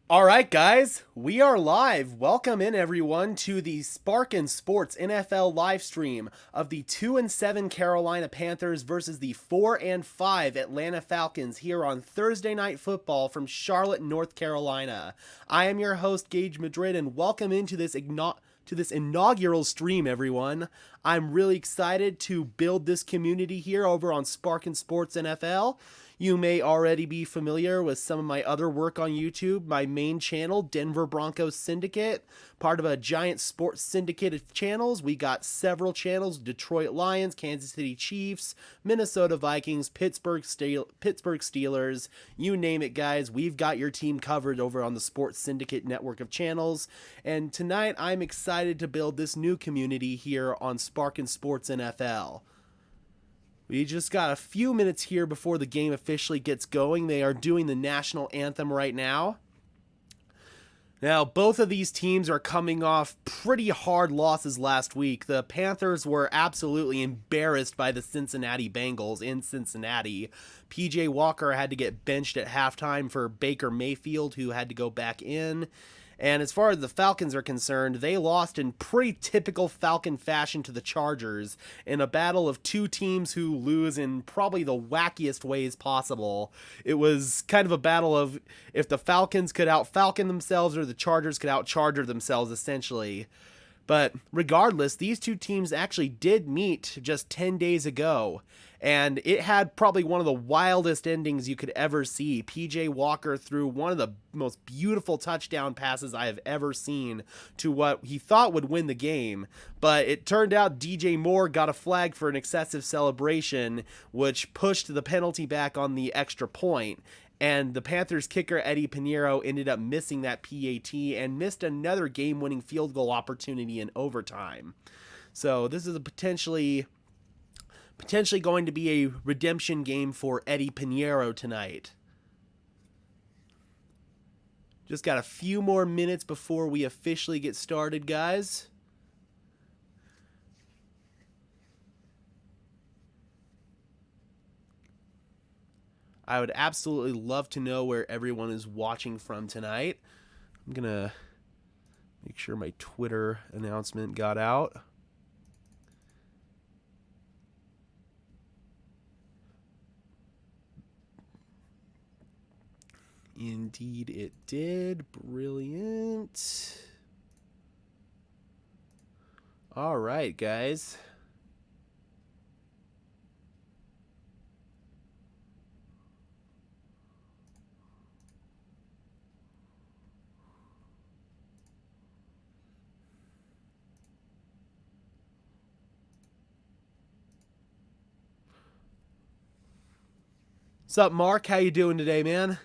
All right, guys, we are live. Welcome in, everyone, to the Sparkin Sports NFL live stream of the 2-7 Carolina Panthers versus the 4-5 Atlanta Falcons here on Thursday Night Football from Charlotte, North Carolina. I am your host, Gage Madrid, and welcome into this inaugural stream, everyone. I'm really excited to build this community here over on Sparkin Sports NFL. You may already be familiar with some of my other work on YouTube. My main channel, Denver Broncos Syndicate, part of a giant sports syndicate of channels. We got several channels: Detroit Lions, Kansas City Chiefs, Minnesota Vikings, Pittsburgh Steelers. You name it, guys. We've got your team covered over on the Sports Syndicate network of channels. And tonight, I'm excited to build this new community here on Sparkin Sports NFL. We just got a few minutes here before the game officially gets going. They are doing the national anthem right now. Now, both of these teams are coming off pretty hard losses last week. The Panthers were absolutely embarrassed by the Cincinnati Bengals in Cincinnati. PJ Walker had to get benched at halftime for Baker Mayfield, who had to go back in. And as far as the Falcons are concerned, they lost in pretty typical Falcon fashion to the Chargers in a battle of two teams who lose in probably the wackiest ways possible. It was kind of a battle of if the Falcons could out-Falcon themselves or the Chargers could out-Charger themselves, essentially. But regardless, these two teams actually did meet just 10 days ago, and it had probably one of the wildest endings you could ever see. PJ Walker threw one of the most beautiful touchdown passes I have ever seen to what he thought would win the game, but it turned out DJ Moore got a flag for an excessive celebration, which pushed the penalty back on the extra point. And the Panthers kicker Eddie Pinheiro ended up missing that PAT and missed another game-winning field goal opportunity in overtime. So this is a potentially going to be a redemption game for Eddie Pinheiro tonight. Just got a few more minutes before we officially get started, guys. I would absolutely love to know where everyone is watching from tonight. I'm going to make sure my Twitter announcement got out. Indeed it did. Brilliant. All right, guys. What's up, Mark? How you doing today, man?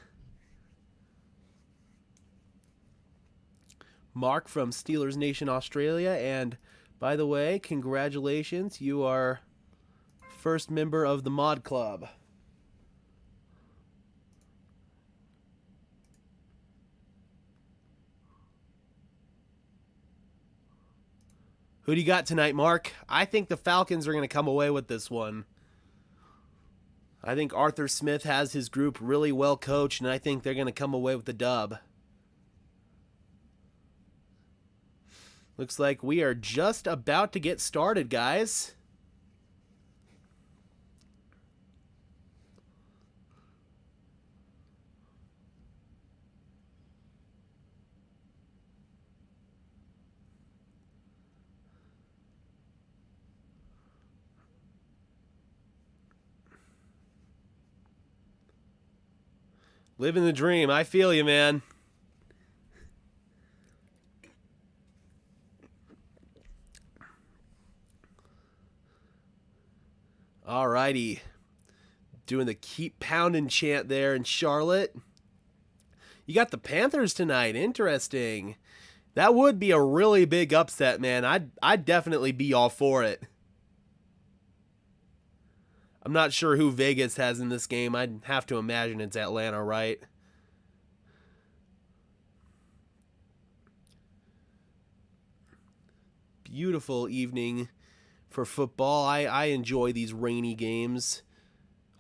Mark from Steelers Nation Australia, and by the way, congratulations, you are first member of the mod club. Who do you got tonight, Mark? I think the Falcons are going to come away with this one. I think Arthur Smith has his group really well coached, and I think they're going to come away with the dub. Looks like we are just about to get started, guys. Living the dream. I feel you, man. Alrighty. Doing the keep pounding chant there in Charlotte. You got the Panthers tonight. Interesting. That would be a really big upset, man. I'd definitely be all for it. I'm not sure who Vegas has in this game. I'd have to imagine it's Atlanta, right? Beautiful evening for football. I enjoy these rainy games.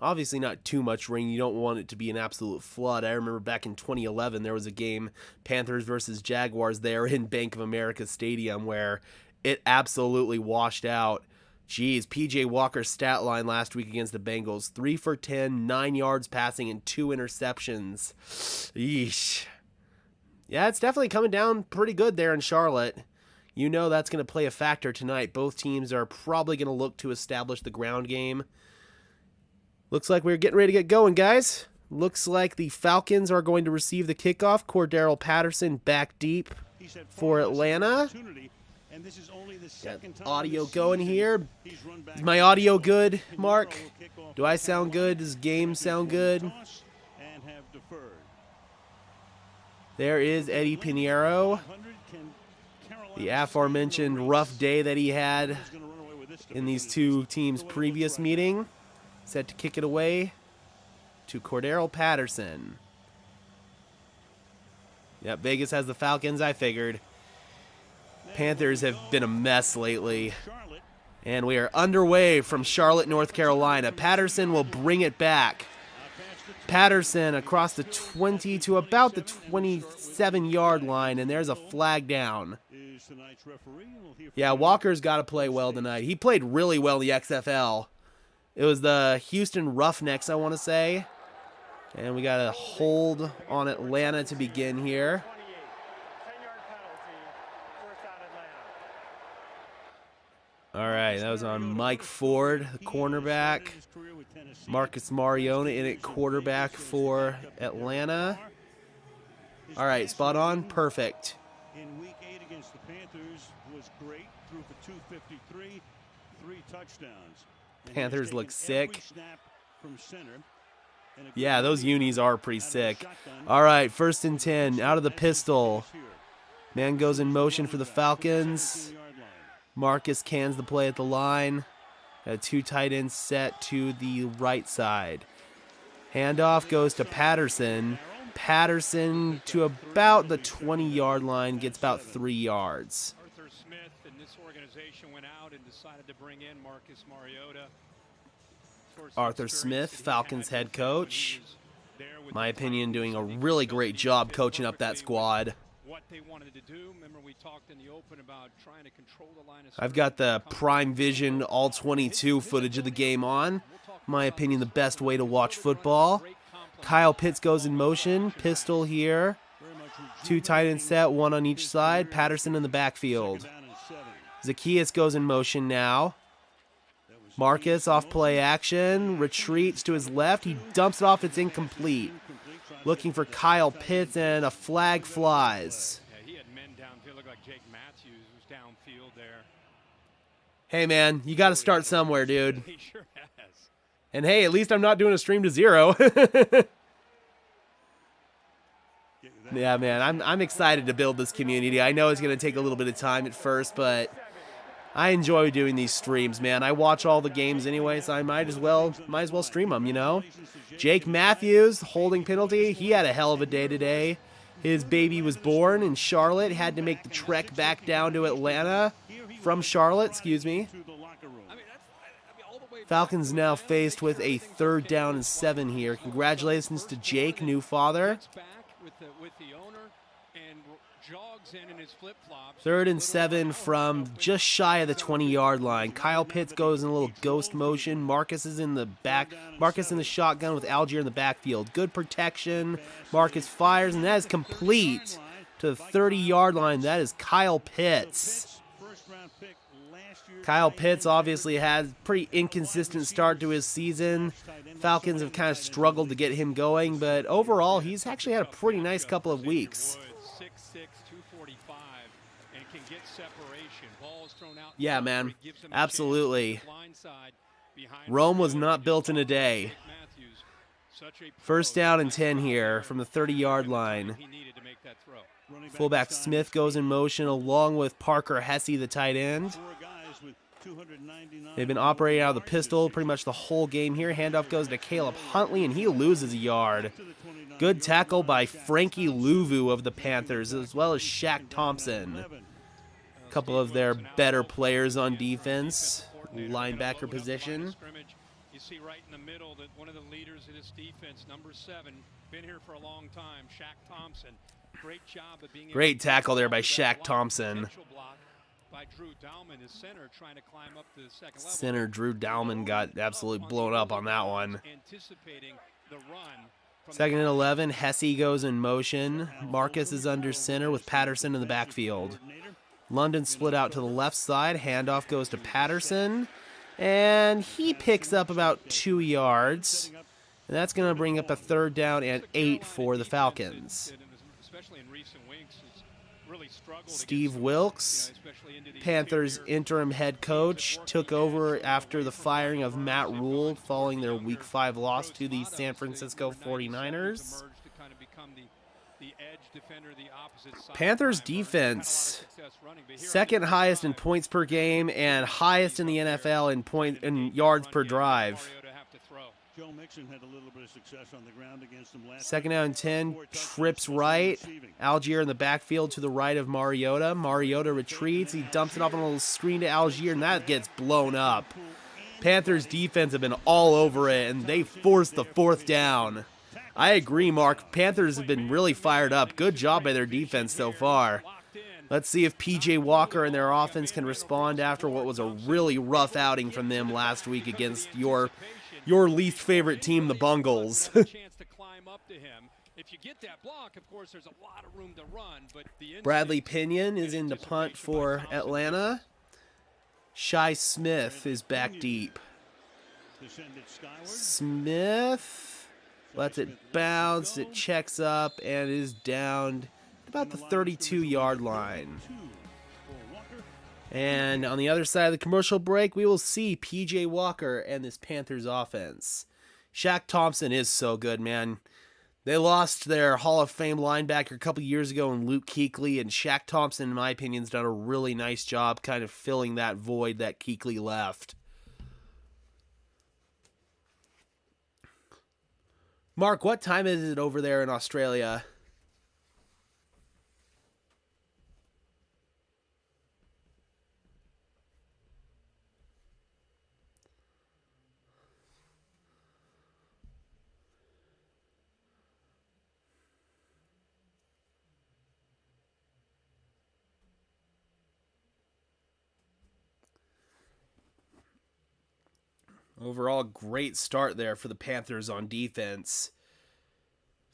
Obviously not too much rain. You don't want it to be an absolute flood. I remember back in 2011 there was a game, Panthers versus Jaguars, there in Bank of America Stadium, where it absolutely washed out. Jeez, P.J. Walker's stat line last week against the Bengals, 3 for 10, 9 yards passing, and 2 interceptions. Yeesh. Yeah, it's definitely coming down pretty good there in Charlotte. You know that's going to play a factor tonight. Both teams are probably going to look to establish the ground game. Looks like we're getting ready to get going, guys. Looks like the Falcons are going to receive the kickoff. Cordero Patterson back deep for Atlanta. Got audio going here. Is my audio good, Mark? Do I sound good? Does game sound good? There is Eddie Pinheiro. The aforementioned rough day that he had in these two teams' previous meeting. Set to kick it away to Cordero Patterson. Yep, Vegas has the Falcons, I figured. Panthers have been a mess lately. And we are underway from Charlotte, North Carolina. Patterson will bring it back. Patterson across the 20 to about the 27-yard line, and there's a flag down. Yeah, Walker's got to play well tonight. He played really well in the XFL. It was the Houston Roughnecks, I want to say. And we got a hold on Atlanta to begin here. All right, that was on Mike Ford, the cornerback. Marcus Mariota in at quarterback for Atlanta. All right, spot on, perfect. In week 8 against the Panthers was great, threw for 253, 3 touchdowns. Panthers look sick. Yeah, those unis are pretty sick. All right, 1st and 10, out of the pistol. Man goes in motion for the Falcons. Marcus cans the play at the line. Got 2 tight ends set to the right side. Handoff goes to Patterson. Patterson to about the 20-yard line, gets about 3 yards. Arthur Smith and this organization went out and decided to bring in Marcus Mariota. Arthur Smith, Falcons head coach. My opinion, doing a really great job coaching up that squad. What they wanted to do. Remember, we talked in the open about trying to control the line of I've got the Prime Vision all 22 footage of the game on. My opinion, the best way to watch football. Kyle Pitts goes in motion. Pistol here. 2 tight end set, 1 on each side. Patterson in the backfield. Zacchaeus goes in motion now. Marcus off play action. Retreats to his left. He dumps it off. It's incomplete. Looking for Kyle Pitts, and a flag flies. Yeah, he had men downfield. Looked like Jake Matthews was downfield there. Hey, man, you got to start somewhere, dude. He sure has. And hey, at least I'm not doing a stream to 0. Yeah, man, I'm excited to build this community. I know it's going to take a little bit of time at first, but I enjoy doing these streams, man. I watch all the games anyway, so I might as well stream them, you know? Jake Matthews, holding penalty. He had a hell of a day today. His baby was born in Charlotte, had to make the trek back down to Atlanta from Charlotte, excuse me. Falcons now faced with a 3rd down and 7 here. Congratulations to Jake, new father. 3rd and 7 from just shy of the 20-yard line. Kyle Pitts goes in a little ghost motion. Marcus is in the back. Marcus in the shotgun with Algier in the backfield. Good protection. Marcus fires, and that is complete to the 30-yard line. That is Kyle Pitts. Kyle Pitts obviously had a pretty inconsistent start to his season. Falcons have kind of struggled to get him going, but overall, he's actually had a pretty nice couple of weeks. Yeah, man, absolutely. Rome was not built in a day. 1st down and 10 here from the 30-yard line. Fullback Smith goes in motion along with Parker Hesse, the tight end. They've been operating out of the pistol pretty much the whole game here. Handoff goes to Caleb Huntley, and he loses a yard. Good tackle by Frankie Louvu of the Panthers, as well as Shaq Thompson. A couple of their better players on defense, linebacker position. see right in the middle that one of the leaders of this defense, number 7, been here for a long time, Shaq Thompson. Great job of being able Great to tackle there by that Shaq block, Thompson. potential block by Drew Dalman, his center, trying to climb up to the second level. Center Drew Dalman got absolutely blown up on that one. Anticipating the run. Second and 11, Hesse goes in motion. Marcus is under center with Patterson in the backfield. London split out to the left side. Handoff goes to Patterson. And he picks up about 2 yards. And that's going to bring up a 3rd down and 8 for the Falcons. Steve Wilkes, Panthers interim head coach, took over after the firing of Matt Rule following their Week 5 loss to the San Francisco 49ers. Panthers defense, 2nd highest in points per game and highest in the NFL in yards per drive. Joe Mixon had a little bit of success on the ground against them last 2nd down and 10, trips right. Algier in the backfield to the right of Mariota. Mariota retreats. He dumps it off on a little screen to Algier, and that gets blown up. Panthers defense have been all over it, and they forced the 4th down. I agree, Mark. Panthers have been really fired up. Good job by their defense so far. Let's see if P.J. Walker and their offense can respond after what was a really rough outing from them last week against your least favorite team, the Bungles. Bradley Pinion is in to punt for Atlanta. Shi Smith is back deep. Smith lets it bounce, it checks up, and is down about the 32-yard line. And on the other side of the commercial break, we will see P.J. Walker and this Panthers offense. Shaq Thompson is so good, man. They lost their Hall of Fame linebacker a couple years ago in Luke Kuechly, and Shaq Thompson, in my opinion, has done a really nice job kind of filling that void that Kuechly left. Mark, what time is it over there in Australia? Overall, great start there for the Panthers on defense.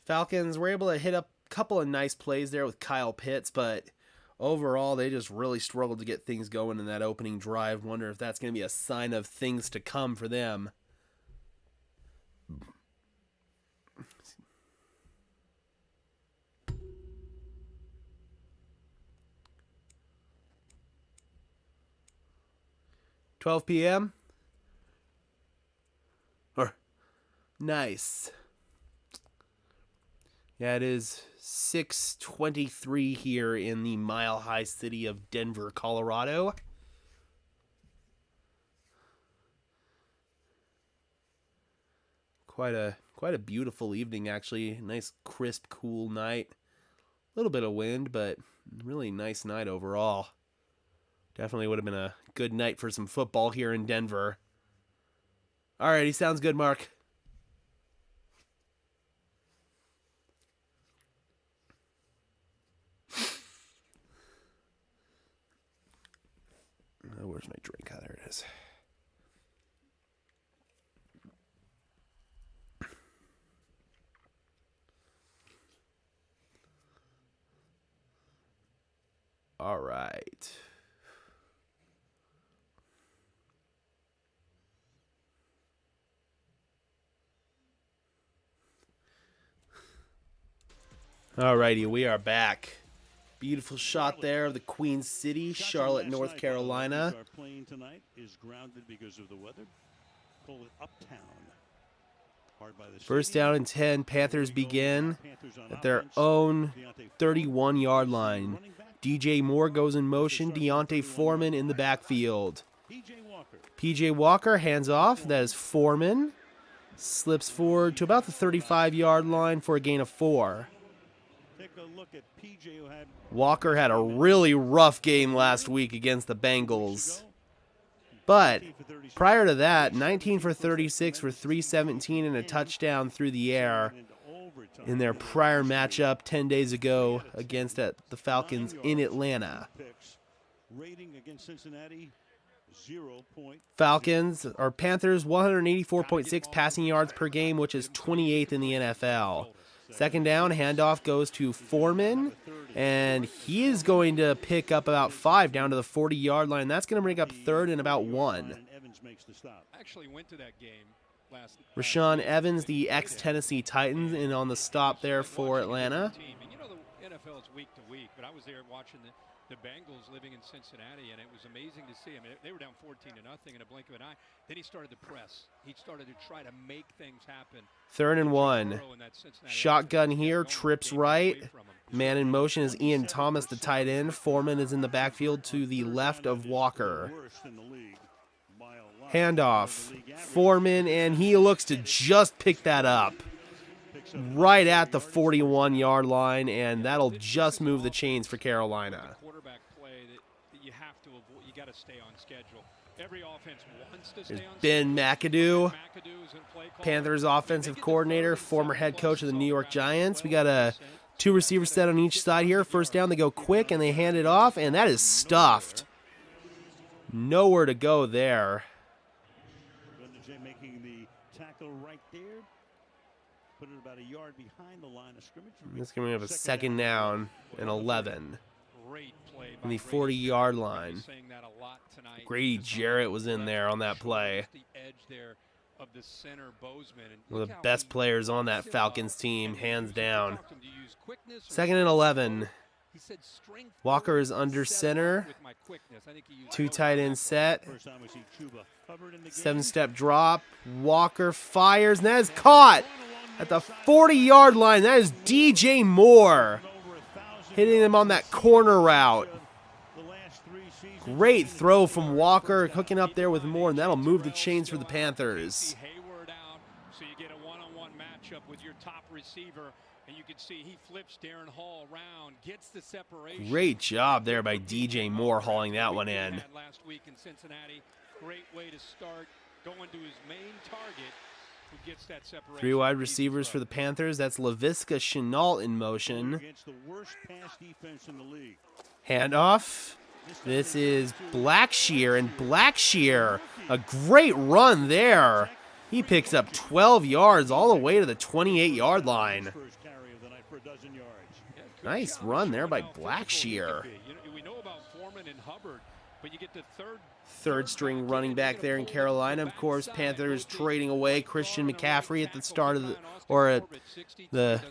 Falcons were able to hit up a couple of nice plays there with Kyle Pitts, but overall, they just really struggled to get things going in that opening drive. Wonder if that's going to be a sign of things to come for them. $12 p.m. Nice. Yeah, it is 6:23 here in the mile-high city of Denver, Colorado. Quite a beautiful evening, actually. Nice, crisp, cool night. A little bit of wind, but really nice night overall. Definitely would have been a good night for some football here in Denver. Alrighty, sounds good, Mark. Oh, where's my drink? Oh, there it is. All right. Alrighty, we are back. Beautiful shot there of the Queen City, Charlotte, North Carolina. Our plane tonight is grounded because of the weather. Call it Uptown. Hard by the First down and 10. Panthers begin at their own 31-yard line. DJ Moore goes in motion. Deontay Foreman in the backfield. P.J. Walker hands off. That is Foreman. Slips forward to about the 35-yard line for a gain of 4. Take a look at PJ, Walker had a really rough game last week against the Bengals. But prior to that, 19 for 36 for 317 and a touchdown through the air in their prior matchup 10 days ago against the Falcons in Atlanta. Panthers 184.6 passing yards per game, which is 28th in the NFL. Second down, handoff goes to Foreman, and he is going to pick up about 5 down to the 40-yard line. That's going to bring up third and about 1. Rashaan Evans, the ex-Tennessee Titans, in on the stop there for Atlanta. You know, the NFL is week to week, but I was there watching the Bengals living in Cincinnati, and it was amazing to see. I mean, they were down 14-0 in a blink of an eye. Then he started to press. He started to try to make things happen. Third and 1. Shotgun here, trips right. Man in motion is Ian Thomas, the tight end. Foreman is in the backfield to the left of Walker. Handoff. Foreman, and he looks to just pick that up right at the 41-yard line, and that'll just move the chains for Carolina. Quarterback play that you have to avoid. You got to stay on schedule. Every offense wants to stay on Ben McAdoo, Panthers offensive coordinator, former head coach of the New York Giants. We got two receivers set on each side here. First down, they go quick, and they hand it off, and that is stuffed. Nowhere to go there. Making the tackle right there. Put it about a yard behind the line of scrimmage. This is going to be a second down and 11 on the 40-yard line. Grady Jarrett was in there on that play. One of the best players on that Falcons team, hands down. Second and 11. Walker is under center. 2 tight end set. 7-step drop. Walker fires, and that is caught at the 40-yard line. That is DJ Moore hitting him on that corner route. Great throw from Walker, hooking up there with Moore, and that'll move the chains for the Panthers. So you get a one-on-one matchup with your top receiver, and you can see he flips Darren Hall around, gets the separation. Great job there by DJ Moore hauling that one in. Last week in Cincinnati, great way to start going to his main target. Who gets that separation. 3 wide receivers for the Panthers. That's Laviska Shenault in motion. Handoff. This is Blackshear, and Blackshear, a great run there. He picks up 12 yards all the way to the 28-yard line. Nice run there by Blackshear. We know about Foreman and Hubbard, but you get the third string running back there in Carolina. Of course, Panthers trading away Christian McCaffrey at the start of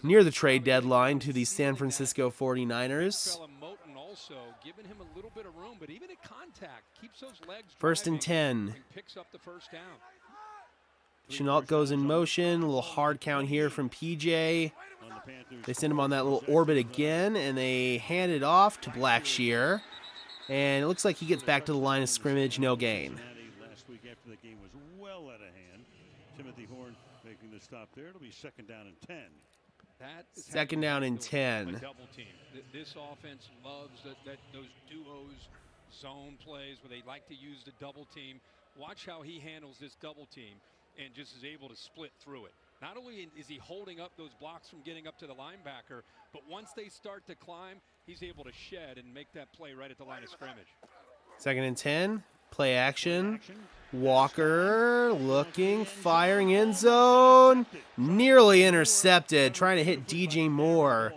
near the trade deadline to the San Francisco 49ers. Giving him a little bit of room, but even at contact, keeps those legs First and 10. Picks up the first down. Shenault goes in motion. A little hard count here from PJ. They send him on that little orbit again, and they hand it off to Blackshear. And it looks like he gets back to the line of scrimmage, no gain. Last week after the game was well out of hand. Timothy Horn making the stop there. It'll be second down and 10. Second down and 10. Double team. This offense loves those duos, zone plays where they like to use the double team. Watch how he handles this double team and just is able to split through it. Not only is he holding up those blocks from getting up to the linebacker, but once they start to climb, he's able to shed and make that play right at the line of scrimmage. Second and 10. Play action. Walker looking, firing, end zone. Nearly intercepted, trying to hit DJ Moore.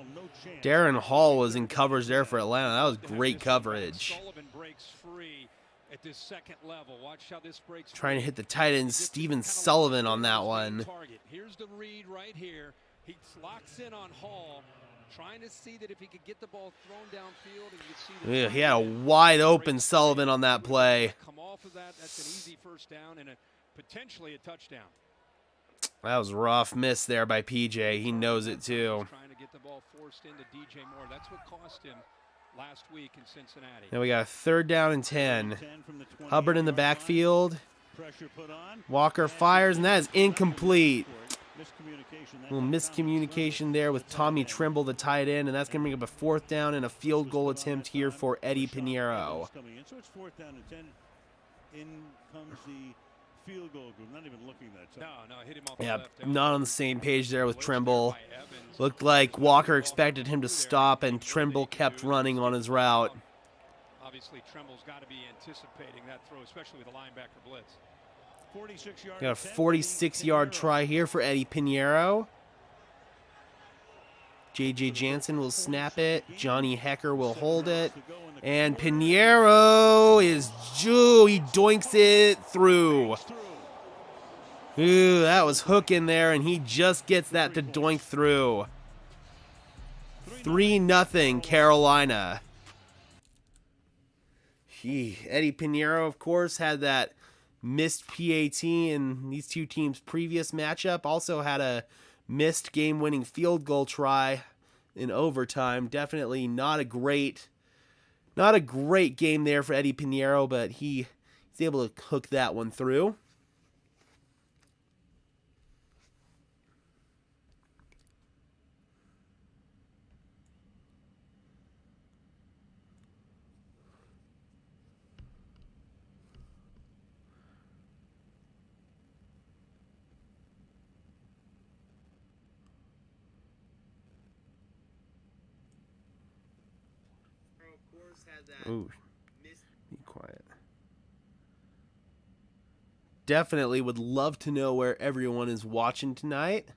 Darren Hall was in coverage there for Atlanta. That was great coverage. Sullivan breaks free at this second level. Watch how this breaks free. Trying to hit the tight end Steven Sullivan on that one. Here's the read right here. He locks in on Hall, trying to see that if he could get the ball thrown downfield, and you see he had a wide open Sullivan on that play. Come off of that. That's an easy first down and potentially a touchdown. That was rough miss there by PJ. He knows it too. Trying to get the ball forced into DJ Moore. That's what cost him last week in Cincinnati. Now we got a third down and 10. Hubbard in the backfield. Walker fires, and that is incomplete. A little miscommunication there with Tommy Trimble, the tight end, and that's going to bring up a fourth down and a field goal attempt here for Eddie Pinheiro. In comes the field goal group. Not even looking that time. No, hit him off the Yeah, left not on the same page there with Trimble. Looked like Walker expected him to stop, and Trimble kept running on his route. Obviously, Trimble's got to be anticipating that throw, especially with a linebacker blitz. 46-yard Got a 46-yard try here for Eddie Pinheiro. J.J. Jansen will snap it. Johnny Hecker will hold it. And Pinheiro he doinks it through. Ooh, that was hook in there, and he just gets that to doink through. 3-0 Carolina. Eddie Pinheiro, of course, had that missed PAT in these two teams' previous matchup. Also had a missed game-winning field goal try in overtime. Definitely not a great game there for Eddie Pinheiro, but he's able to hook that one through. Ooh, be quiet. Definitely would love to know where everyone is watching tonight.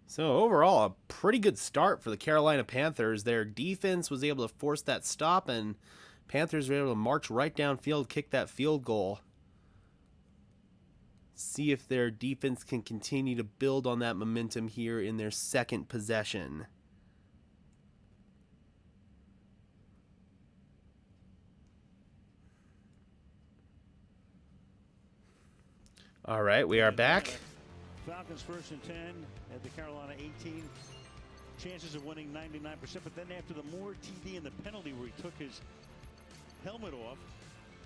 So overall, a pretty good start for the Carolina Panthers. Their defense was able to force that stop, and Panthers were able to march right downfield, kick that field goal. See if their defense can continue to build on that momentum here in their second possession. All right, we are back. Falcons 1st and 10 at the Carolina 18. Chances of winning 99%, but then after the Moore TD and the penalty where he took his helmet off,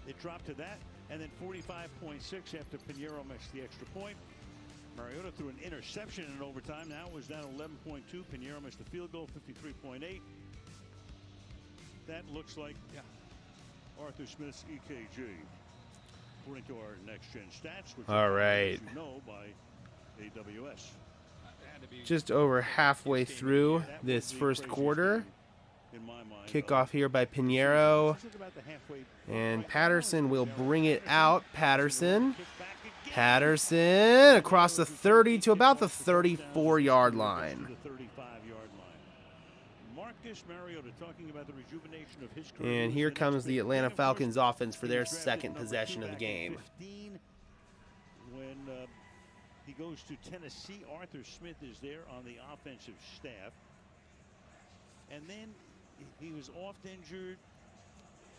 it dropped to that. And then 45.6 after Pinheiro missed the extra point. Mariota threw an interception in overtime. Now it was down 11.2. Pinheiro missed the field goal, 53.8. That looks like Arthur Smith's EKG, according to our next-gen stats, which all right. you know by AWS. Just over halfway through this first quarter. Kickoff here by Pinheiro. And Patterson will bring it out. Patterson across the 30 to about the 34-yard line. And here comes the Atlanta Falcons offense for their second possession of the game. When he goes to Tennessee, Arthur Smith is there on the offensive staff. And then he was oft injured,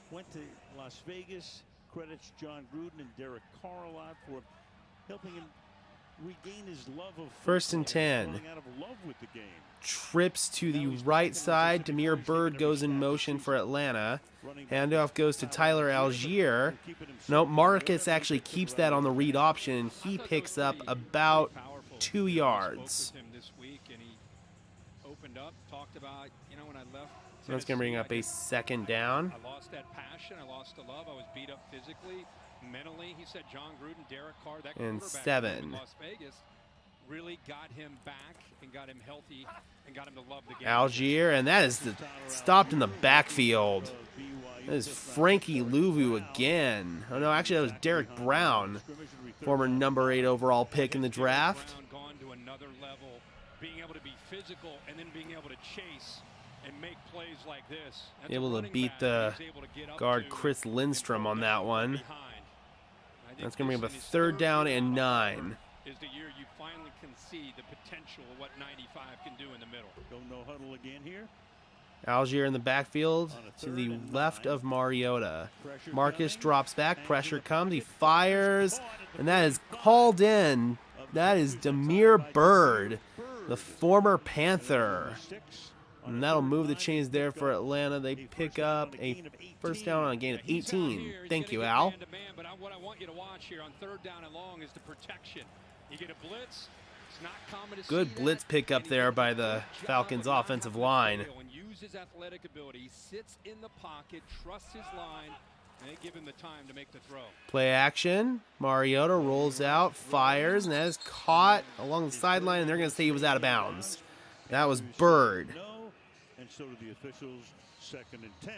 went to Las Vegas, credits John Gruden and Derek Carr a lot for helping him regain his love of 1st and 10. out of love with the game. Trips to the right side. Demir Bird goes in motion for Atlanta. Handoff goes to Tyler Algier. No, Marcus actually keeps that on the read option, and he picks up about 2 yards. So that's going to bring up a second down. I lost that passion. I lost the love. I was beat up physically, mentally. He said John Gruden, Derek Carr, that and quarterback 7. in Las Vegas really got him back and got him healthy and got him to love the game. Algier, and that is stopped in the backfield. That is Frankie Louvu again. Oh no, actually that was Derek Brown, former number 8 overall pick in the draft. Gone to another level, being able to be physical and then being able to chase and make plays like this. Able to beat the guard Chris Lindstrom on that one. I That's going to bring up a 3rd down and 9. Is the year you finally can see the potential of what 95 can do in the middle. Go no huddle again here. Algier in the backfield to the left of Mariota. Marcus drops back. Pressure comes. He fires. And that is called in. That is Demir Bird, the former Panther. And that'll move the chains there for Atlanta. They pick up a 1st down on a gain of 18. Thank you, Al. But what I want you to watch here on 3rd down and long is the protection. You get a blitz. It's not common to Good see blitz that. pickup there by the Falcons offensive line. And use his athletic ability. He sits in the pocket, trusts his line, and they give him the time to make the throw. Play action. Mariota rolls out, fires, and that is caught along the sideline, and they're going to say he was out of bounds. That was Bird. And so do the officials. 2nd and 10.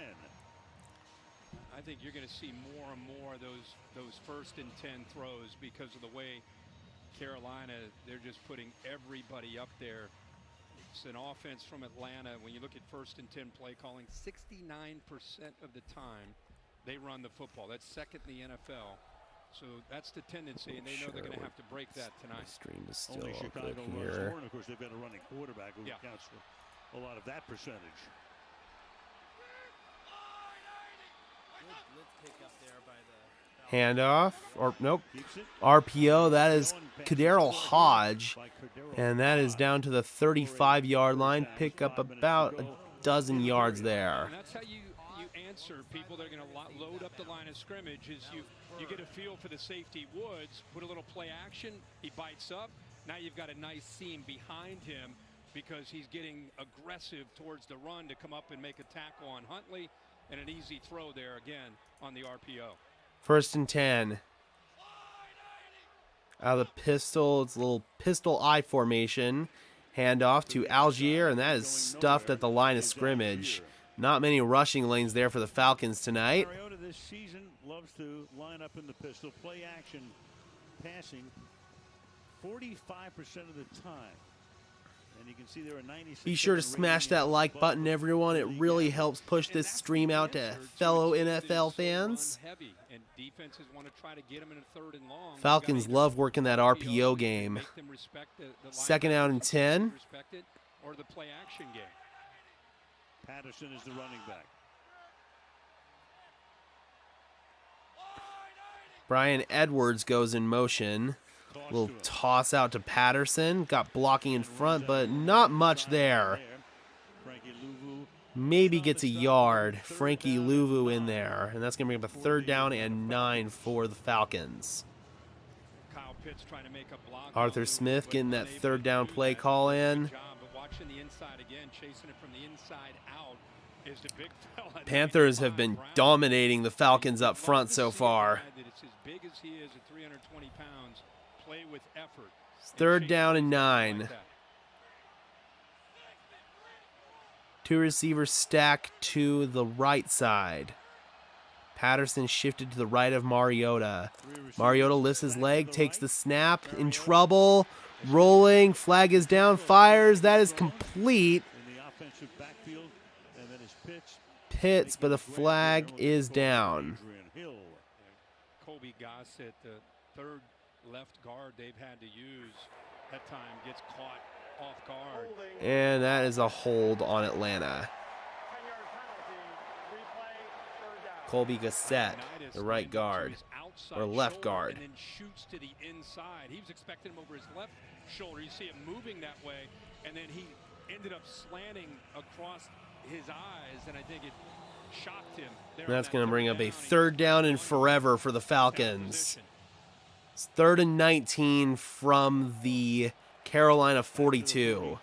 I think you're going to see more and more of those 1st and 10 throws because of the way Carolina, they're just putting everybody up there. It's an offense from Atlanta. When you look at 1st and 10 play calling, 69% of the time they run the football. That's 2nd in the NFL. So that's the tendency, and they know they're going to have to break that tonight. Stream is still Only Chicago good runs here. more, and of course they've got a running quarterback who accounts for a lot of that percentage. Handoff, or nope, RPO. That is Kadero Hodge, and that is down to the 35-yard line. Pick up about a dozen yards there. And that's how you answer people that are going to load up the line of scrimmage. Is you get a feel for the safety. Woods, put a little play action. He bites up. Now you've got a nice seam behind him because he's getting aggressive towards the run to come up and make a tackle on Huntley, and an easy throw there again on the RPO. 1st and 10. Out of the pistol, it's a little pistol I formation. Handoff to Algier, and that is stuffed at the line of scrimmage. Not many rushing lanes there for the Falcons tonight. Mariota this season loves to line up in the pistol, play action, passing 45% of the time. And you can see there are 96. Be sure to smash that like button, everyone. It really helps push this stream out to fellow NFL fans. Falcons love working that RPO game. 2nd out and 10. Or the play action game. Patterson is the running back. Brian Edwards goes in motion. Little toss out to Patterson. Got blocking in front, but not much there. Maybe gets a yard. Frankie Louvu in there. And that's going to bring up a 3rd down and 9 for the Falcons. Arthur Smith getting that 3rd down play call in. Panthers have been dominating the Falcons up front so far. 3rd down and 9. 2 receivers stacked to the right side. Patterson shifted to the right of Mariota. Mariota lifts his leg, takes the snap, in trouble, rolling, flag is down, fires, that is complete. Pitts, but the flag is down. Kobe Gossett, the 3rd left guard they've had to use that time, gets caught off guard. And that is a hold on Atlanta. Colby Gossett, the right guard, or left guard. And then shoots to the inside. He was expecting him over his left shoulder. You see him moving that way, and then he ended up slanting across his eyes, and I think it shocked him. That's going to bring up a 3rd down and forever for the Falcons. It's 3rd and 19 from the Carolina 42.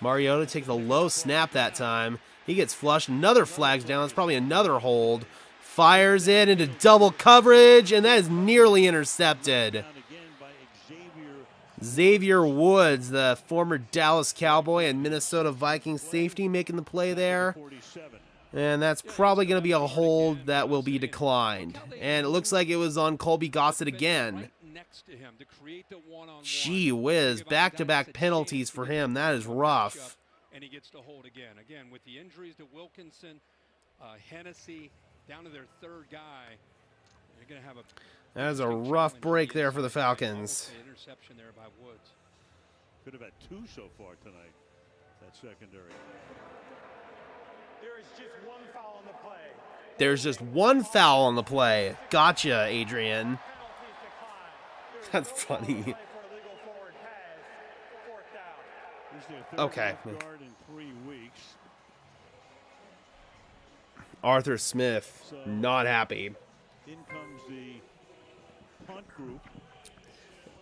Mariota takes a low snap that time. He gets flushed. Another flag's down. It's probably another hold. Fires it into double coverage, and that is nearly intercepted. Xavier Woods, the former Dallas Cowboy and Minnesota Vikings safety, making the play there. And that's probably going to be a hold that will be declined. And it looks like it was on Colby Gossett again. Gee whiz, back-to-back penalties for him. That is rough. And he gets to hold again. Again, with the injuries to Wilkinson, Hennessy, down to their third guy. They're going to have a That is a rough break there for the Falcons. Interception there by Woods. Could have had 2 so far tonight. That secondary. There is just one foul on the play. There's just one foul on the play. Gotcha, Adrian. That's funny. Okay. Guard in 3 weeks. Arthur Smith, not happy. In comes the punt group.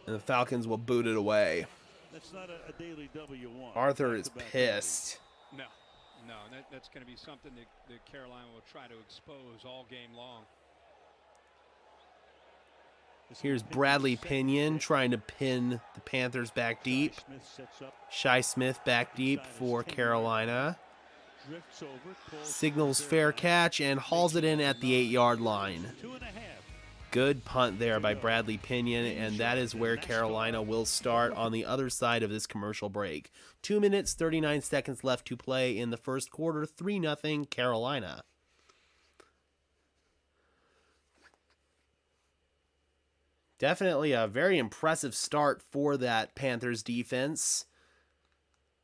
And the Falcons will boot it away. That's not a daily W1. Arthur is pissed. No, that's going to be something that Carolina will try to expose all game long. Here's Bradley Pinion trying to pin the Panthers back deep. Shi Smith back deep for Carolina. Signals fair catch and hauls it in at the 8-yard line. Good punt there by Bradley Pinion, and that is where Carolina will start on the other side of this commercial break. 2 minutes, 39 seconds left to play in the first quarter. 3-0 Carolina. Definitely a very impressive start for that Panthers defense.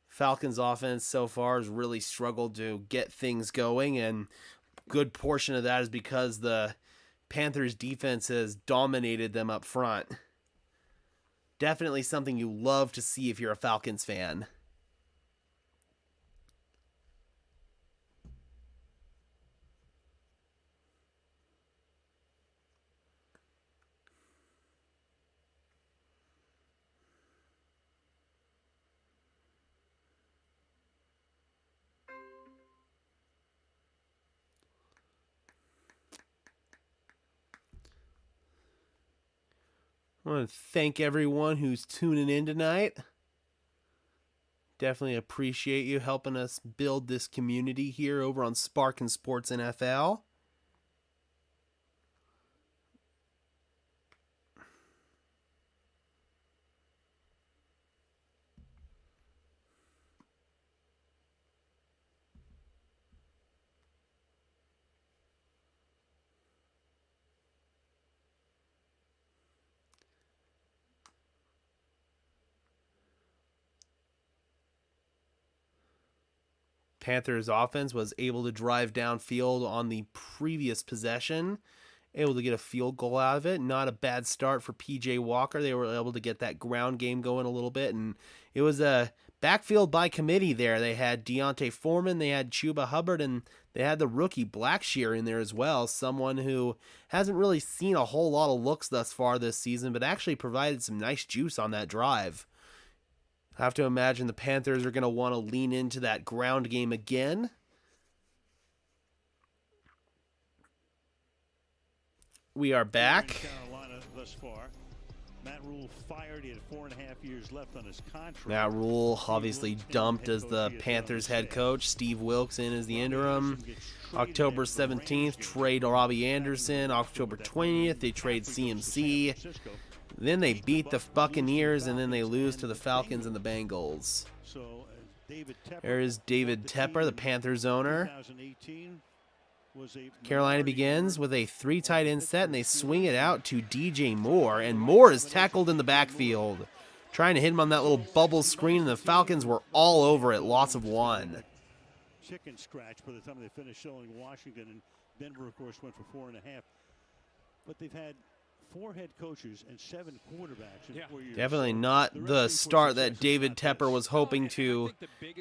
Falcons offense so far has really struggled to get things going, and a good portion of that is because the Panthers defense has dominated them up front. Definitely something you love to see if you're a Falcons fan. I want to thank everyone who's tuning in tonight. Definitely appreciate you helping us build this community here over on Sparkin Sports NFL. Panthers offense was able to drive downfield on the previous possession, able to get a field goal out of it. Not a bad start for PJ Walker. They were able to get that ground game going a little bit, and it was a backfield by committee there. They had Deontay Foreman, they had Chuba Hubbard, and they had the rookie Blackshear in there as well, someone who hasn't really seen a whole lot of looks thus far this season, but actually provided some nice juice on that drive. I have to imagine the Panthers are going to want to lean into that ground game again. We are back. Carolina thus far. Matt Rule fired. He had 4.5 years left on his contract. Matt Rule obviously dumped as the Panthers head coach. Steve Wilkes in as the interim. October 17th, trade Robbie Anderson. October 20th, they trade CMC. Then they beat the Buccaneers, and then they lose to the Falcons and the Bengals. There is David Tepper, the Panthers owner. Carolina begins with a 3 tight end set, and they swing it out to DJ Moore, and Moore is tackled in the backfield. Trying to hit him on that little bubble screen, and the Falcons were all over it, loss of 1. Chicken scratch by the time they finished showing Washington, and Denver, of course, went for 4.5. But they've had 4 head coaches and 7 quarterbacks in 4 years. Definitely not the start that David Tepper was hoping to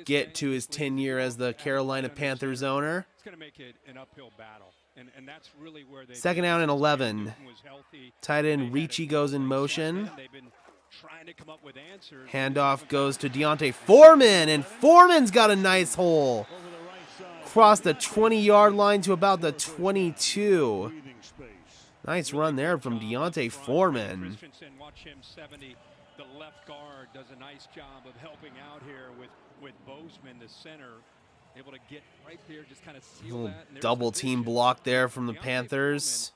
get to his tenure as the Carolina Panthers owner. It's going to make it an uphill battle, and that's really where they. Second down and 11. Tight end Ricci goes in motion. They've been trying to come up with answers. Handoff goes to Deontay Foreman, and Foreman's got a nice hole. Across the 20-yard line to about the 22. Nice run there from Deontay Foreman. Watch him 70. The left guard does a nice job of helping out here with Bozeman, the center, able to get right there, just kind of seal that. Double team block there from the Panthers.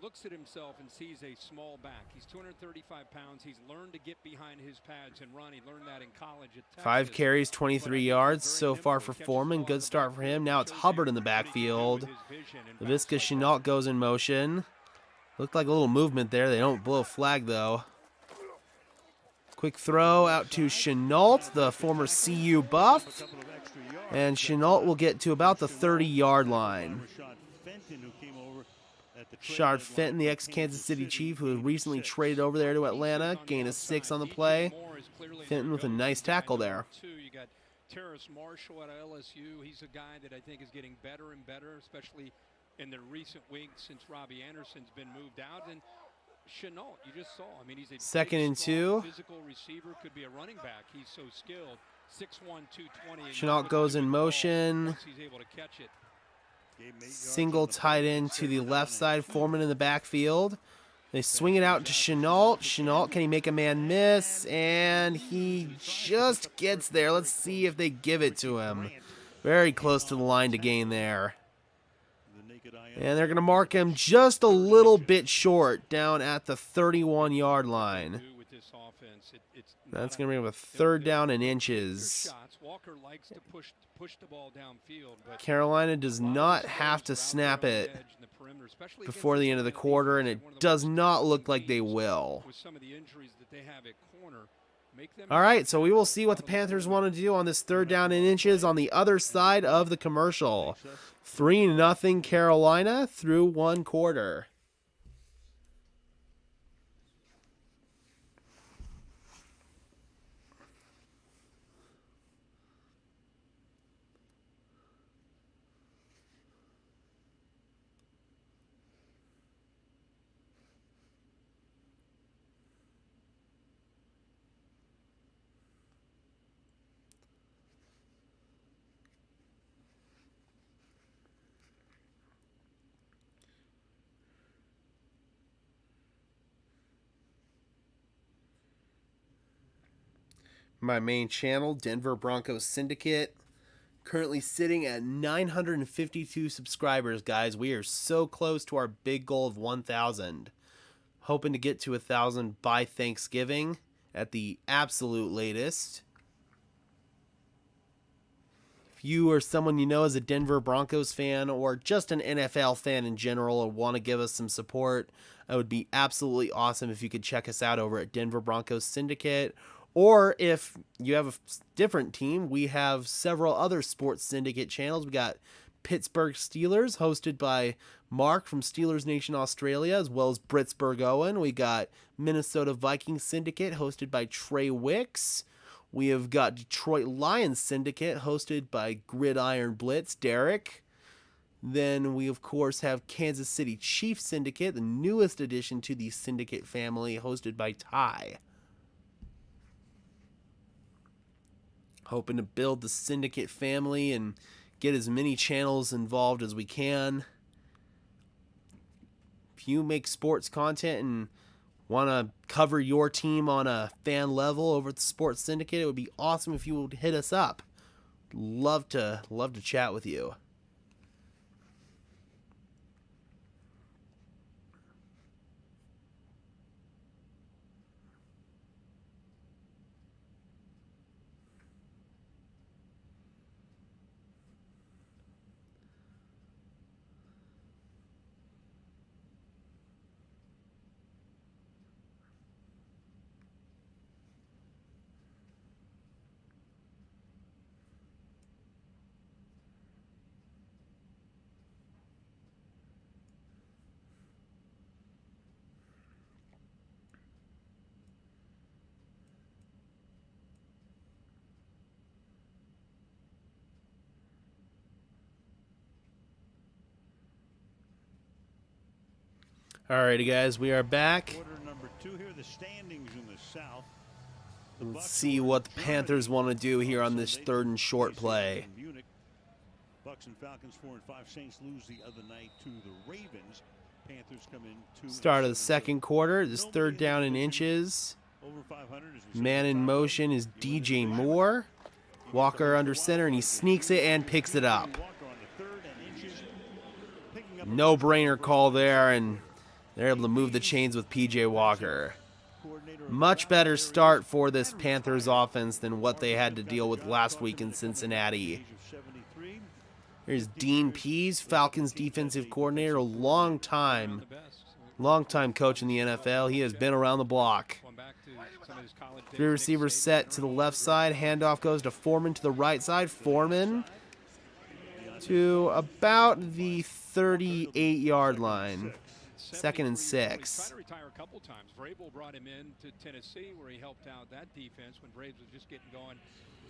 looks at himself and sees a small back. He's 235 pounds. He's learned to get behind his pads and run. He learned that in college at Texas. 5 carries, 23 yards so far for Foreman. Good start for him. Now it's Hubbard in the backfield. Laviska Shenault goes in motion. Looked like a little movement there. They don't blow a flag, though. Quick throw out to Shenault, the former CU buff. And Shenault will get to about the 30-yard line. Rashard Fenton, the ex-Kansas City Chief, who recently traded over there to Atlanta, gain of 6 on the play. Fenton with a nice tackle there. You got Terrace Marshall at LSU. He's a guy that I think is getting better and better, especially in the recent weeks since Robbie Anderson's been moved out. And Shenault, you just saw. I mean, he's a second and 2. Physical receiver, could be a running back. He's so skilled. 6'1", 220. Shenault goes in motion. He's able to catch it. Single tight end to the left side. Foreman in the backfield. They swing it out to Shenault. Shenault, can he make a man miss? And he just gets there. Let's see if they give it to him. Very close to the line to gain there. And they're going to mark him just a little bit short down at the 31-yard line. That's going to bring up a 3rd down and inches. Carolina does not have to snap it before the end of the quarter, and it does not look like they will. All right, so we will see what the Panthers want to do on this 3rd down and inches on the other side of the commercial. 3-0 Carolina through 1 quarter. My main channel, Denver Broncos Syndicate, currently sitting at 952 subscribers, guys. We are so close to our big goal of 1,000. Hoping to get to 1,000 by Thanksgiving at the absolute latest. If you or someone you know is a Denver Broncos fan or just an NFL fan in general and want to give us some support, it would be absolutely awesome if you could check us out over at Denver Broncos Syndicate. Or if you have a different team, we have several other sports syndicate channels. We got Pittsburgh Steelers, hosted by Mark from Steelers Nation Australia, as well as Britsburg Owen. We got Minnesota Vikings Syndicate, hosted by Trey Wicks. We have got Detroit Lions Syndicate, hosted by Gridiron Blitz, Derek. Then we, of course, have Kansas City Chiefs Syndicate, the newest addition to the Syndicate family, hosted by Ty. Hoping to build the Syndicate family and get as many channels involved as we can. If you make sports content and want to cover your team on a fan level over at the Sports Syndicate, it would be awesome if you would hit us up. Love to chat with you. Alrighty, guys, we are back. Let's see what the Panthers want to do here on this 3rd and short play. Bucks and Falcons 4-5. Saints lose the other night to the Ravens. Panthers come in Start of the 2nd quarter. This 3rd down and inches. Man in motion is DJ Moore. Walker under center, and he sneaks it and picks it up. No-brainer call there, and They're able to move the chains with P.J. Walker. Much better start for this Panthers offense than what they had to deal with last week in Cincinnati. Here's Dean Pease, Falcons defensive coordinator, a long-time coach in the NFL. He has been around the block. 3 receivers set to the left side. Handoff goes to Foreman to the right side. Foreman to about the 38-yard line. 2nd and 6. Tried to retire a couple times. Vrabel brought him in to Tennessee, where he helped out that defense when Braves was just getting going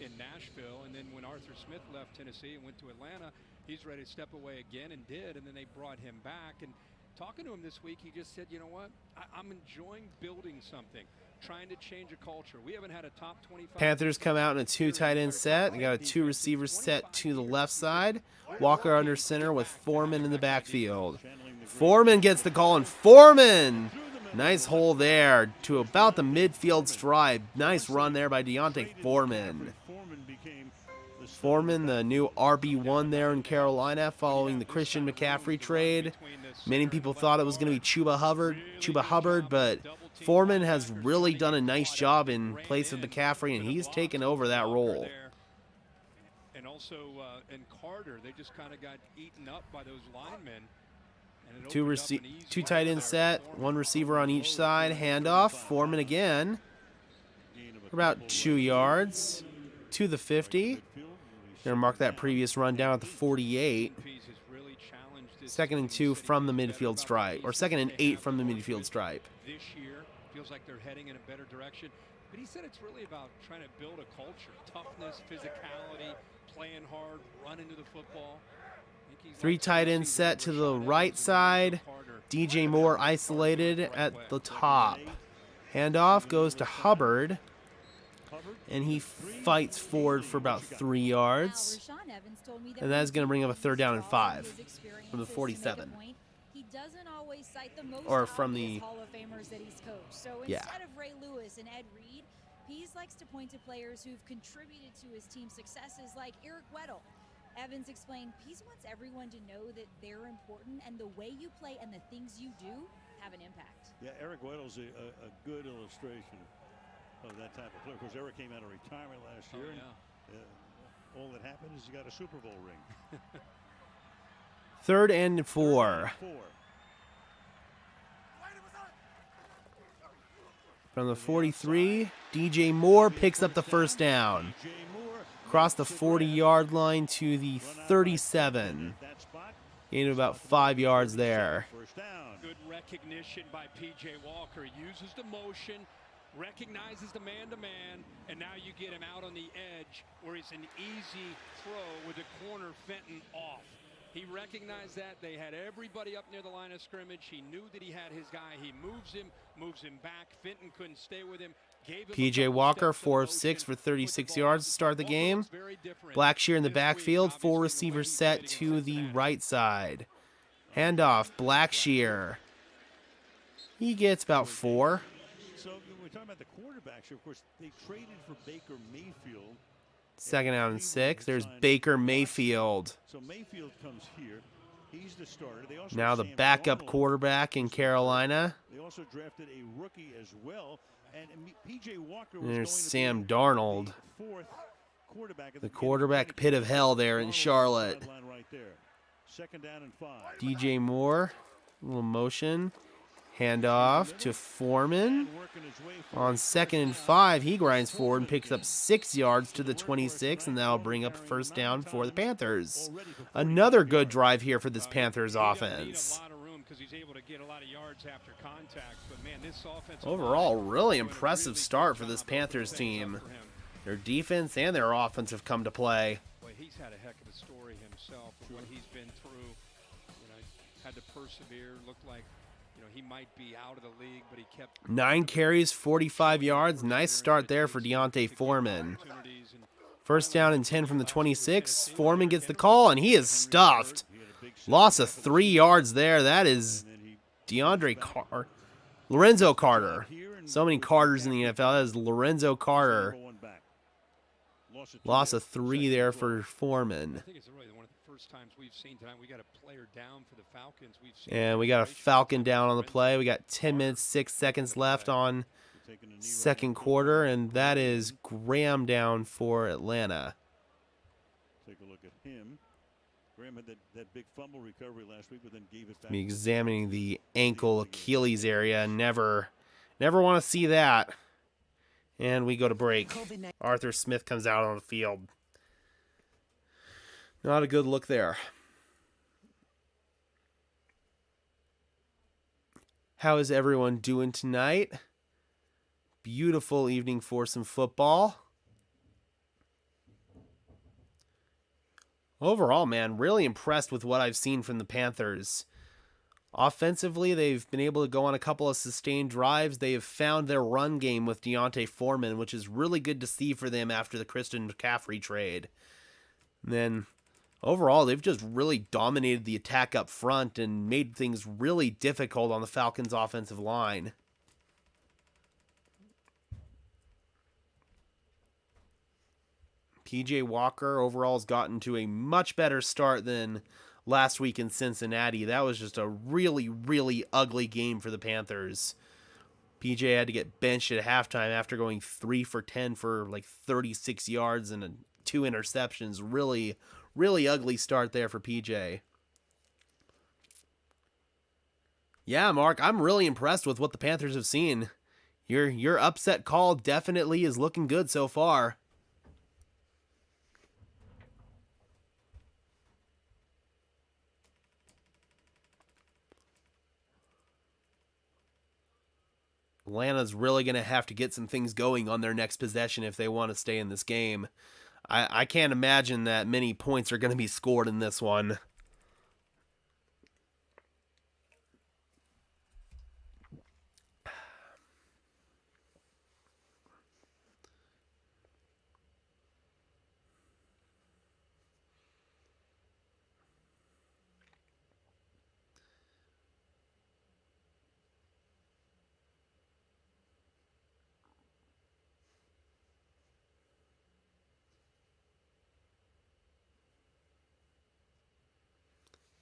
in Nashville. And then when Arthur Smith left Tennessee and went to Atlanta, he's ready to step away again, and did. And then they brought him back. And talking to him this week, he just said, you know what? I'm enjoying building something, trying to change a culture. We haven't had a top 25. Panthers come out in a 2 tight end set. They got a 2 receiver set to the left side. Walker under center with Foreman in the backfield. Foreman gets the call, and Foreman! Nice hole there to about the midfield stripe. Nice run there by Deontay Foreman. Foreman, the new RB1 there in Carolina following the Christian McCaffrey trade. Many people thought it was going to be Chuba Hubbard, but Foreman has really done a nice job in place of McCaffrey, and he's taken over that role. And also in Carter, they just kind of got eaten up by those linemen. 2 tight end set, 1 receiver on each side. Handoff, Foreman again. For about 2 yards to the 50. Gonna mark that previous run down at the 48. 2nd and 2 from the midfield stripe, or 2nd and 8 from the midfield stripe. This year feels like they're heading in a better direction. But he said it's really about trying to build a culture, toughness, physicality, playing hard, running to the football. 3 tight end set to the right side. DJ Moore isolated at the top. Handoff goes to Hubbard, and he fights forward for about 3 yards. And that's going to bring up a 3rd down and 5 from the 47. Or from the, yeah. Instead of Ray Lewis and Ed Reed, Pease likes to point to players who've contributed to his team's successes, like Eric Weddle. Evans explained, Pease wants everyone to know that they're important, and the way you play and the things you do have an impact. Yeah, Eric Weddle's a good illustration of that type of player. Of course, Eric came out of retirement last year. Yeah. And, all that happened is he got a Super Bowl ring. 3rd and 4. From the 43, DJ Moore picks up the 1st down. Across the 40-yard line to the 37. Gain of about 5 yards there. Good recognition by P.J. Walker. Uses the motion, recognizes the man-to-man, and now you get him out on the edge where it's an easy throw with the corner Fenton off. He recognized that. They had everybody up near the line of scrimmage. He knew that he had his guy. He moves him back. Fenton couldn't stay with him. P.J. Walker, 4 of 6 for 36 yards to start the game. Blackshear in the backfield, 4 receivers set to the right side. Handoff, Blackshear. He gets about 4. So we're talking about the quarterbacks here. Of course, they traded for Baker Mayfield. 2nd down and 6. There's Baker Mayfield. So Mayfield comes here. He's the starter. They also Now the backup quarterback in Carolina. They also drafted a rookie as well. And P.J. Walker was There's going Sam to be Darnold. the 4th quarterback at The quarterback pit of hell there in Charlotte. Right there. 2nd down and 5. DJ Moore, a little motion. Handoff to Foreman. On 2nd and 5, he grinds forward and picks up 6 yards to the 26, and that'll bring up a 1st down for the Panthers. Another good drive here for this Panthers offense. Overall, really impressive start for this Panthers team. Their defense and their offense have come to play. Boy, he's had a heck of a story himself of what he's been through. You know, had to persevere. Looked like, you know, he might be out of the league, but he kept 9 carries, 45 yards. Nice start there for Deontay Foreman. 1st down and 10 from the 26. Foreman gets the call, and he is stuffed. Loss of 3 yards there. That is Lorenzo Carter. So many Carters in the NFL. That is Lorenzo Carter. Loss of 3 there for Foreman. I think it's really one of the first times we've seen tonight. We got a player down for the Falcons. We've seen And we got a Falcon down on the play. We got 10 minutes, 6 seconds left on second quarter, and that is Graham down for Atlanta. Take a look at him. Graham had that big fumble recovery last week, but then gave it back. Me examining the ankle Achilles area. Never want to see that. And we go to break. Arthur Smith comes out on the field. Not a good look there. How is everyone doing tonight? Beautiful evening for some football. Overall, man, really impressed with what I've seen from the Panthers. Offensively, they've been able to go on a couple of sustained drives. They have found their run game with Deontay Foreman, which is really good to see for them after the Christian McCaffrey trade. And then, overall, they've just really dominated the attack up front and made things really difficult on the Falcons' offensive line. PJ Walker overall has gotten to a much better start than last week in Cincinnati. That was just a really, really ugly game for the Panthers. PJ had to get benched at halftime after going 3 for 10 for like 36 yards and 2 interceptions. Really, really ugly start there for PJ. Yeah, Mark, I'm really impressed with what the Panthers have seen. Your upset call definitely is looking good so far. Atlanta's really going to have to get some things going on their next possession if they want to stay in this game. I can't imagine that many points are going to be scored in this one.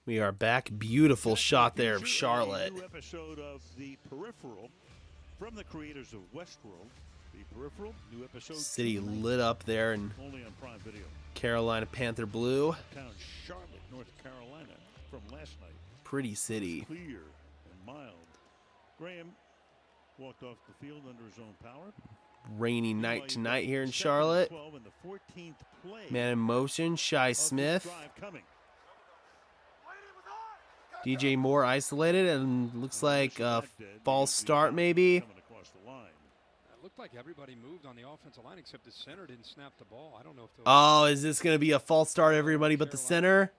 We are back. Beautiful shot there of Charlotte. New episode of The Peripheral from the creators of Westworld. The Peripheral, new episode. City lit up there in only on Prime Video. Carolina Panther blue. Town Charlotte, North Carolina, from last night. Pretty city. Clear and mild. Graham walked off the field under his own power. Rainy night tonight here in Charlotte. Man in motion, Shi Smith. DJ Moore isolated and looks like a false start maybe. It looked like everybody moved on the offensive line except the center didn't snap the ball. I don't know if Oh, is this going to be a false start everybody but the center?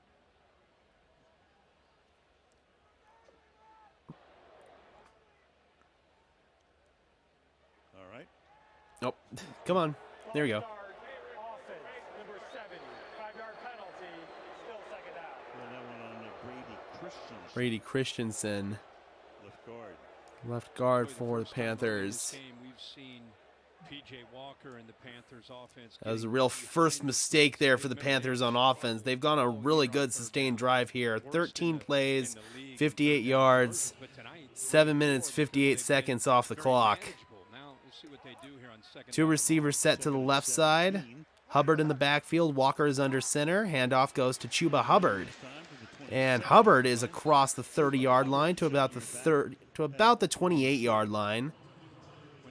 All right. Nope. Come on. There we go. Brady Christensen, left guard for the Panthers. We've seen PJ Walker and the Panthers offense. That was a real first mistake there for the Panthers on offense. They've gone a really good sustained drive here. 13 plays, 58 yards, 7 minutes, 58 seconds off the clock. 2 receivers set to the left side. Hubbard in the backfield. Walker is under center. Handoff goes to Chuba Hubbard. And Hubbard is across the 30-yard line to about the 28-yard line.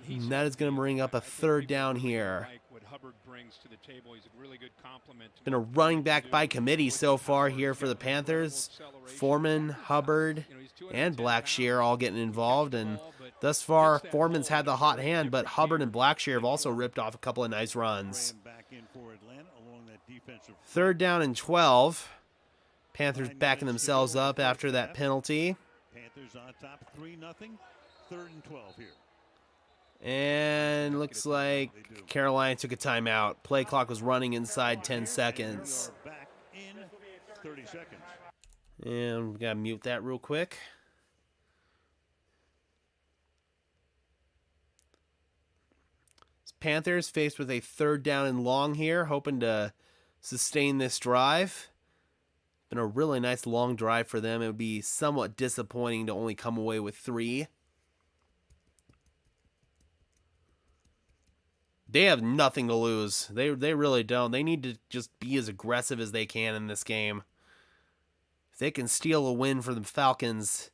And that is going to bring up a third down here. Been a running back by committee so far here for the Panthers. Foreman, Hubbard, and Blackshear all getting involved. And thus far, Foreman's had the hot hand, but Hubbard and Blackshear have also ripped off a couple of nice runs. 3rd down and 12. Panthers backing themselves up after that penalty. Panthers on top 3-0. 3rd and 12 here. And looks like Carolina took a timeout. Play clock was running inside 10 seconds. Back in 30 seconds. And we got to mute that real quick. Panthers faced with a 3rd down and long here, hoping to sustain this drive. Been a really nice long drive for them. It would be somewhat disappointing to only come away with 3. They have nothing to lose. They really don't. They need to just be as aggressive as they can in this game. If they can steal a win for the Falcons,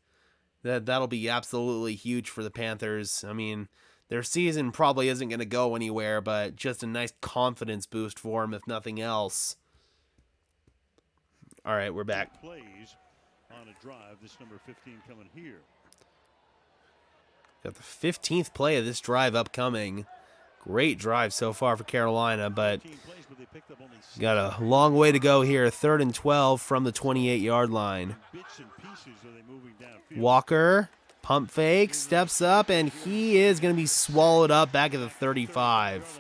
that'll be absolutely huge for the Panthers. I mean, their season probably isn't going to go anywhere, but just a nice confidence boost for them, if nothing else. All right, we're back. Plays on a drive. This number 15 coming here. Got the 15th play of this drive upcoming. Great drive so far for Carolina, but got a long way to go here. 3rd and 12 from the 28-yard line. Walker, pump fake, steps up, and he is going to be swallowed up back at the 35.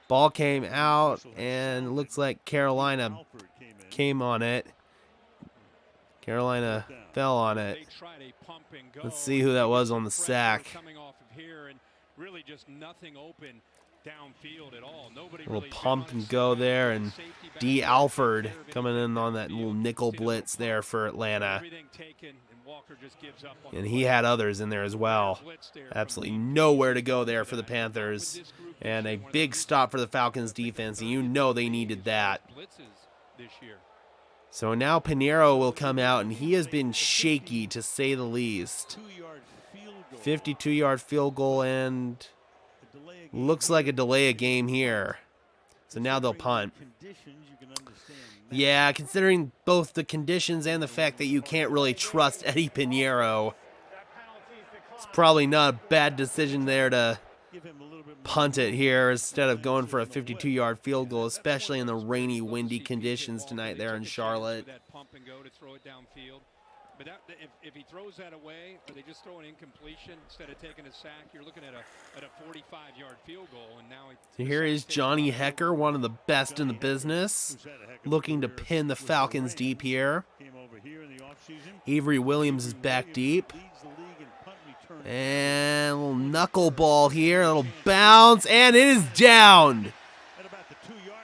Ball came out, and it looks like Carolina came on it. Carolina fell on it. Let's see who that was on the sack. Really just nothing open downfield at all. Nobody little really pump and go there, and D. Alford coming in on that little nickel blitz there for Atlanta. And he had others in there as well. Absolutely nowhere to go there for the Panthers. And a big stop for the Falcons defense, and you know they needed that. So now Pinheiro will come out, and he has been shaky to say the least. 52-yard field goal, and looks like a delay a game here. So now they'll punt. Yeah, considering both the conditions and the fact that you can't really trust Eddie Pinheiro, it's probably not a bad decision there to punt it here instead of going for a 52-yard field goal, especially in the rainy, windy conditions tonight there in Charlotte. But if he throws that away, or they just throw an incompletion instead of taking a sack, you're looking at a 45-yard field goal. And now so here is Johnny Hekker, one of the best in the business, looking to pin the Falcons deep here. Avery Williams is back deep. And a little knuckleball here, a little bounce, and it is down.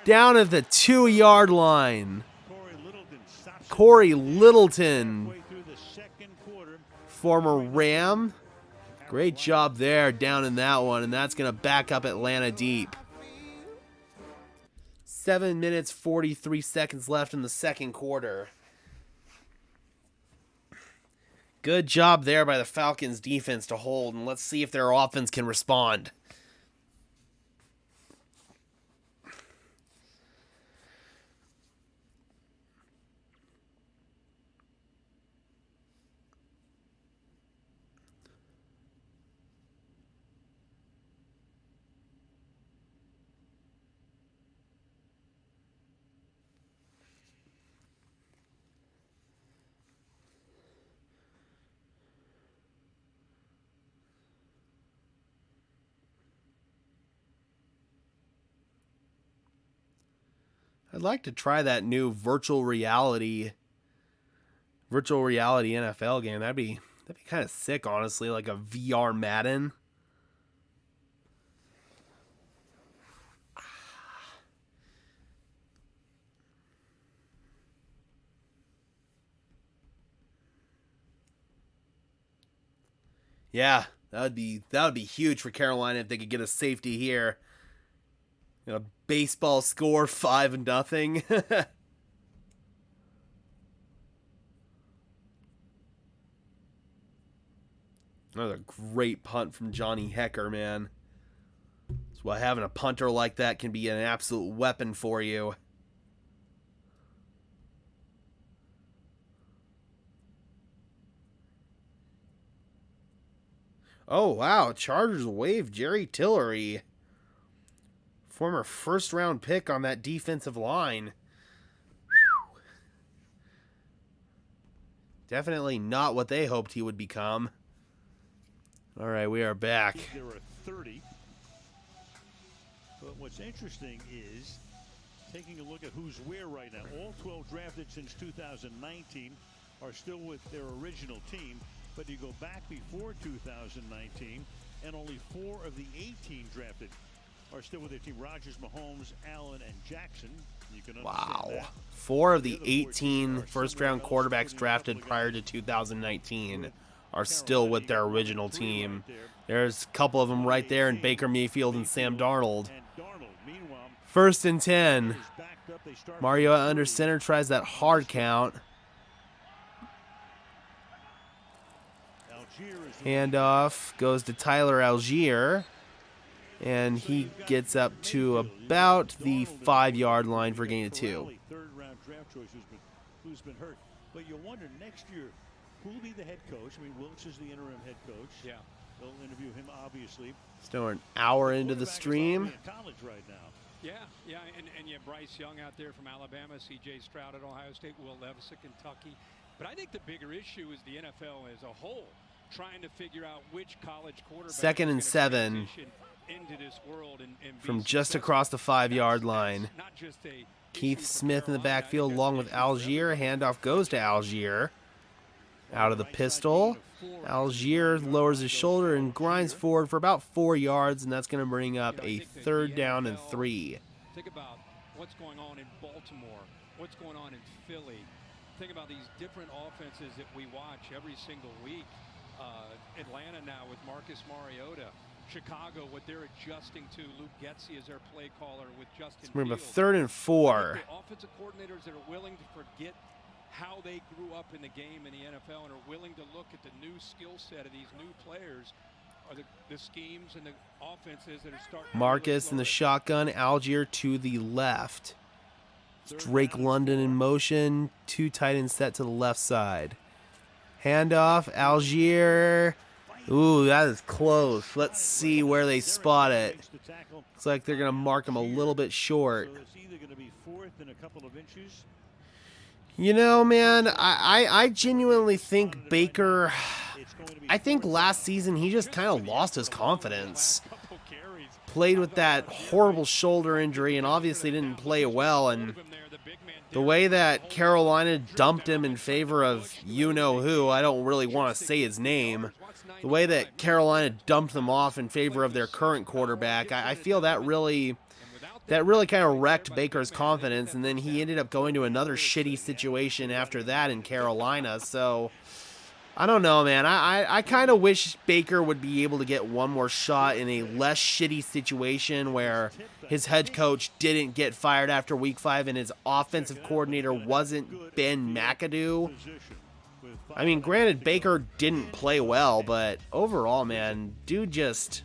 Down at the 2-yard line. Corey Littleton, former Ram. Great job there down in that one, and that's going to back up Atlanta deep. 7 minutes, 43 seconds left in the second quarter. Good job there by the Falcons defense to hold, and let's see if their offense can respond. I'd like to try that new virtual reality NFL game. That'd be kind of sick, honestly, like a VR Madden. Yeah, that would be huge for Carolina if they could get a safety here. A baseball score 5-0. Another great punt from Johnny Hekker, man. That's why having a punter like that can be an absolute weapon for you. Oh, wow. Chargers waive Jerry Tillery. Former first-round pick on that defensive line. Whew. Definitely not what they hoped he would become. All right, we are back. There are 30. But what's interesting is taking a look at who's where right now. All 12 drafted since 2019 are still with their original team. But you go back before 2019, and only 4 of the 18 drafted are still with their team. Rodgers, Mahomes, Allen, and Jackson. You can understand Wow. that. 4 of the The other 14 18 are first-round somewhere else, quarterbacks including a drafted couple of prior guys to 2019 with are still with their Carolina. original 1-3 team. right there. There's a couple of them right there in Baker Mayfield and Sam Darnold. And Darnold. Meanwhile, First and 10. is backed up. They start Mariota from under 3. center tries that hard count. Algier is the Handoff goes to Tyler Algier. And he gets up to about the 5-yard line for gain of 2. Third-round draft choice who's been hurt. But you wonder next year who will be the head coach. I mean, Wilkes is the interim head coach. Yeah. They'll interview him, obviously. Still an hour into the Quarterback is stream. obviously in college right now. Yeah, and you have Bryce Young out there from Alabama, C.J. Stroud at Ohio State, Will Levis at Kentucky. But I think the bigger issue is the NFL as a whole trying to figure out which college quarterback Second and 7 into this world and from just across the 5-yard line. Not just a Keith Smith in the backfield along with Algier. Handoff goes to Algier. Out of the pistol. Algier lowers his shoulder and grinds forward for about 4 yards, and that's going to bring up a 3rd down and 3. Think about what's going on in Baltimore, what's going on in Philly. Think about these different offenses that we watch every single week. Atlanta now with Marcus Mariota. Chicago, what they're adjusting to. Luke Getsy as their play caller with Justin We're going to Fields. 3rd and 4. The offensive coordinators that are willing to forget how they grew up in the game in the NFL and are willing to look at the new skill set of these new players are the schemes and the offenses that are starting. Marcus in the shotgun. Algier to the left. Drake London in motion. 2 tight ends set to the left side. Handoff. Algier. Ooh, that is close. Let's see where they spot it. Looks like they're going to mark him a little bit short. So it's either going to be 4th and a couple of inches. You know, man, I genuinely think Baker, I think last season he just kind of lost his confidence. Played with that horrible shoulder injury and obviously didn't play well. And the way that Carolina dumped him in favor of you-know-who, I don't really want to say his name. The way that Carolina dumped them off in favor of their current quarterback, I feel that really kind of wrecked Baker's confidence, and then he ended up going to another shitty situation after that in Carolina. So, I don't know, man. I kind of wish Baker would be able to get one more shot in a less shitty situation where his head coach didn't get fired after week 5 and his offensive coordinator wasn't Ben McAdoo. I mean, granted, Baker didn't play well, but overall, man, dude has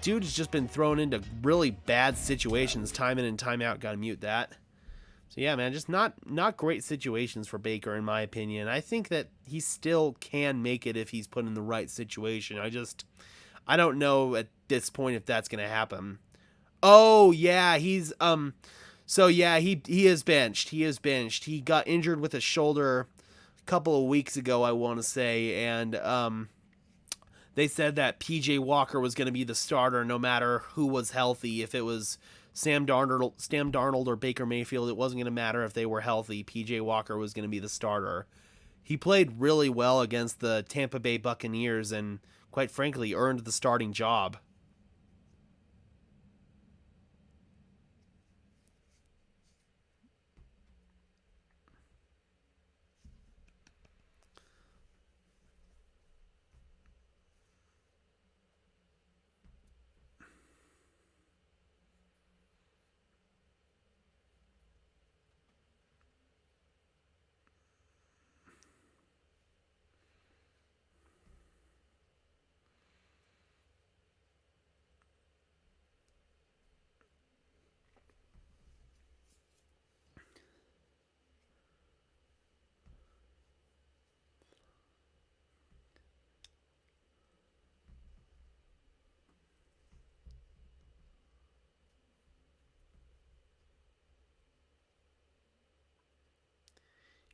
just been thrown into really bad situations time in and time out. Gotta mute that. So yeah, man, just not great situations for Baker, in my opinion. I think that he still can make it if he's put in the right situation. I don't know at this point if that's gonna happen. Oh yeah, he's so yeah, he is benched. He is benched. He got injured with his shoulder a couple of weeks ago, I want to say, and they said that P.J. Walker was going to be the starter no matter who was healthy. If it was Sam Darnold or Baker Mayfield, it wasn't going to matter if they were healthy. P.J. Walker was going to be the starter. He played really well against the Tampa Bay Buccaneers and, quite frankly, earned the starting job.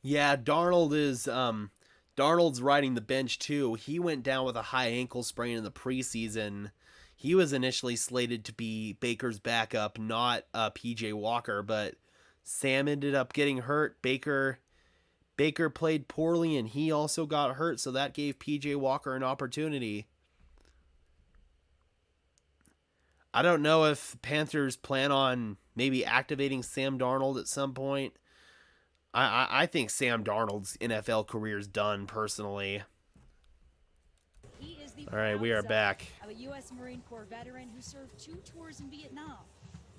Yeah, Darnold's riding the bench too. He went down with a high ankle sprain in the preseason. He was initially slated to be Baker's backup, not P.J. Walker, but Sam ended up getting hurt. Baker played poorly and he also got hurt, so that gave P.J. Walker an opportunity. I don't know if Panthers plan on maybe activating Sam Darnold at some point. I think Sam Darnold's NFL career is done, personally. He is the All right, we are proud son back. of a U.S. Marine Corps veteran who served 2 tours in Vietnam.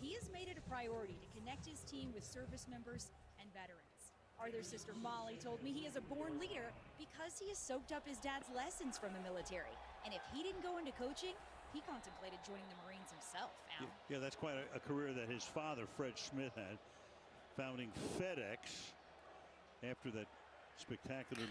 He has made it a priority to connect his team with service members and veterans. Arthur's sister Molly told me he is a born leader because he has soaked up his dad's lessons from the military. And if he didn't go into coaching, he contemplated joining the Marines himself. Al. Yeah, that's quite a career that his father, Fred Smith, had, founding FedEx after that spectacular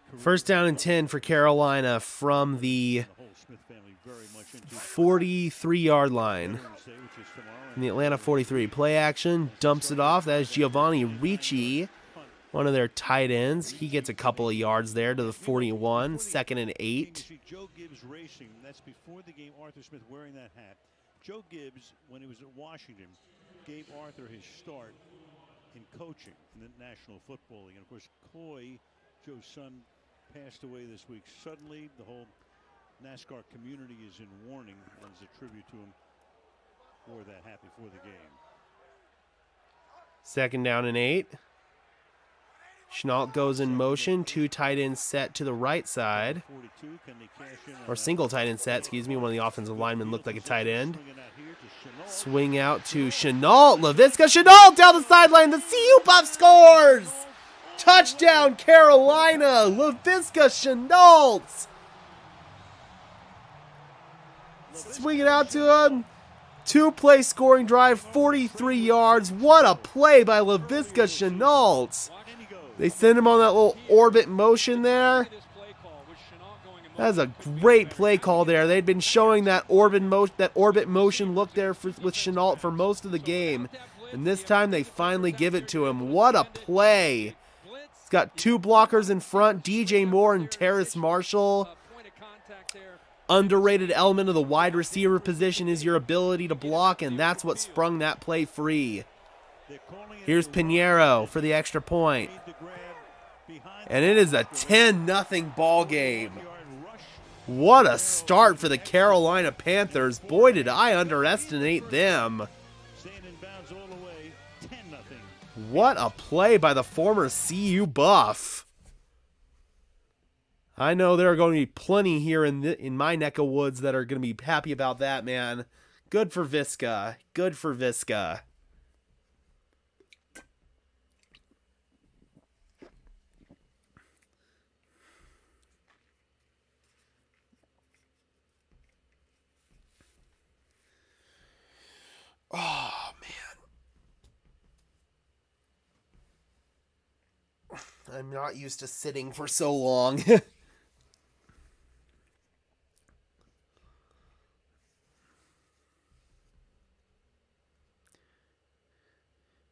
career. First down and 10 for Carolina from the The whole Smith family very much into 43-yard line. Veterans Day, which is tomorrow. In the Atlanta 43. Play action, dumps it off. That is Giovanni Ricci, one of their tight ends. He gets a couple of yards there to the 41, 2nd and 8. You see Joe Gibbs racing. That's before the game. Arthur Smith wearing that hat. Joe Gibbs, when he was at Washington, gave Arthur his start in coaching in the National Football League. And of course, Coy, Joe's son, passed away this week. Suddenly, the whole NASCAR community is in mourning as a tribute to him for that hat before the game. 2nd down and 8. Chenault goes in motion. 2 tight ends set to the right side. 42, can they cash in on Or that? single tight end set, excuse me. One of the offensive linemen looked like a tight end. Swinging out here to Chenault. Swing out to Chenault. Laviska Chenault down the sideline. The CU Buff scores! Touchdown, Carolina! Laviska Chenault! Swing it out to him. 2-play scoring drive, 43 yards. What a play by Laviska Chenault! In he goes. They send him on that little orbit motion there. This play call with Chenault going in That's a motion. great play call there. They'd been showing that orbit motion look there with Chenault for most of the game. And this time they finally give it to him. What a play. He's got 2 blockers in front, DJ Moore and Terrace Marshall. Point of contact there. Underrated element of the wide receiver position is your ability to block, and that's what sprung that play free. They're calling it Here's a Pinheiro for the extra point. need to grab behind And it is a 10-0 ball game. the yard rush. What a start for the Carolina Panthers. Boy, did I underestimate them. Staying in bounds all the way. 10-0. What a play by the former CU Buff. I know there are going to be plenty here in my neck of woods that are going to be happy about that, man. Good for Visca. Good for Visca. Oh, man. I'm not used to sitting for so long.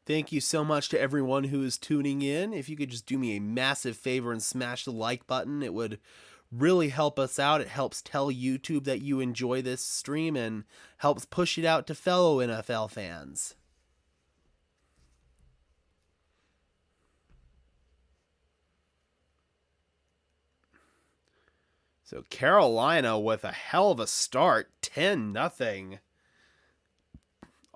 Thank you so much to everyone who is tuning in. If you could just do me a massive favor and smash the like button, it would really help us out. It helps tell YouTube that you enjoy this stream and helps push it out to fellow NFL fans. So Carolina with a hell of a start, 10-0.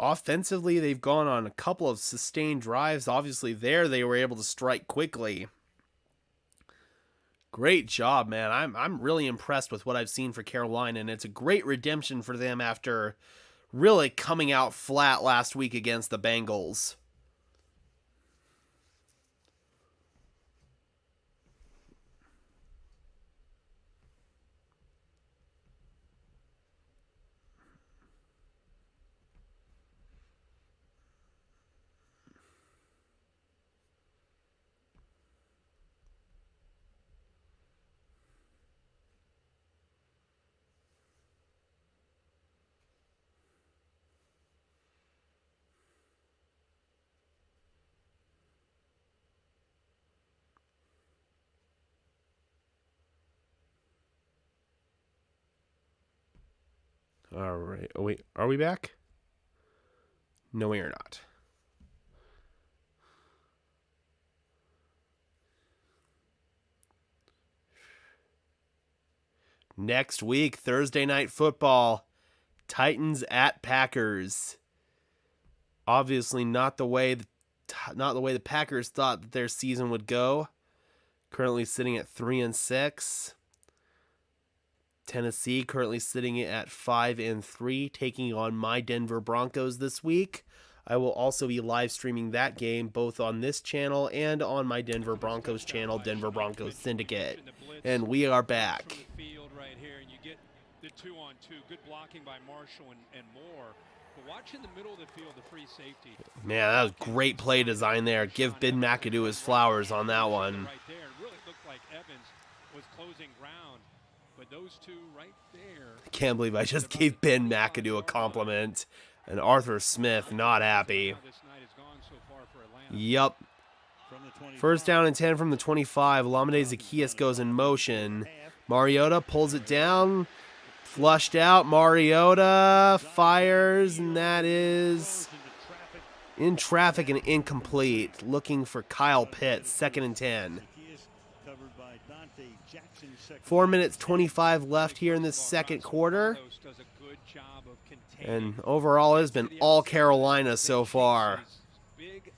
Offensively, they've gone on a couple of sustained drives. Obviously, there they were able to strike quickly. Great job, man. I'm really impressed with what I've seen for Carolina, and it's a great redemption for them after really coming out flat last week against the Bengals. All right. Oh, wait. Are we back? No, we are not. Next week, Thursday Night Football. Titans at Packers. Obviously not the way the Packers thought that their season would go. Currently sitting at 3-6. Tennessee currently sitting at 5-3, taking on my Denver Broncos this week. I will also be live streaming that game both on this channel and on my Denver Broncos channel, Denver Broncos Syndicate. And we are back. Right here, and you get the 2-on-2, good blocking by Marshall and Moore. But watch in the middle of the field, the free safety. Man, that was great play design there. Give Ben McAdoo his flowers on that one. Right there, it really looked like Evans was closing ground, but those two right there. I can't believe I just gave Ben McAdoo a compliment. And Arthur Smith not happy. Yup. First down and 10 from the 25. Olamide Zaccheaus goes in motion. Mariota pulls it down. Flushed out. Mariota fires, and that is in traffic and incomplete. Looking for Kyle Pitts, 2nd and 10. 4 minutes 25 left here in this second quarter. And overall, it has been all Carolina so far. Big,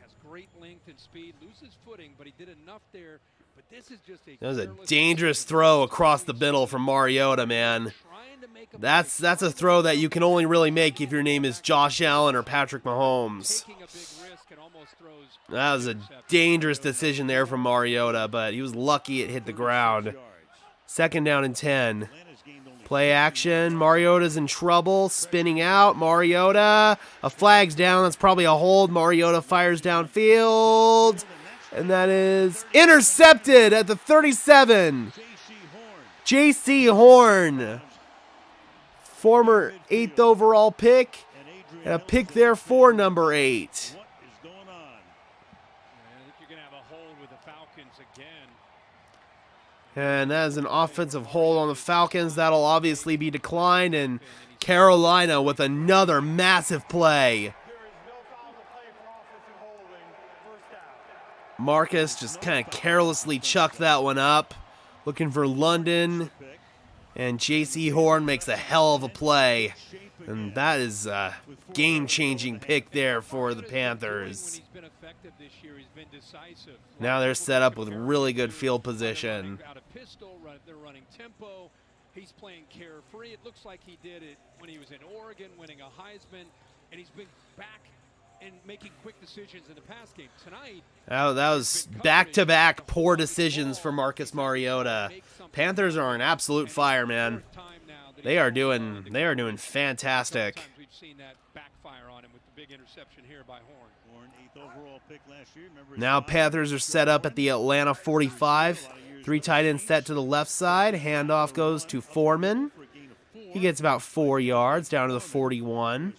has great length and speed, loses footing, but he did enough there. But this is just that was a dangerous throw across the middle from Mariota, man. That's a throw that you can only really make if your name is Josh Allen or Patrick Mahomes. That was a dangerous decision there from Mariota, but he was lucky it hit the ground. 2nd down and 10. Play action. Mariota's in trouble. Spinning out. Mariota. A flag's down. That's probably a hold. Mariota fires downfield. And that is intercepted at the 37. J.C. Horn. Former 8th overall pick. And a pick there for number 8. And that is an offensive hold on the Falcons. That'll obviously be declined. And Carolina with another massive play. Marcus just kind of carelessly chucked that one up. Looking for London. And J.C. Horn makes a hell of a play. And that is a game-changing pick there for the Panthers. Now they're set up with really good field position. They're running tempo. He's playing carefree. It looks like he did it when he was in Oregon, winning a Heisman, and he's been back and making quick decisions in the pass game tonight. Oh, that was back-to-back poor decisions for Marcus Mariota. Panthers are on absolute fire, man. They are doing fantastic. We've seen that backfire on him with the big interception here by Horn. Now Panthers are set up at the Atlanta 45. 3 tight ends set to the left side. Handoff goes to Foreman. He gets about 4 yards down to the 41.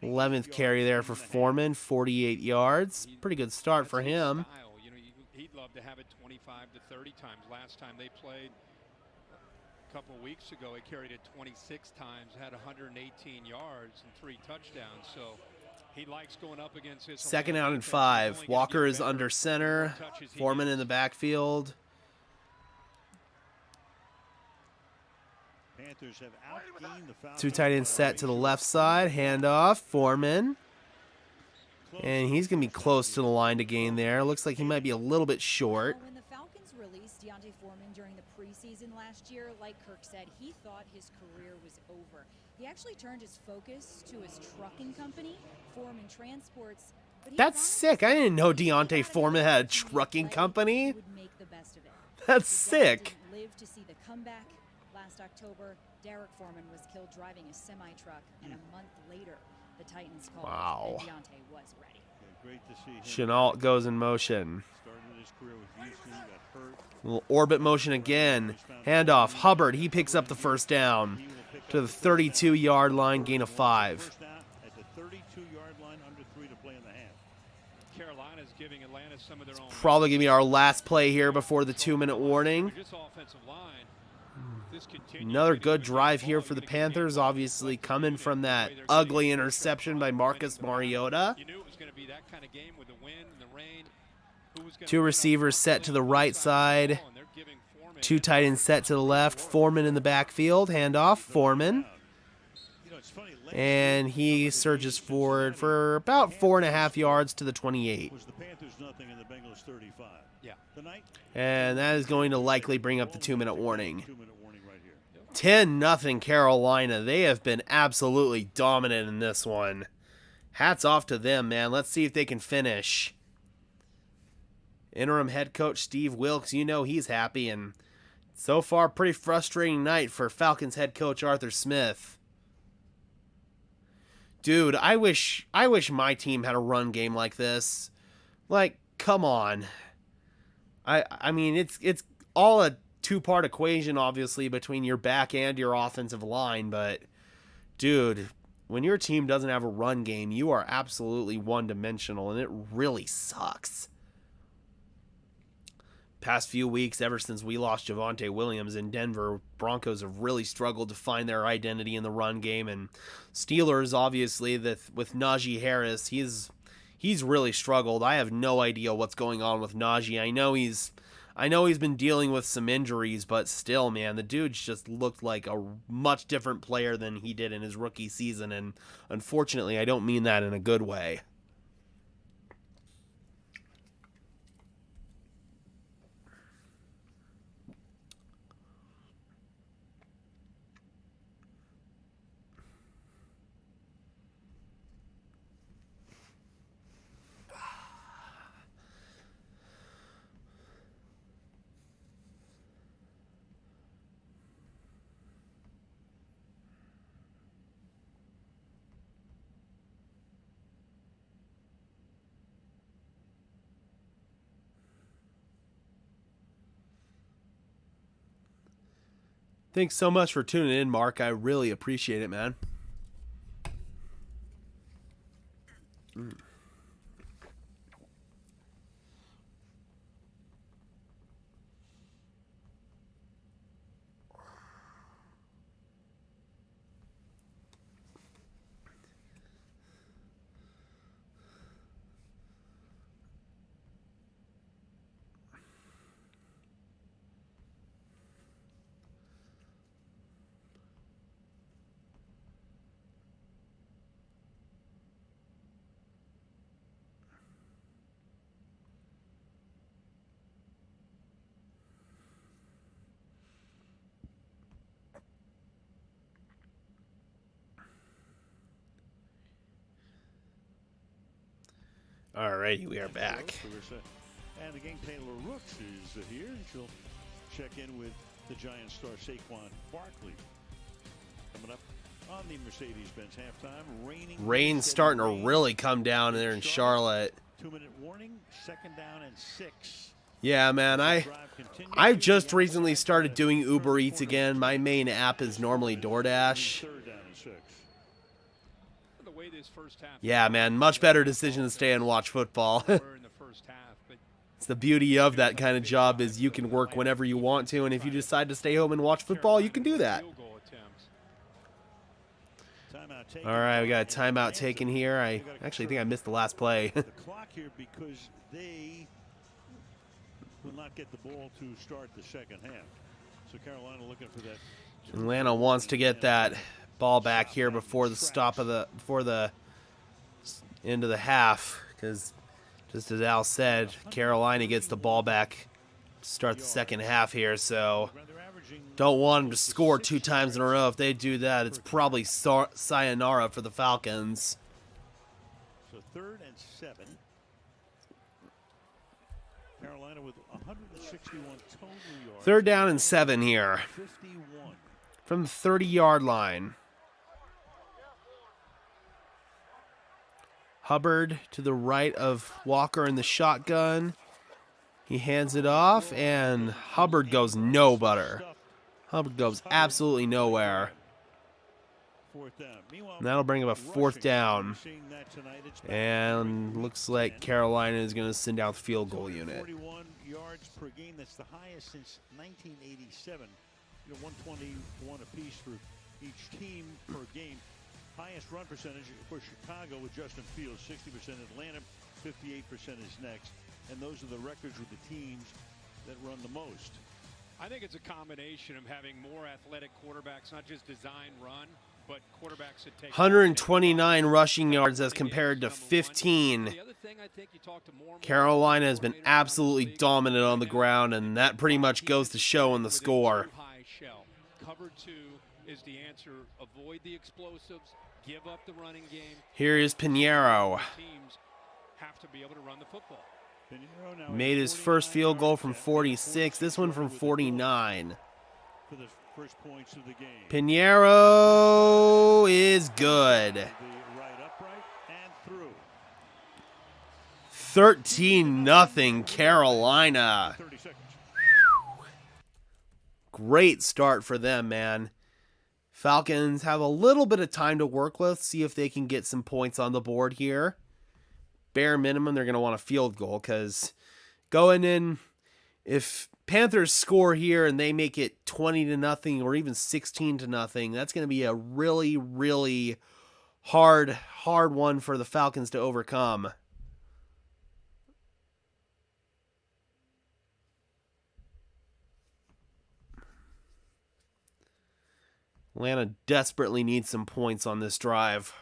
11th carry there for Foreman, 48 yards. Pretty good start for him. He'd love to have it 25 to 30 times. Last time they played a couple weeks ago, he carried it 26 times, had 118 yards and 3 touchdowns. So he likes going up against his 2nd down and 5. Walker is under center. Foreman in the backfield. Panthers have outgained the Falcons. 2 tight ends set to the left side. Handoff. Foreman. And he's going to be close to the line to gain there. Looks like he might be a little bit short. When the Falcons released Deontay Foreman during the preseason last year, like Kirk said, he thought his career was over. He actually turned his focus to his trucking company, Foreman Transports. That's sick. I didn't know Deontay Foreman had a trucking company. That's sick. Live to see the comeback. Last October, Derek Foreman was killed driving a semi-truck, and a month later, the Titans called and Deontay was ready. Great to see him. Chenault goes in motion. Started his career with Houston, got hurt. Little orbit motion again. Handoff. Hubbard, he picks up the first down to the 32-yard line, gain of 5. First down at the 32-yard line, under 3 to play in the half. Carolina's giving Atlanta some of their own. Probably going to be our last play here before the 2-minute warning. This offensive line. Another good drive here for the Panthers, obviously coming from that ugly interception by Marcus Mariota. 2 receivers set to the right side. Two tight ends set to the left. Foreman in the backfield. Handoff. Foreman. And he surges forward for about 4.5 yards to the 28. Was the Panthers nothing and the Bengals 35. Yeah. Tonight, And that is going to likely bring up the 2-minute warning. 2-minute warning right here. 10-0 Carolina. They have been absolutely dominant in this one. Hats off to them, man. Let's see if they can finish. Interim head coach Steve Wilks, you know he's happy, and so far pretty frustrating night for Falcons head coach Arthur Smith. Dude, I wish my team had a run game like this. Like, come on. I mean, it's all a two-part equation, obviously, between your back and your offensive line, but dude, when your team doesn't have a run game, you are absolutely one-dimensional, and it really sucks. Past few weeks, ever since we lost Javonte Williams in Denver, Broncos have really struggled to find their identity in the run game, and Steelers, obviously, with Najee Harris, he's really struggled. I have no idea what's going on with Najee. I know he's been dealing with some injuries, but still, man, the dude's just looked like a much different player than he did in his rookie season, and unfortunately, I don't mean that in a good way. Thanks so much for tuning in, Mark. I really appreciate it, man. Alrighty, we are back. And the game, Taylor Rooks is here. She'll check in with the Giants star Saquon Barkley. Coming up on the Mercedes-Benz halftime. Rain's starting to really come down there in Charlotte. 2-minute warning, second down and 6. Yeah, man, I've just recently started doing Uber Eats again. My main app is normally DoorDash. Third down and 6. Yeah, man, much better decision to stay and watch football. It's the beauty of that kind of job is you can work whenever you want to, and if you decide to stay home and watch football, you can do that. All right, we got a timeout taken here. I actually think I missed the last play. The clock here because they will not get the ball to start the second half. So Carolina looking for that. Atlanta wants to get that ball back here before the end of the half, because just as Al said, Carolina gets the ball back to start the second half here, so don't want them to score 2 times in a row. If they do that, it's probably sayonara for the Falcons. So 3rd and 7. Carolina with 161 total yards. 3rd down and 7 here 51. from the 30-yard line. Hubbard to the right of Walker in the shotgun. He hands it off, and Hubbard goes no butter. Hubbard goes absolutely nowhere. And that'll bring up a 4th down. And looks like Carolina is going to send out the field goal unit. 41 yards per game. That's the highest since 1987. 121 apiece for each team per game. Highest run percentage for Chicago with Justin Fields, 60%. Atlanta, 58% is next. And those are the records with the teams that run the most. I think it's a combination of having more athletic quarterbacks, not just design run, but quarterbacks that take 129 rushing yards as compared to 15. Carolina has been absolutely dominant on the ground, and that pretty much goes to show in the score. Cover 2 is the answer. Avoid the explosives, give up the running game. Here is Pinheiro. Teams have to be able to run the football. Made his first field goal from 46, this one from 49. For the first points of the game. Pinheiro is good. The right upright and through. 13-0 Carolina. 30 seconds. Great start for them, man. Falcons have a little bit of time to work with, see if they can get some points on the board here. Bare minimum, they're going to want a field goal, because going in, if Panthers score here and they make it 20-0 or even 16-0, that's going to be a really, really hard one for the Falcons to overcome. Atlanta desperately needs some points on this drive.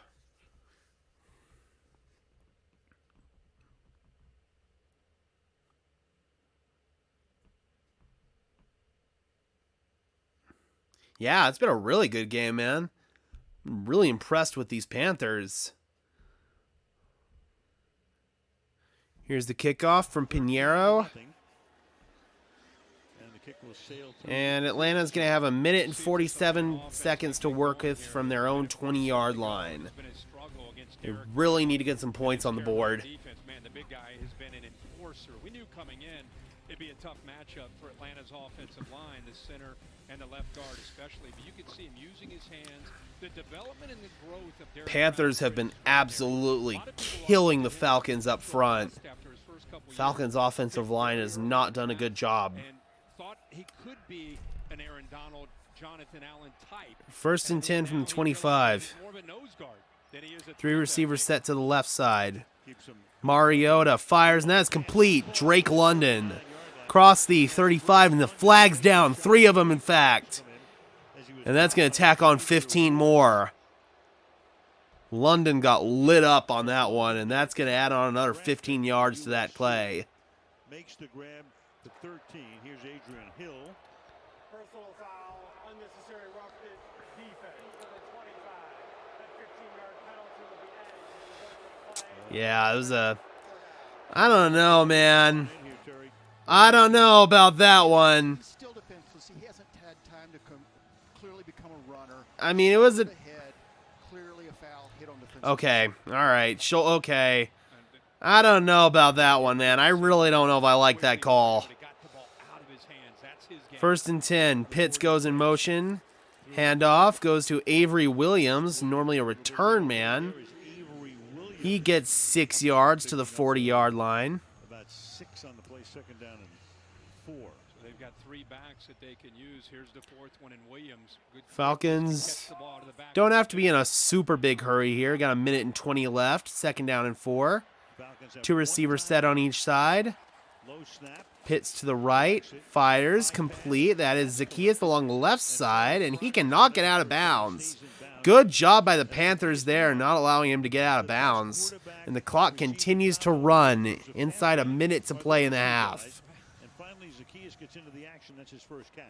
Yeah, it's been a really good game, man. I'm really impressed with these Panthers. Here's the kickoff from Pinheiro. And Atlanta's going to have 1 minute and 47 seconds to work with from their own 20-yard line. They really need to get some points on the board. Man, the big guy has been an enforcer. We knew coming in it'd be a tough matchup for Atlanta's offensive line, the center and the left guard especially. But you could see him using his hands. The development and the growth of Derek Panthers have been absolutely killing the Falcons up front. Falcons' offensive line has not done a good job. Thought he could be an Aaron Donald, Jonathan Allen type. 1st and 10 from the 25. 3 receivers set to the left side. Mariota fires, and that's complete. Drake London across the 35, and the flag's down. 3 of them, in fact. And that's going to tack on 15 more. London got lit up on that one, and that's going to add on another 15 yards to that play. Makes the grab to 13. Here's Adrian Hill. Personal foul, unnecessary roughness, defense for the 25. That 15-yard penalty will be added. Yeah, it was a... I don't know, man. I don't know about that one. He's still defenseless. He hasn't had time to clearly become a runner. I mean, it was a... Clearly a foul hit on defense. Okay, all right. Okay. I don't know about that one, man. I really don't know if I like that call. 1st and 10. Pitts goes in motion. Handoff goes to Avery Williams, normally a return man. He gets 6 yards to the 40-yard line. About 6 on the play, 2nd down and 4. So they've got 3 backs that they can use. Here's the 4th one in Williams. Good Falcons don't have to be in a super big hurry here. Got 1 minute and 20 left. 2nd down and 4. 2 receivers set on each side. Pitts to the right. Fires complete. That is Zacchaeus along the left side, and he cannot get out of bounds. Good job by the Panthers there, not allowing him to get out of bounds. And the clock continues to run inside 1 minute to play in the half. And finally, Zacchaeus gets into the action. That's his first catch.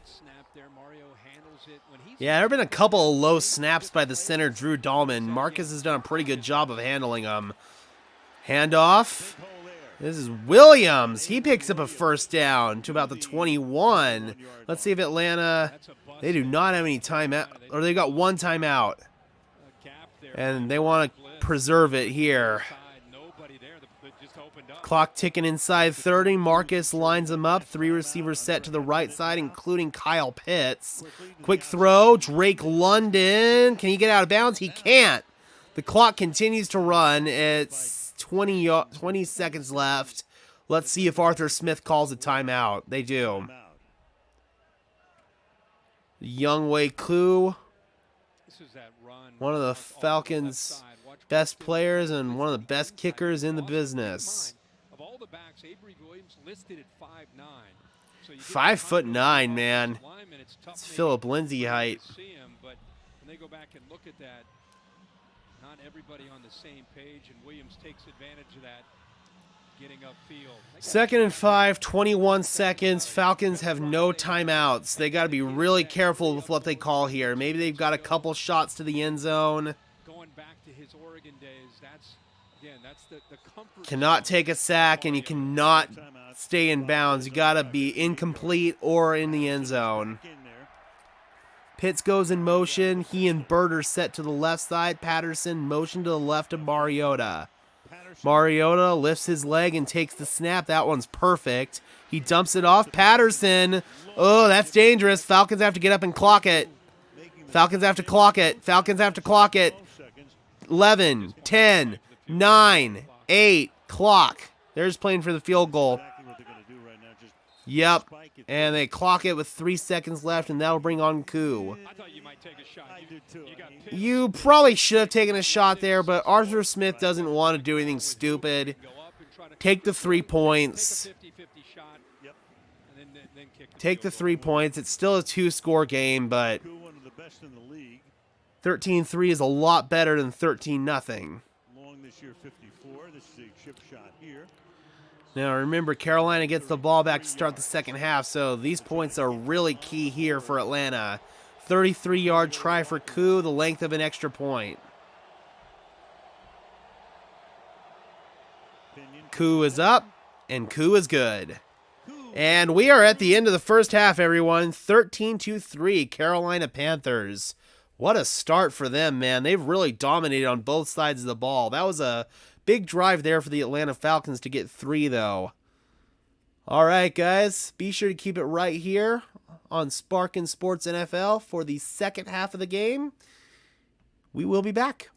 bad snap there. Mario handles it when he's... Yeah, there have been a couple of low snaps by the center, Drew Dahlman. Marcus has done a pretty good job of handling them. Handoff. This is Williams. He picks up a 1st down to about the 21. Let's see if Atlanta... They do not have any timeout, or they got 1 timeout. And they want to preserve it here. Clock ticking inside 30. Marcus lines them up. 3 receivers set to the right side, including Kyle Pitts. Quick throw. Drake London. Can he get out of bounds? He can't. The clock continues to run. It's 20 seconds left. Let's see if Arthur Smith calls a timeout. They do. Younghoe Koo, one of the Falcons' best players and one of the best kickers in the business. Of all the backs, Avery Williams listed at 5'9", So you get 5'9", man. lineman, it's tough It's maybe Philip Lindsay for you height. to see him, but when they go back and look at that, not everybody on the same page, and Williams takes advantage of that, getting upfield. 2nd and 5, 21 seconds. Falcons have no timeouts. They got to be really careful with what they call here. Maybe they've got a couple shots to the end zone. Going back to his Oregon days, that's the comfort. Cannot take a sack, and you cannot stay in bounds. You got to be incomplete or in the end zone. Pitts goes in motion. He and Bird are set to the left side. Patterson motion to the left of Mariota. Mariota lifts his leg and takes the snap. That one's perfect. He dumps it off. Patterson. Oh, that's dangerous. Falcons have to get up and clock it. Falcons have to clock it. Falcons have to clock it. 11, 10, 9, 8, clock. They're just playing for the field goal. Yep. And they clock it with 3 seconds left, and that'll bring on Koo. I thought you might take a shot. You probably should have taken a shot there, but Arthur Smith doesn't want to do anything stupid. Take the 3 points. Take the 3 points. It's still a 2-score game, but 13-3 is a lot better than 13-0. Now remember, Carolina gets the ball back to start the second half, so these points are really key here for Atlanta. 33-yard try for Koo, the length of an extra point. Koo is up, and Koo is good. And we are at the end of the first half, everyone. 13-3, Carolina Panthers. What a start for them, man. They've really dominated on both sides of the ball. That was a big drive there for the Atlanta Falcons to get 3, though. All right, guys. Be sure to keep it right here on Sparkin Sports NFL for the second half of the game. We will be back.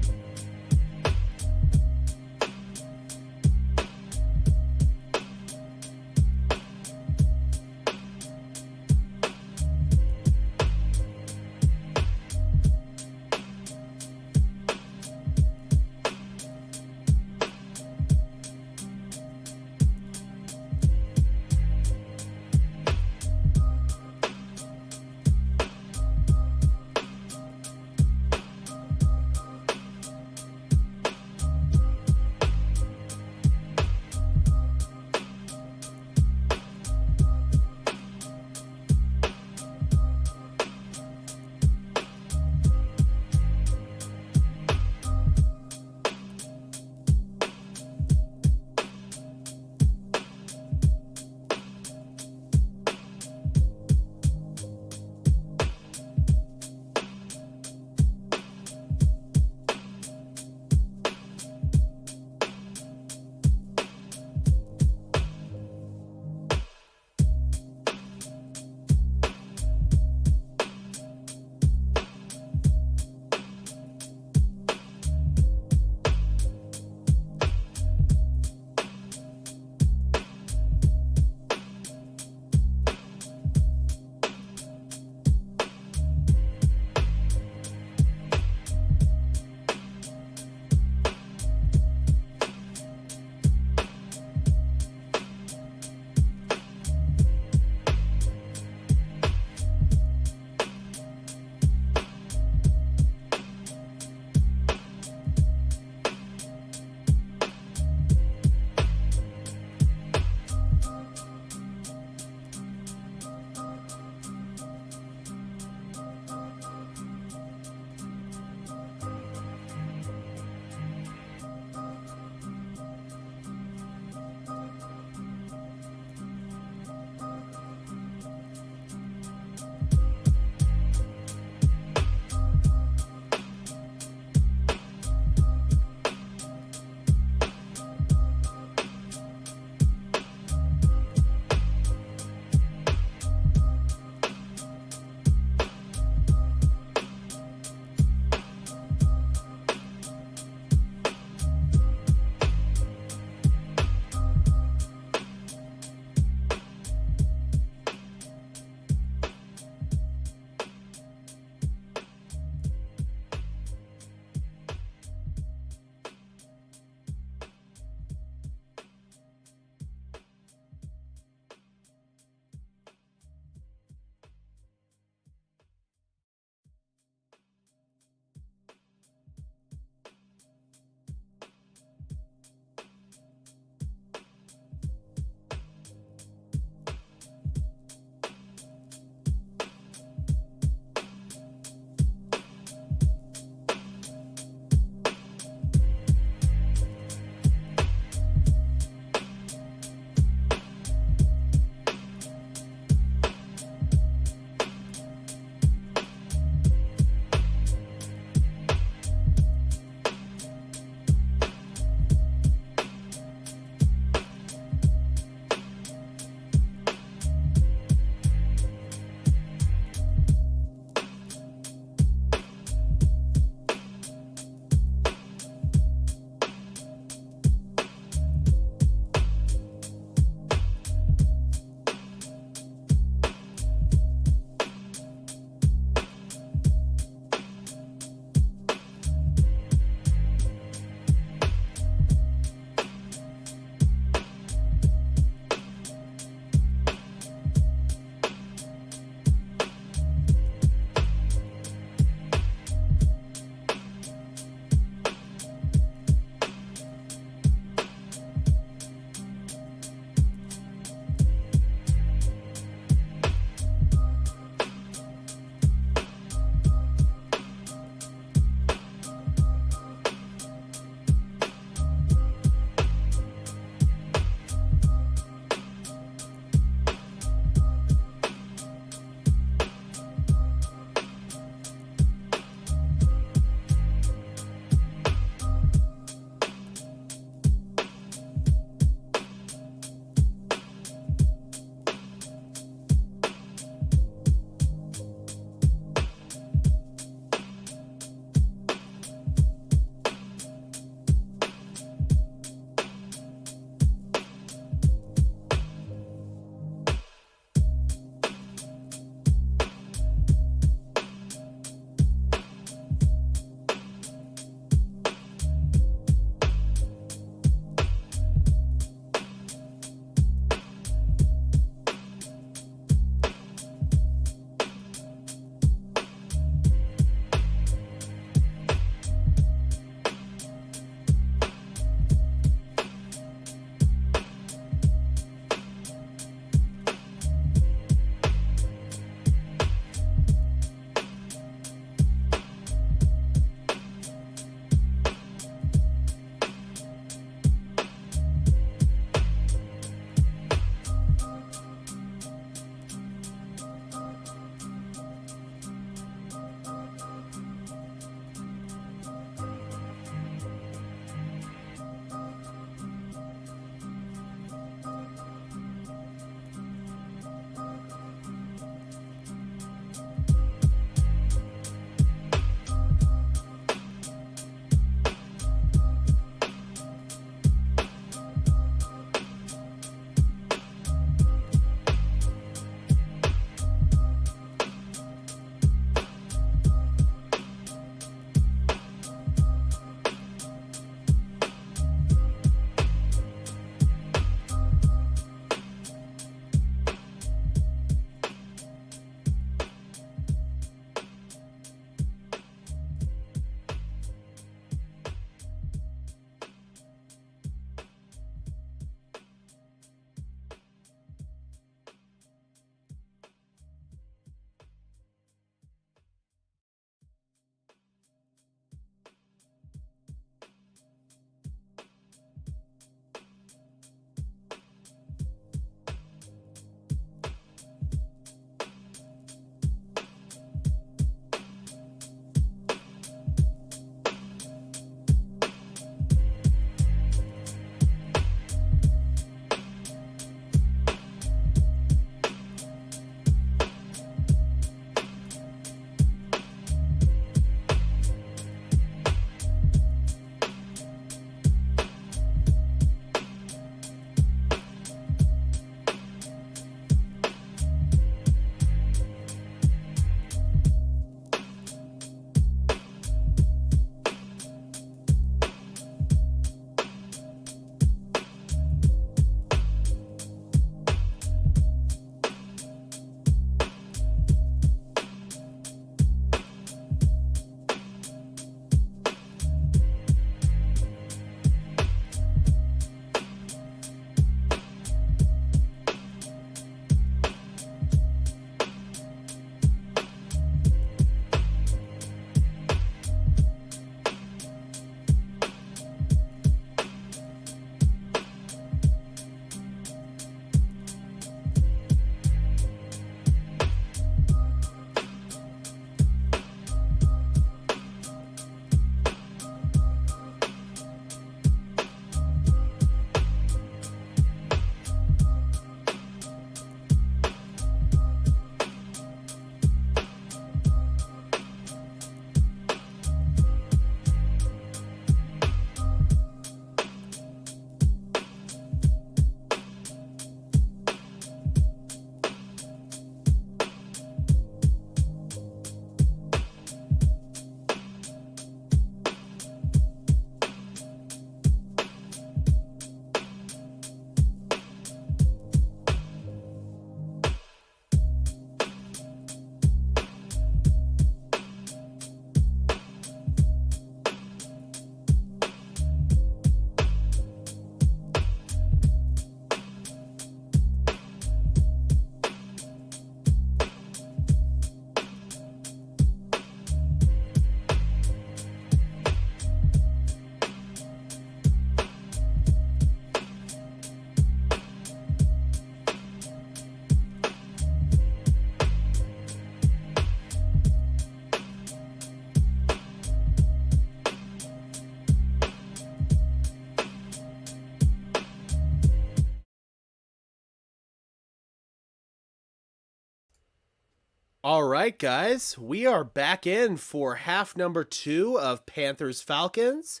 All right, guys, we are back in for half number 2 of Panthers Falcons.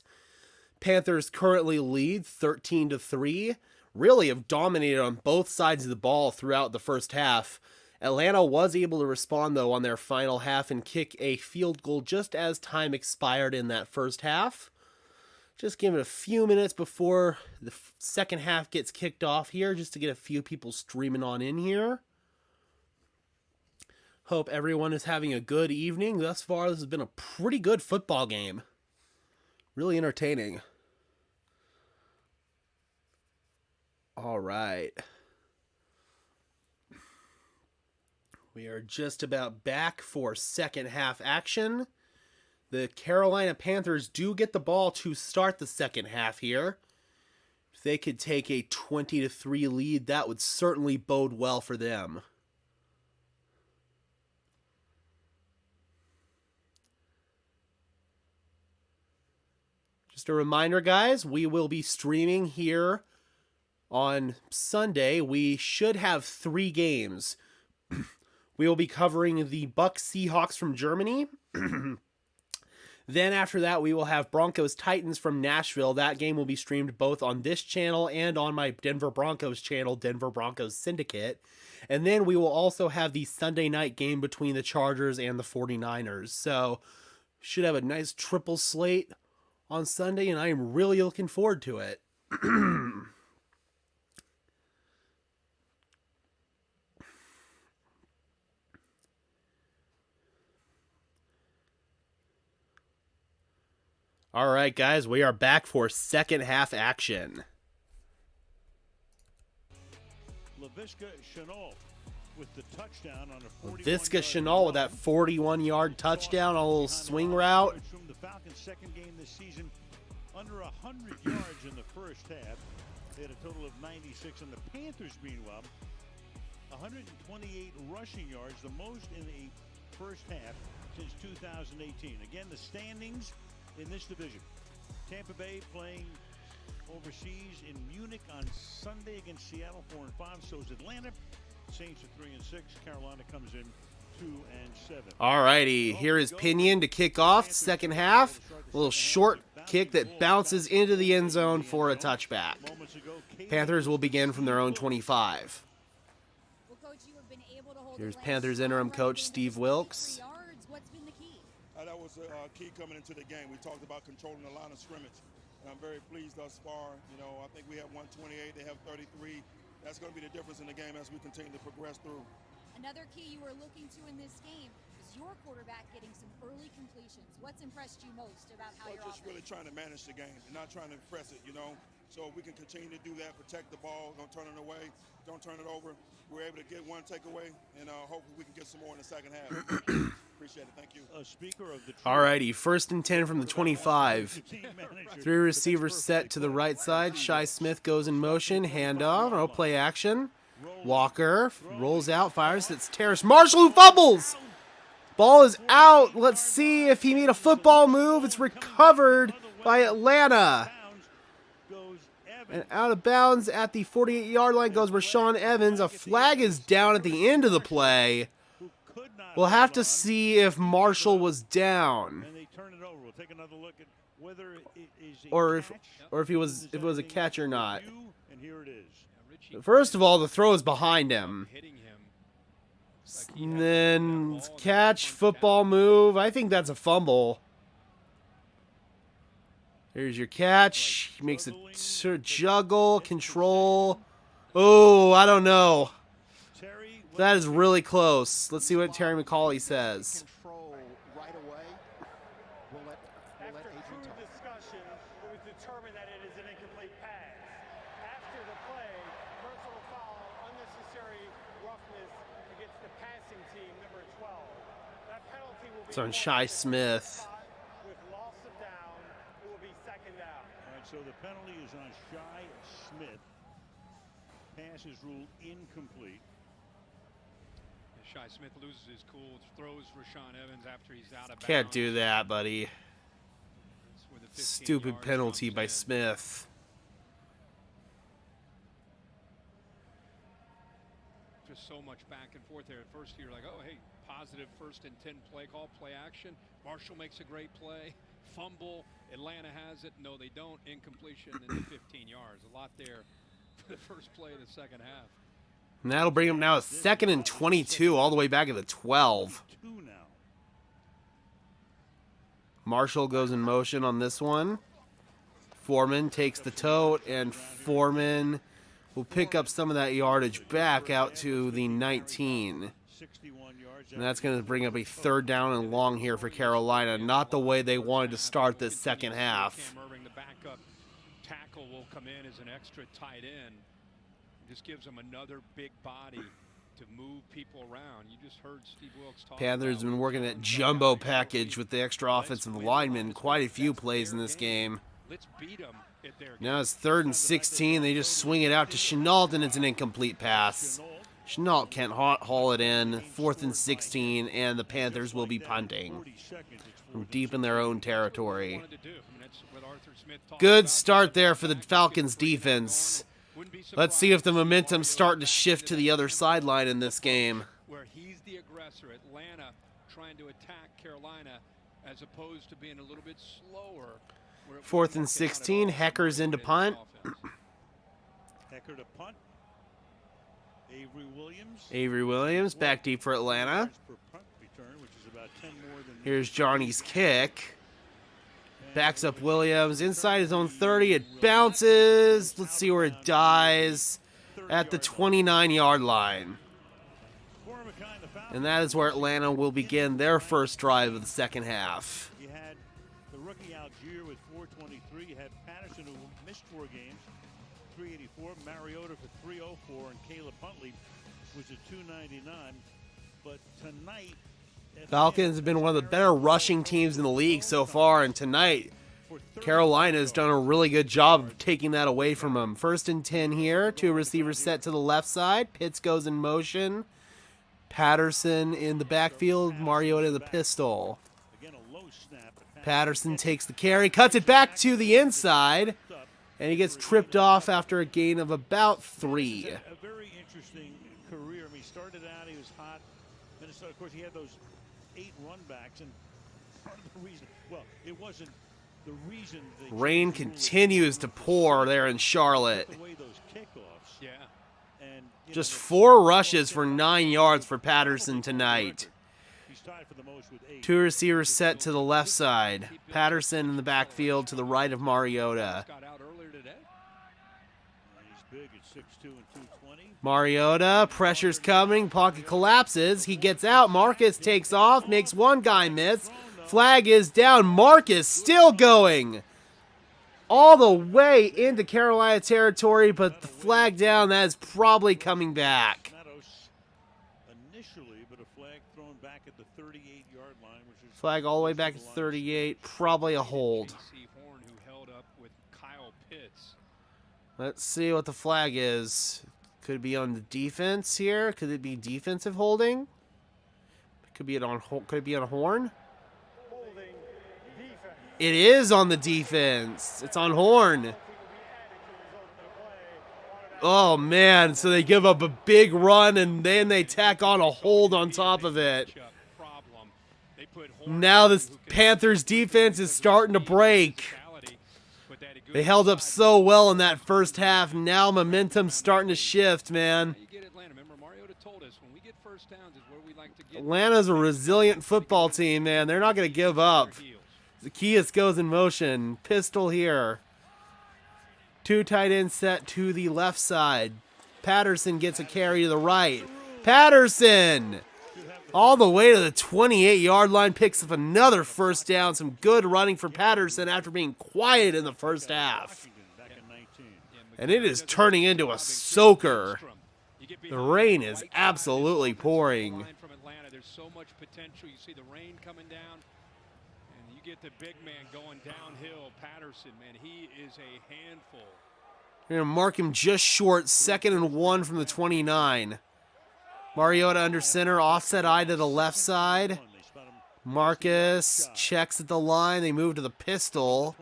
Panthers currently lead 13-3. Really have dominated on both sides of the ball throughout the first half. Atlanta was able to respond, though, on their final half and kick a field goal just as time expired in that first half. Just give it a few minutes before the second half gets kicked off here, just to get a few people streaming on in here. Hope everyone is having a good evening. Thus far, this has been a pretty good football game. Really entertaining. All right. We are just about back for second half action. The Carolina Panthers do get the ball to start the second half here. If they could take a 20-3 lead, that would certainly bode well for them. Just a reminder, guys, we will be streaming here on Sunday. We should have 3 games. We will be covering the Bucs Seahawks from Germany. Then after that, we will have Broncos Titans from Nashville. That game will be streamed both on this channel and on my Denver Broncos channel, Denver Broncos Syndicate. And then we will also have the Sunday night game between the Chargers and the 49ers. So should have a nice triple slate on Sunday, and I am really looking forward to it. All right, guys, we are back for second half action. Laviska Shenault with the touchdown on a 41 Laviska Shenault with that 41-yard touchdown on a little swing route. From the Falcons' second game this season, under 100 yards in the first half. They had a total of 96, and the Panthers, meanwhile, 128 rushing yards, the most in a first half since 2018. Again, the standings in this division. Tampa Bay playing overseas in Munich on Sunday against Seattle, 4-5. So is Atlanta. Saints are 3-6. Carolina comes in 2-7. All righty, here is Pinion to kick off second half. A little short kick that bounces into the end zone for a touchback. Panthers will begin from their own 25. Here's Panthers interim coach Steve Wilkes. That was a key coming into the game. We talked about controlling the line of scrimmage, and I'm very pleased thus far. You know, I think we have 128, they have 33. That's going to be the difference in the game as we continue to progress through. Another key you were looking to in this game is your quarterback getting some early completions. What's impressed you most about how you're just really trying to manage the game and not trying to press it, you know. So if we can continue to do that, protect the ball, don't turn it away, don't turn it over. We're able to get one takeaway, and hopefully we can get some more in the second half. Appreciate it. Thank you. All righty, 1st and 10 from the 25. 3 receivers set to the right side. Shi Smith goes in motion. Handoff. No play action. Walker rolls out, fires. It's Terrace Marshall who fumbles. Ball is out. Let's see if he made a football move. It's recovered by Atlanta. And out of bounds at the 48-yard line goes Rashaan Evans. A flag is down at the end of the play. We'll have to see if Marshall was down, or if it was a catch or not. First of all, the throw is behind him. And then catch, football move. I think that's a fumble. Here's your catch. He makes a juggle, control. Oh, I don't know. That is really close. Let's see what Terry McCauley says. Control right away. After true discussion, it was determined that it is an incomplete pass. After the play, personal foul, unnecessary roughness against the passing team, number 12. That penalty will be It's on Shi Smith. with loss of down. It will be second down. All right, so the penalty is on Shi Smith. Pass is ruled incomplete. Shi Smith loses his cool, throws Rashaan Evans after he's out of bounds. Can't do that, buddy. With a 15 Stupid yards penalty comes by in. Smith. just so much back and forth there. At first, you're like, oh, hey, positive 1st and 10 play call, play action. Marshall makes a great play. Fumble. Atlanta has it. No, they don't. Incompletion in the 15 yards. A lot there for the first play of the second half. And that'll bring them now a 2nd and 22 all the way back at the 12. Marshall goes in motion on this one. Foreman takes the tote, and Foreman will pick up some of that yardage back out to the 19. And that's going to bring up a 3rd down and long here for Carolina. Not the way they wanted to start this second half. The backup tackle will come in as an extra tight end. Just gives them another big body to move people around. You just heard Steve Wilkes talk. Panthers have been working that jumbo package with the extra offensive linemen. Quite a few plays in this game. Let's beat them at their Now it's 3rd and 16. They just swing it out to Chenault, and it's an incomplete pass. Chenault can't haul it in. 4th and 16, and the Panthers will be punting from deep in their own territory. Good start there for the Falcons defense. Let's see if the momentum's starting to shift to the other sideline in this game. Where he's the aggressor, Atlanta trying to attack Carolina as opposed to being a little bit slower. 4th and 16, Hecker's into punt. Hecker to punt. Avery Williams back deep for Atlanta. Here's Johnny's kick. Backs up Williams inside his own 30. It bounces. Let's see where it dies. At the 29-yard line. And that is where Atlanta will begin their first drive of the second half. You had the rookie Algier with 423. You had Patterson, who missed 4 games, 384. Mariota for 304. And Caleb Huntley was at 299. But tonight, Falcons have been one of the better rushing teams in the league so far, and tonight Carolina has done a really good job of taking that away from them. 1st and 10 here, 2 receivers set to the left side. Pitts goes in motion. Patterson in the backfield, Mariota in the pistol. Patterson takes the carry, cuts it back to the inside, and he gets tripped off after a gain of about 3. A very interesting career. I mean, he started out, he was hot. Minnesota, of course, he had those 8 runbacks, and part of the reason, well, it wasn't the reason. Rain continues to pour there in Charlotte. Away those kickoffs. Yeah. And just 4 rushes for 9 yards for Patterson tonight. He's tied for the most with 8. 2 receivers set to the left side. Patterson in the backfield to the right of Mariota. Got out earlier today. He's big at 6'2" and 220. Mariota, pressure's coming, pocket collapses, he gets out, Marcus takes off, makes one guy miss, flag is down, Marcus still going all the way into Carolina territory, but the flag down, that is probably coming back. Initially, but a flag thrown back at the 38-yard line, which is Flag all the way back at 38, probably a hold. Horn, who held up with Kyle Pitts. Let's see what the flag is. Could it be on the defense here? Could it be defensive holding? Could be on a horn? It is on the defense. It's on horn. Oh man, so they give up a big run and then they tack on a hold on top of it. Now this Panthers defense is starting to break. They held up so well in that first half. Now momentum's starting to shift, man. Atlanta's a resilient football team, man. They're not going to give up. Zacchaeus goes in motion. Pistol here. 2 tight ends set to the left side. Patterson gets a carry to the right. Patterson! All the way to the 28-yard line, picks up another first down. Some good running for Patterson after being quiet in the first half. And it is turning into a soaker. The rain is absolutely pouring. There's so much potential. You see the rain coming down, and you get the big man going downhill. Patterson, man, he is a handful. You're going to mark him just short, 2nd and 1 from the 29. Mariota under center, offset eye to the left side. Marcus checks at the line. They move to the pistol.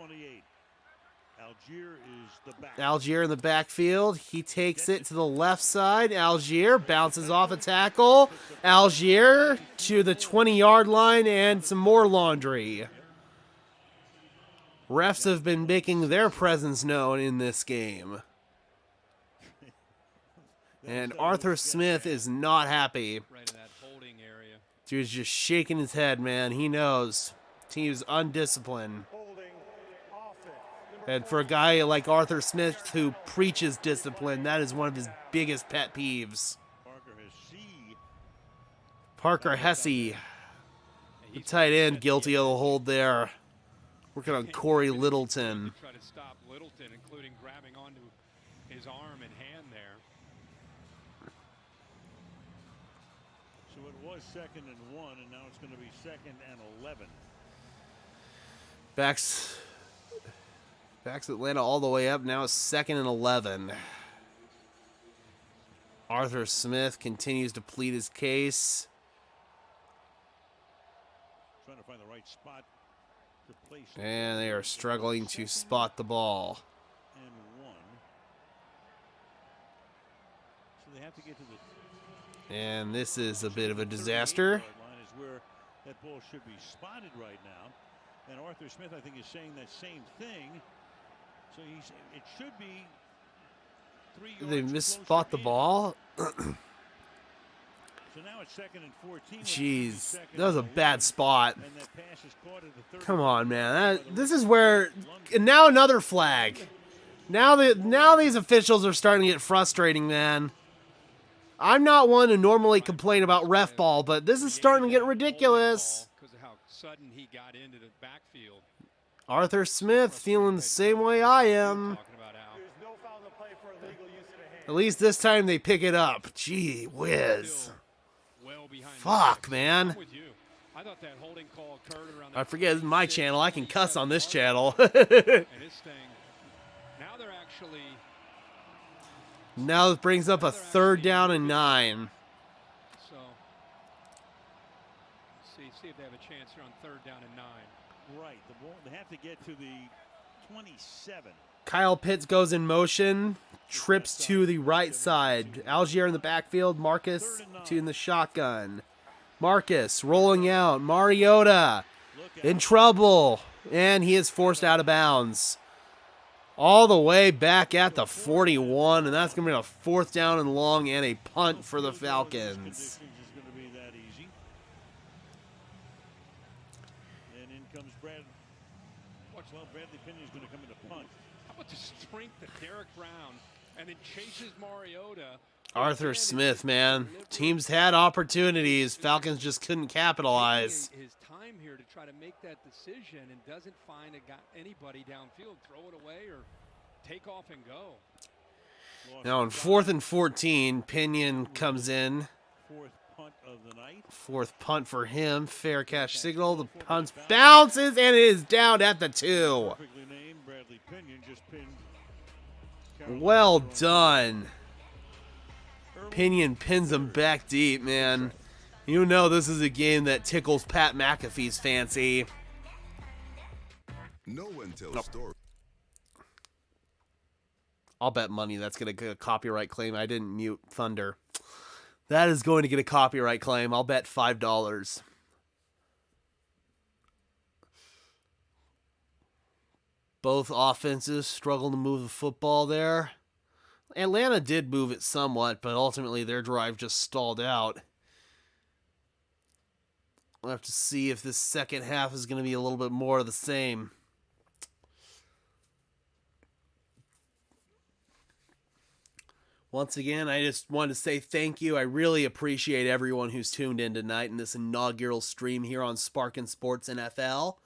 Algier in the backfield. He takes it to the left side. Algier bounces off a tackle. Algier to the 20-yard line and some more laundry. Refs have been making their presence known in this game. And Arthur Smith is not happy. Right in that holding area. Dude's just shaking his head, man. He knows. Team's undisciplined. And for a guy like Arthur Smith who preaches discipline, that is one of his biggest pet peeves. Parker Hesse, the tight end, guilty of the hold there. Working on Corey Littleton. Try to stop Littleton, including grabbing onto his arm and hand there. So it was 2nd and 1, and now it's going to be 2nd and 11. Backs Atlanta all the way up. Now it's 2nd and 11. Arthur Smith continues to plead his case. Trying to find the right spot to place. And they are struggling to spot the ball. And 1. So they have to get to the. And this is a bit of a disaster. Line is where that ball should be spotted right now. And Arthur Smith, I think, is saying that same thing. So it should be 3 yards. They misspot the ball. So now it's 2nd and 14. Jeez, that was a bad spot. And that pass is caught at the 30. Come on, man. This is where. And now another flag. Now these officials are starting to get frustrating, man. I'm not one to normally complain about ref ball, but this is starting to get ridiculous. Because of how sudden he got into the backfield. Arthur Smith feeling the same way I am. Talking about Al. There's no foul in the play for illegal use of the hand. At least this time they pick it up. Gee whiz. Well behind Fuck, the man. I'm with you. I thought that holding call occurred around I forget, this is my channel. I can cuss on this channel. And this thing, now they're actually. Now it brings up a 3rd down and 9. So, see if they have a chance here on 3rd down and 9. Right. The ball, they have to get to the 27. Kyle Pitts goes in motion, trips to the right side. Algier in the backfield, Marcus in the shotgun. Marcus rolling out, Mariota in trouble, and he is forced out of bounds. All the way back at the 41, and that's going to be a 4th down and long and a punt for the Falcons. Bradley Pinion is going to come into punt. How about the strength of Derek Brown and then chases Mariota? Arthur Smith, man. Teams had opportunities. Falcons just couldn't capitalize. His time here to try to make that decision and doesn't find anybody downfield. Throw it away or take off and go. Now on 4th and 14, Pinion comes in. 4th punt of the night. 4th punt for him. Fair catch signal. The punt bounces and it is down at the 2. Perfectly named Bradley Pinion just pinned. Well done. Pinion pins him back deep, man. You know this is a game that tickles Pat McAfee's fancy. No one tells stories. I'll bet money that's going to get a copyright claim. I didn't mute Thunder. That is going to get a copyright claim. I'll bet $5. Both offenses struggle to move the football there. Atlanta did move it somewhat, but ultimately their drive just stalled out. We'll have to see if this second half is going to be a little bit more of the same. Once again, I just wanted to say thank you. I really appreciate everyone who's tuned in tonight in this inaugural stream here on Sparkin Sports NFL.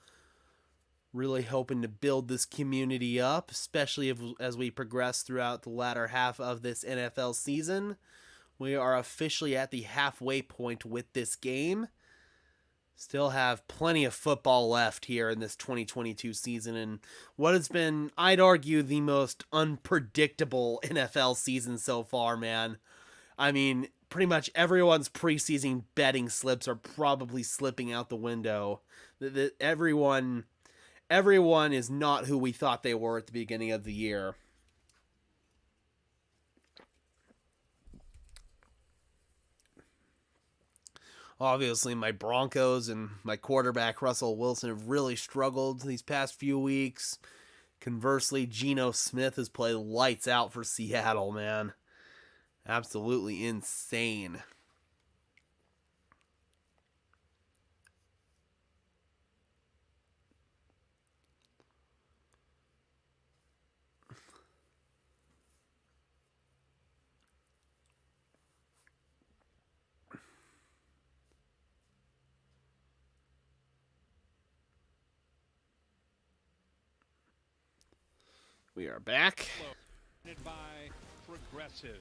Really hoping to build this community up, especially as we progress throughout the latter half of this NFL season. We are officially at the halfway point with this game. Still have plenty of football left here in this 2022 season, and what has been, I'd argue, the most unpredictable NFL season so far, man. I mean, pretty much everyone's preseason betting slips are probably slipping out the window. Everyone is not who we thought they were at the beginning of the year. Obviously, my Broncos and my quarterback, Russell Wilson, have really struggled these past few weeks. Conversely, Geno Smith has played lights out for Seattle, man. Absolutely insane. We are back. By Progressive.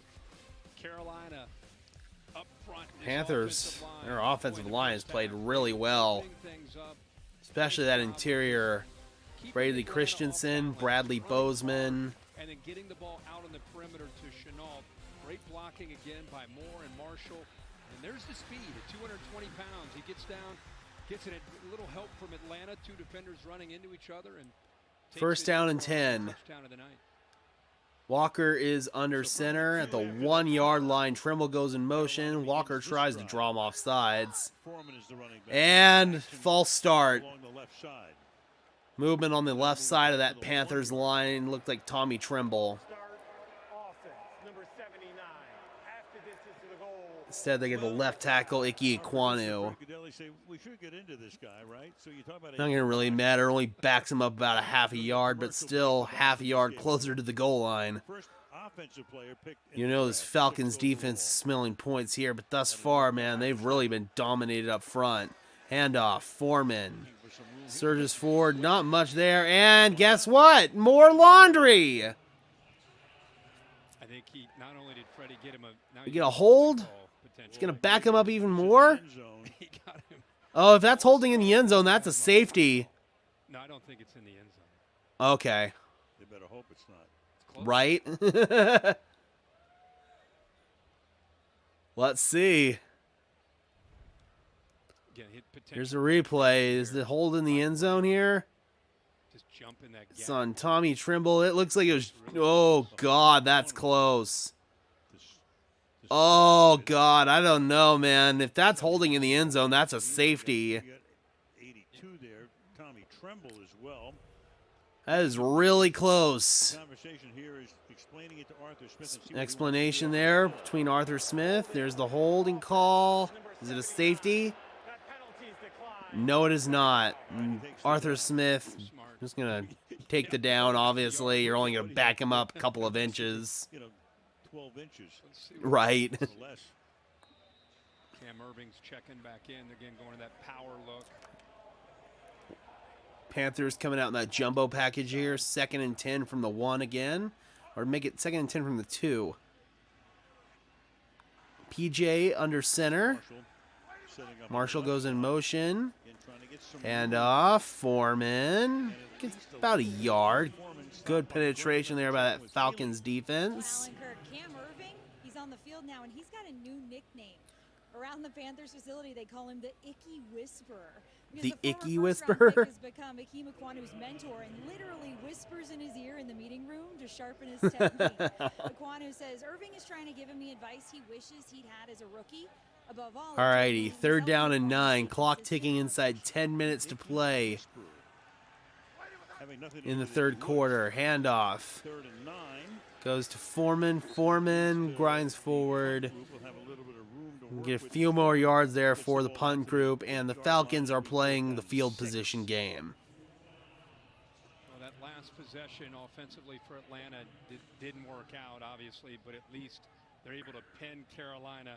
Carolina up front. Panthers, their offensive line has played really well. Especially that interior. Brady Christensen, Bradley Bozeman. And then getting the ball out on the perimeter to Chenault. Great blocking again by Moore and Marshall. And there's the speed at 220 pounds. He gets down, gets it a little help from Atlanta. Two defenders running into each other. And first down and 10. Walker is under center at the 1 yard line. Trimble goes in motion. Walker tries to draw him off sides. And false start. Movement on the left side of that Panthers line. Looked like Tommy Trimble. Instead, they get the left tackle, Ike Ekwonu. Not going to really matter. Only backs him up about a half a yard, but still half a yard closer to the goal line. You know this Falcons defense is smelling points here, but thus far, man, they've really been dominated up front. Handoff, Foreman. Surges forward, not much there, and guess what? More laundry! I think he not only did Freddie get him we get a hold. It's going to back him up even more. Oh, if that's holding in the end zone, that's a safety. No, I don't think it's in the end zone. Okay. They better hope it's not. It's right? Let's see. Again, here's a replay. Is the hold in the end zone here? Just jump in that gap. It's on Tommy Trimble. It looks like it was... Oh, God, that's close. Oh, God, I don't know, man. If that's holding in the end zone, that's a safety. 82 there. Tommy Trimble as well. That is really close. Conversation here is explaining it to Arthur Smith. Explanation there between Arthur Smith. There's the holding call. Is it a safety? No, it is not. Arthur Smith just going to take the down, obviously. You're only going to back him up a couple of inches. 12 inches. Right. Cam Irving's checking back in. Again, going to that power look. Panthers coming out in that jumbo package here. 2nd and 10 from the 1 again. Or make it 2nd and 10 from the 2. PJ under center. Marshall goes in motion. And off. Foreman. Gets about a yard. Good penetration there by that Falcons defense. Cam Irving, he's on the field now, and he's got a new nickname. Around the Panthers facility, they call him the Icky Whisperer. The Icky Whisperer? Has become Ikem Ekwonu's mentor and literally whispers in his ear in the meeting room to sharpen his technique. Ekwonu says Irving is trying to give him the advice he wishes he'd had as a rookie. Above all, alrighty, 3rd down and 9. Clock ticking inside 10 minutes to play in the 3rd quarter. Handoff. Goes to Foreman. Foreman grinds forward. Get a few more yards there for the punt group, and the Falcons are playing the field position game. Well, that last possession offensively for Atlanta didn't work out, obviously, but at least they're able to pin Carolina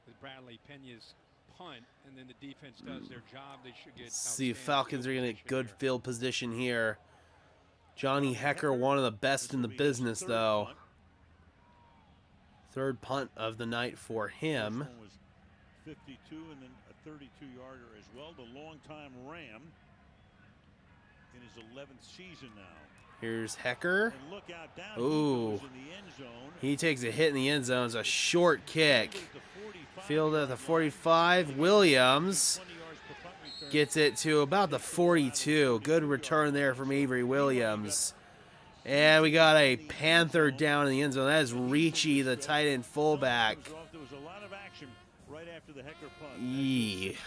with Bradley Pena's punt, and then the defense does their job. They should get. See if Falcons are going to get good field position here. Johnny Hecker, one of the best in the business, though. 3rd punt of the night for him. 52 and then a 32-yarder as well. The longtime Ram in his 11th season now. Here's Hecker. And look out down. Ooh. He goes in the end zone. He takes a hit in the end zone. It's a short kick. Field at the 45. Williams gets it to about the 42. Good return there from Avery Williams. And we got a Panther down in the end zone. That is Ricci, the tight end fullback. There was a lot of action right after after the Hecker punt. Yee.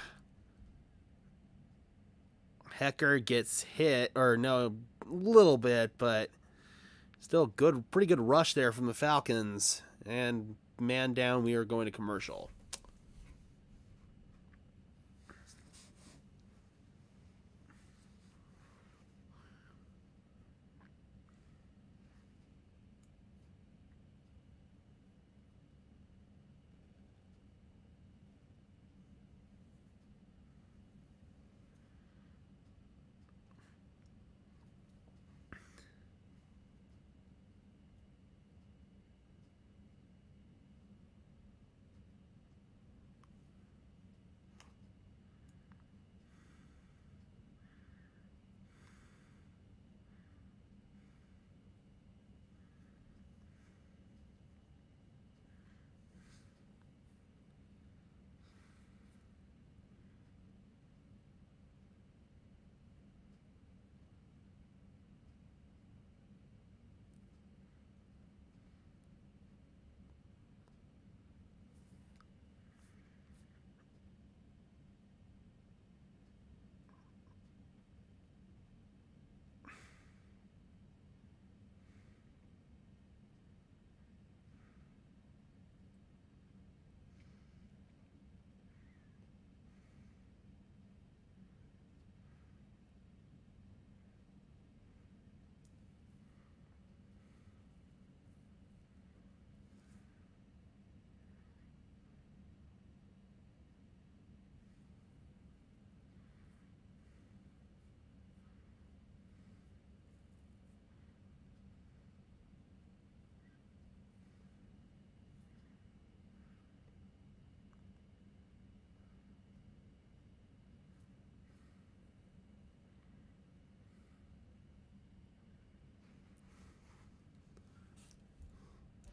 Hecker gets hit, or no, a little bit, but still good, pretty good rush there from the Falcons. And man down, we are going to commercial.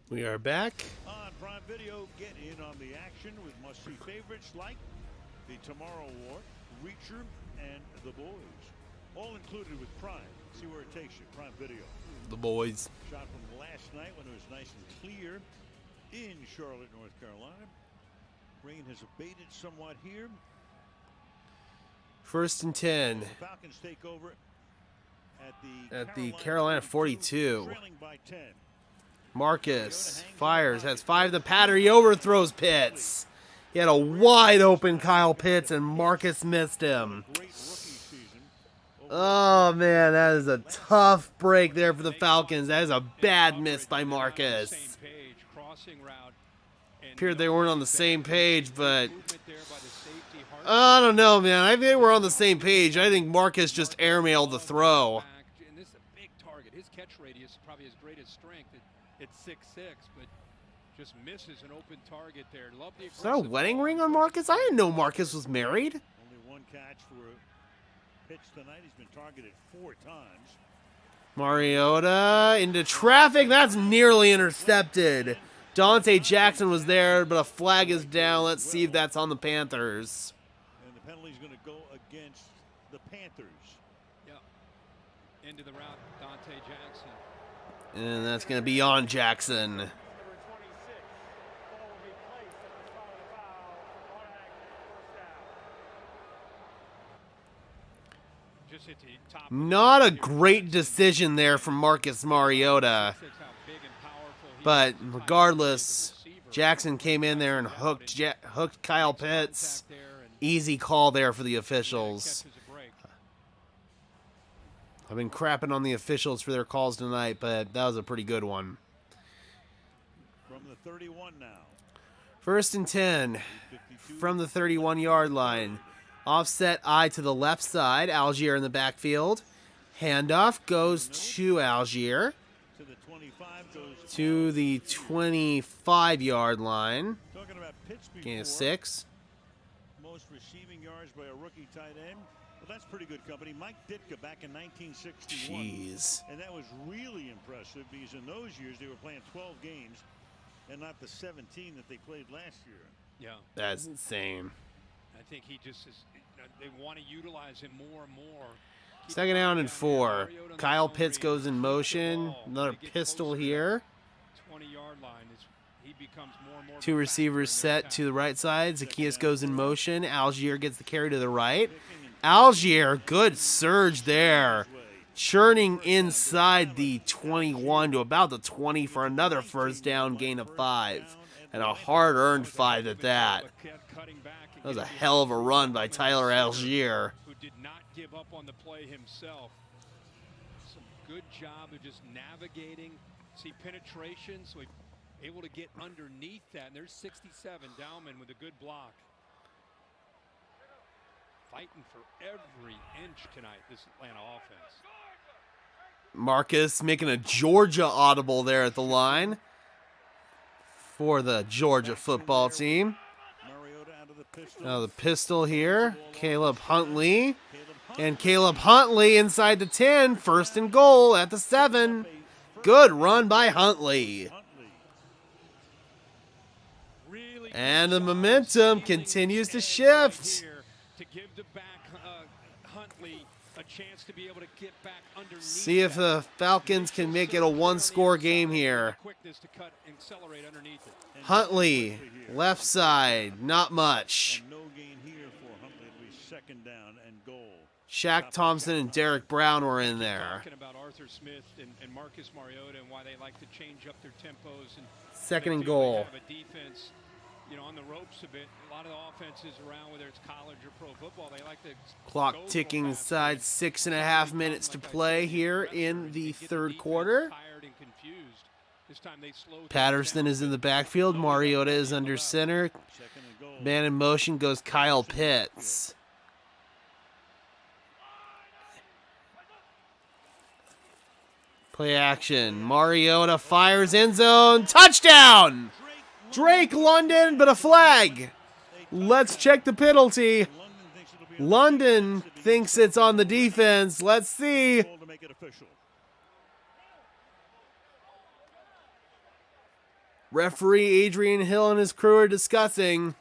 We are back. On Prime Video, get in on the action with must-see favorites like The Tomorrow War, Reacher, and The Boys. All included with Prime. See where it takes you. Prime Video. The Boys. Shot from last night when it was nice and clear in Charlotte, North Carolina. Rain has abated somewhat here. 1st and 10. The Falcons take over At the Carolina 42. Trailing by 10. Marcus fires, has 5 the pattern. He overthrows Pitts. He had a wide open Kyle Pitts, and Marcus missed him. Great rookie season. Oh, man, that is a tough break there for the Falcons. That is a bad miss by Marcus. Appeared they weren't on the same page, but I don't know, man. I think they were on the same page. I think Marcus just airmailed the throw. And this is a big target. His catch radius is probably his greatest strength. It's 6'6", but just misses an open target there. Love the Is that a wedding ring on Marcus? I didn't know Marcus was married. Only one catch for a pitch tonight. He's been targeted 4 times. Mariota into traffic. That's nearly intercepted. Dante Jackson was there, but a flag is down. Let's see if that's on the Panthers. And the penalty's going to go against the Panthers. Yeah. Into the route, Dante Jackson. And that's going to be on Jackson. Number 26. Ball will be placed at the spot of the foul. Automatic first down. Just hit the top. Not a great decision there from Marcus Mariota. But regardless, Jackson came in there and hooked Kyle Pitts. Easy call there for the officials. I've been crapping on the officials for their calls tonight, but that was a pretty good one. From the 31 now. 1st and 10 from the 31-yard line. Offset eye to the left side. Algier in the backfield. Handoff goes to Algier. To the 25 goes To the 25-yard line. Talking about Pitts Gain of before. 6. Most receiving yards by a rookie tight end. Well, that's pretty good company. Mike Ditka back in 1961. Jeez. And that was really impressive because in those years they were playing 12 games and not the 17 that they played last year. Yeah. That's insane. I think he just is. They want to utilize him more and more. 2nd down and 4. Kyle Pitts goes in motion. Another pistol here. 20-yard line is he becomes more and more. Two receivers set to the right side. Zacchaeus goes in motion. Algier gets the carry to the right. Algier, good surge there. Churning inside the 21 to about the 20 for another first down, gain of 5. And a hard-earned 5 at that. That was a hell of a run by Tyler Algier. Who did not give up on the play himself. Some good job of just navigating. See penetration, so he able to get underneath that. And there's 67, Dowman with a good block. Fighting for every inch tonight, this Atlanta offense. Marcus making a Georgia audible there at the line for the Georgia football team. Now the pistol here, Caleb Huntley. And Caleb Huntley inside the 10, first and goal at the 7. Good run by Huntley. And the momentum continues to shift. To give the back Huntley a chance to be able to get back underneath. See if the Falcons can make it a one-score game here. Quickness to cut and accelerate underneath it. Huntley, left side, not much. No gain here for Huntley. It'll be second down and goal. Shaq Thompson and Derek Brown were in there. Talking about Arthur Smith and Marcus Mariota and why they like to change up their tempos and Second and they goal. have a defense, you know, on the ropes a bit. A lot of the offenses around, whether it's college or pro football, they like to Clock go ticking fast. inside, 6.5 minutes to play here in the third quarter. Tired and confused. This time they slow things Patterson down. is in the backfield. Mariota is under center. Second and goal. Man in motion goes Kyle Pitts. Play action. Mariota fires end zone. Touchdown! Drake London, but a flag. Let's check the penalty. London thinks it's on the defense. Let's see. To make it official. Referee Adrian Hill and his crew are discussing.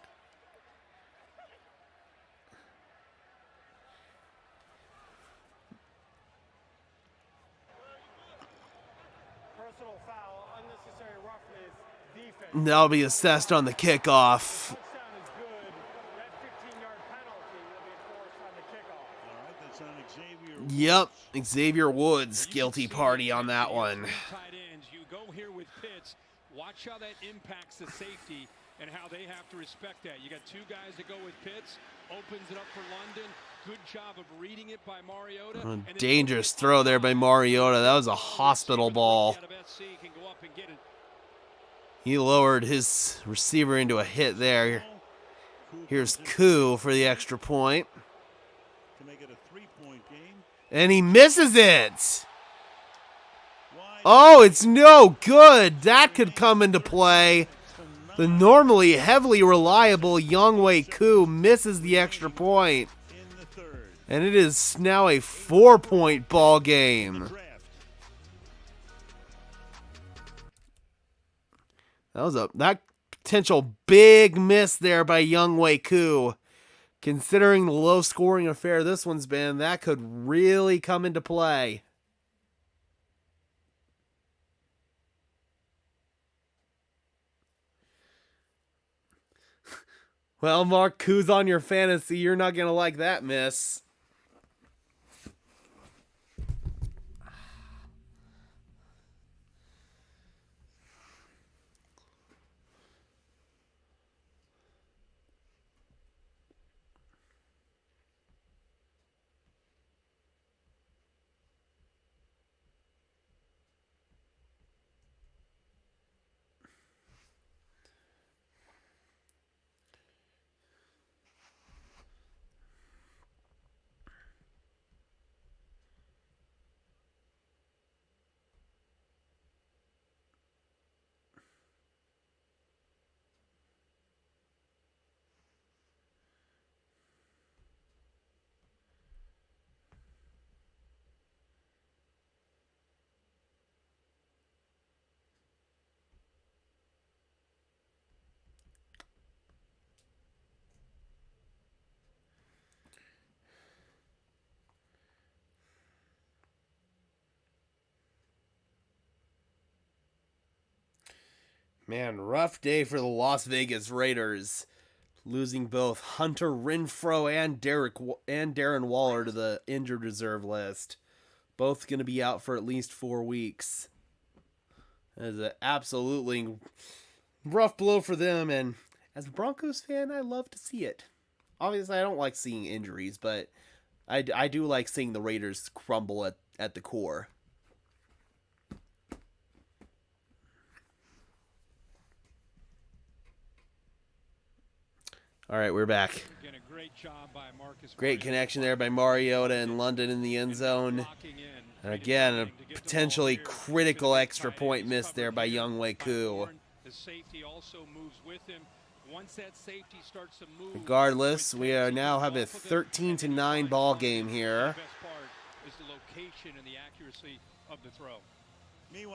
Personal foul, unnecessary roughness, defense. That'll be assessed on the kickoff. Touchdown is good. That 15-yard penalty will be enforced on the kickoff. All right, that's on Xavier. Yep, Xavier Woods, guilty party on that one. Tight ends, you go here with Pitts. Watch how that impacts the safety and how they have to respect that. You got two guys that go with Pitts, opens it up for London. Good job of reading it by Mariota. A And then dangerous throw there by Mariota. That was a hospital ball. Out of SC can go up and get it. He lowered his receiver into a hit there. Here's Koo for the extra point. To make it a 3-point game. And he misses it. Oh, it's no good. That could come into play. The normally heavily reliable Younghoe Koo misses the extra point. In the third. And it is now a 4-point ball game. Draft. That potential big miss there by Younghoe Koo. Considering the low scoring affair this one's been, that could really come into play. Well, Mark, Koo's on your fantasy. You're not going to like that miss. Man, rough day for the Las Vegas Raiders, losing both Hunter Renfrow and Darren Waller to the injured reserve list. Both going to be out for at least 4 weeks. That is an absolutely rough blow for them, and as a Broncos fan, I love to see it. Obviously, I don't like seeing injuries, but I do like seeing the Raiders crumble at the core. All right, we're back. Again, a great job by Marcus. Great connection there by Mariota and London in the end zone. And again, a potentially critical extra point miss there by Younghoe Koo. The safety also moves with him. Once that safety starts to move, regardless, we now have a 13-9 ball game here. The best part is the location and the accuracy of the throw.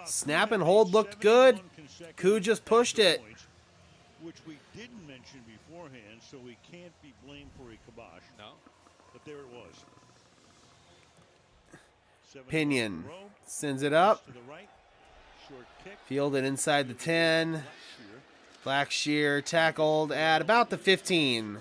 Snap and hold looked good. Koo just pushed it. Which we didn't mention beforehand, so we can't be blamed for a kibosh. No. But there it was. Pinion sends it up. To the right. Short kick. Fielded inside the 10. Blackshear tackled at about the 15.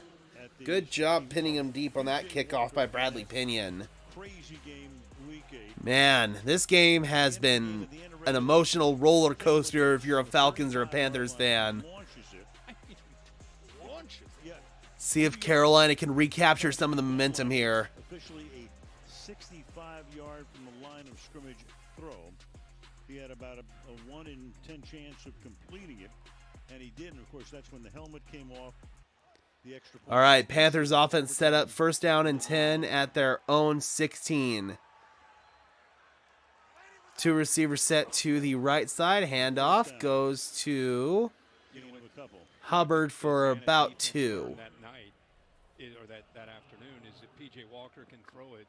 Good job pinning him deep on that kickoff by Bradley Pinion. Crazy game, week 8. Man, this game has been an emotional roller coaster if you're a Falcons or a Panthers fan. See if Carolina can recapture some of the momentum here. Officially a 65-yard from the line of scrimmage throw. He had about a 1 in 10 chance of completing it, and he did. And of course, that's when the helmet came off. The extra point. All right, Panthers offense set up 1st down and 10 at their own 16. 2 receivers set to the right side. Handoff goes to Hubbard for about 2. That night, or that afternoon, is that P.J. Walker can throw it